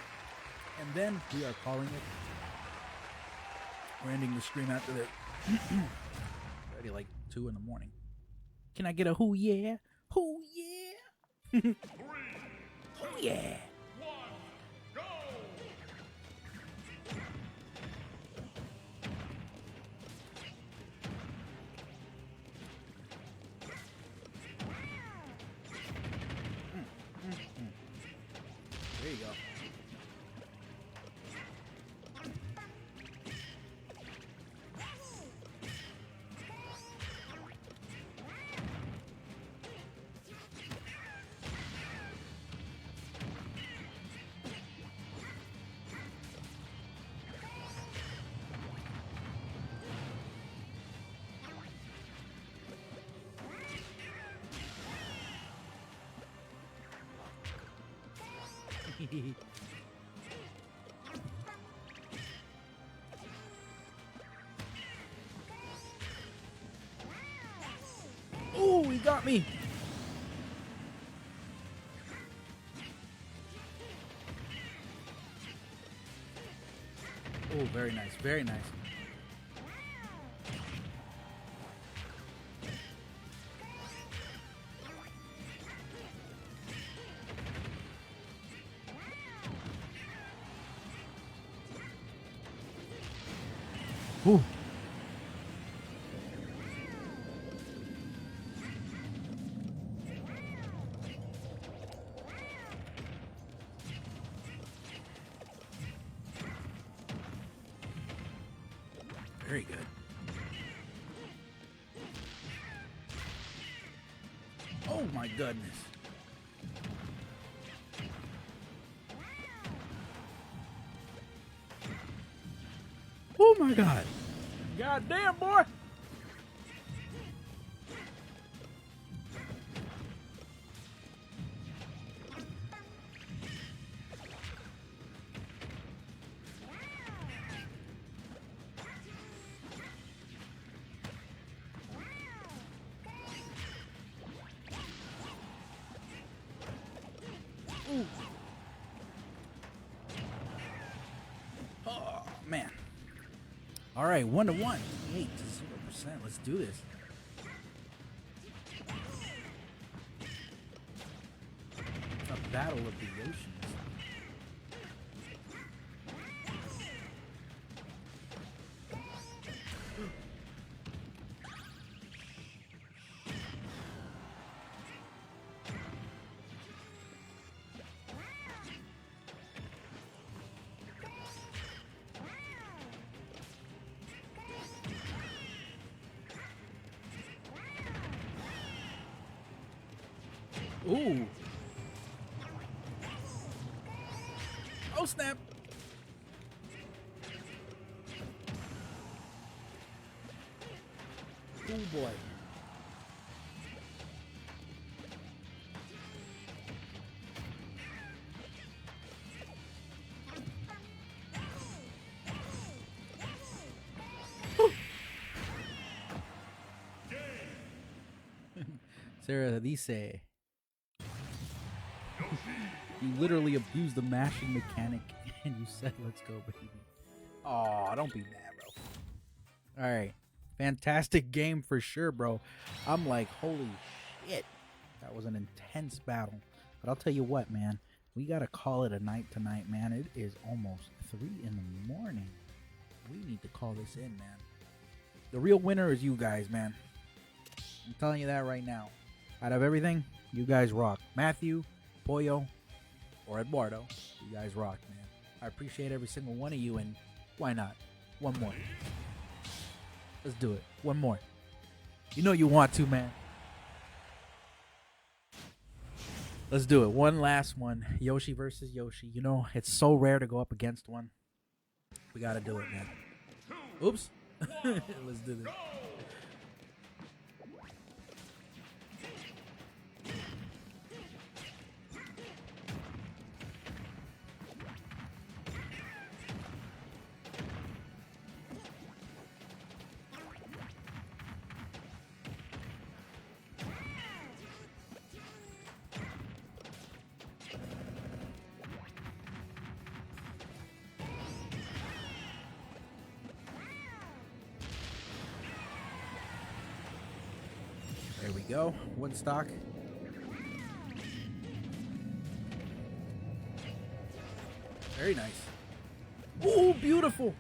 S1: And then we are calling it. We're ending the stream after this. Already like 2 in the morning. Can I get a who yeah? Who yeah?
S2: 3,
S1: Who yeah?
S2: 1, go!
S1: There you go. Oh, he got me. Oh, very nice. Very nice. Ooh. Very good. Oh my goodness. Oh my god. God damn, boy. Ooh. Oh man. All right, 1 to 1. 8 to 0%. Let's do this. A battle of the oceans. Ooh. Oh, snap. Oh, boy. Sarah dice. You literally abused the mashing mechanic and you said, let's go, baby. Aw, don't be mad, bro. Alright. Fantastic game for sure, bro. I'm like, holy shit. That was an intense battle. But I'll tell you what, man. We gotta call it a night tonight, man. It is almost 3 in the morning. We need to call this in, man. The real winner is you guys, man. I'm telling you that right now. Out of everything, you guys rock. Matthew, Pollo, or Eduardo, you guys rock, man. I appreciate every single one of you, and why not? One more. Let's do it. One more. You know you want to, man. Let's do it. One last one. Yoshi versus Yoshi. You know, it's so rare to go up against one. We gotta do it, man. Oops. Let's do this. There we go. One stock. Very nice. Oh, beautiful.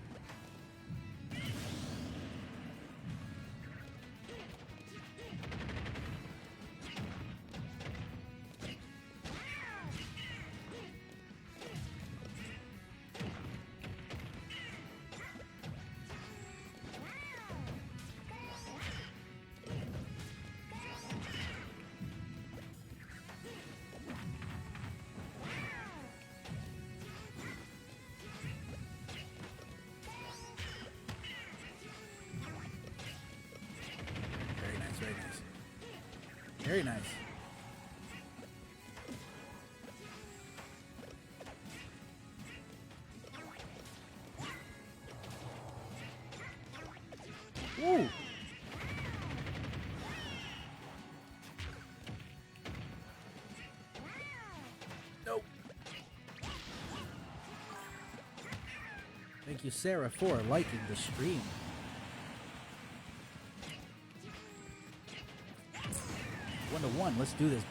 S1: Very nice. Very nice. Ooh. Nope. Thank you, Sarah, for liking the stream. 1-1. Let's do this.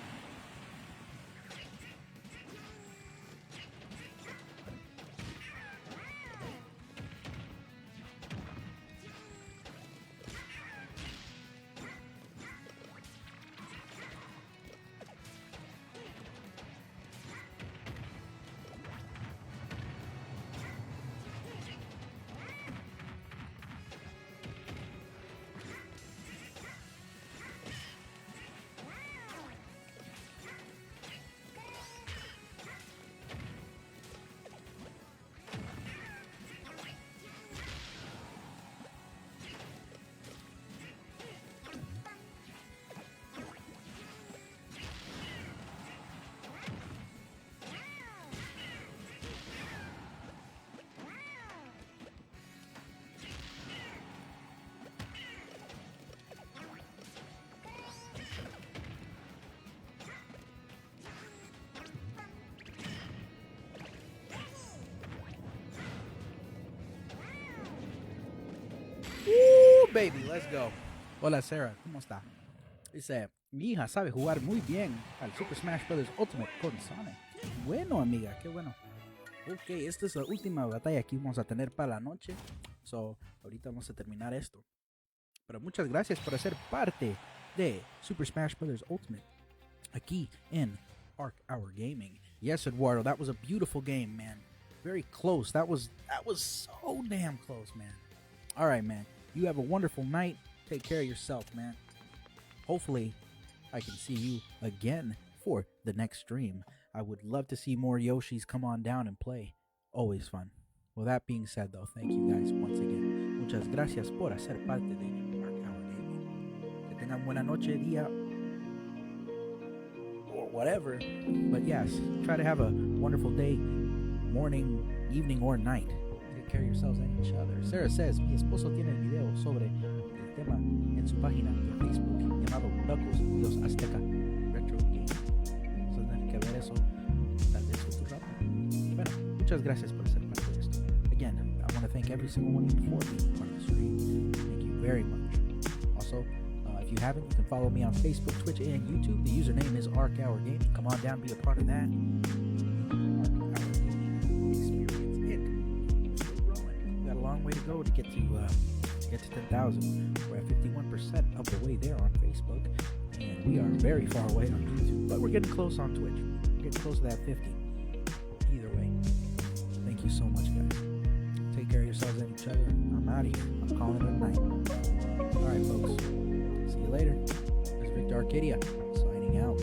S1: Baby, let's go. Hola, Sarah, ¿cómo está? Dice, mi hija sabe jugar muy bien al Super Smash Bros. Ultimate con Sonic. Bueno, amiga, qué bueno. Ok, esta es la última batalla que vamos a tener para la noche. So, ahorita vamos a terminar esto. Pero muchas gracias por ser parte de Super Smash Bros. Ultimate aquí en Arc Hour Gaming. Yes, Eduardo, that was a beautiful game, man. Very close. That was so damn close, man. All right, man. You have a wonderful night. Take care of yourself, man. Hopefully, I can see you again for the next stream. I would love to see more Yoshis come on down and play. Always fun. Well, that being said, though, thank you guys once again. Muchas gracias por hacer parte de Arc Hour Gaming. Que tengan buena noche, día, or whatever. But yes, try to have a wonderful day, morning, evening, or night. Take care of yourselves and each other. Sarah says, mi esposo tiene el video sobre el tema en su página de Facebook llamado Locos Los Azteca Retro Game. So, tener que ver eso tal vez otro rato. Bueno, muchas gracias por ser parte de esto. Again, I want to thank every single one of you for being part of the stream. Thank you very much. Also, if you haven't, you can follow me on Facebook, Twitch, and YouTube. The username is Arc Hour Gaming. Come on down, be a part of that. Long way to go to get to 10,000. We're at 51% of the way there on Facebook, and we are very far away on YouTube, but we're getting close on Twitch. We're getting close to that 50. Either way, thank you so much, guys. Take care of yourselves and each other. I'm out of here. I'm calling it a night. All right, folks. See you later. This is Victor Arcadia signing out.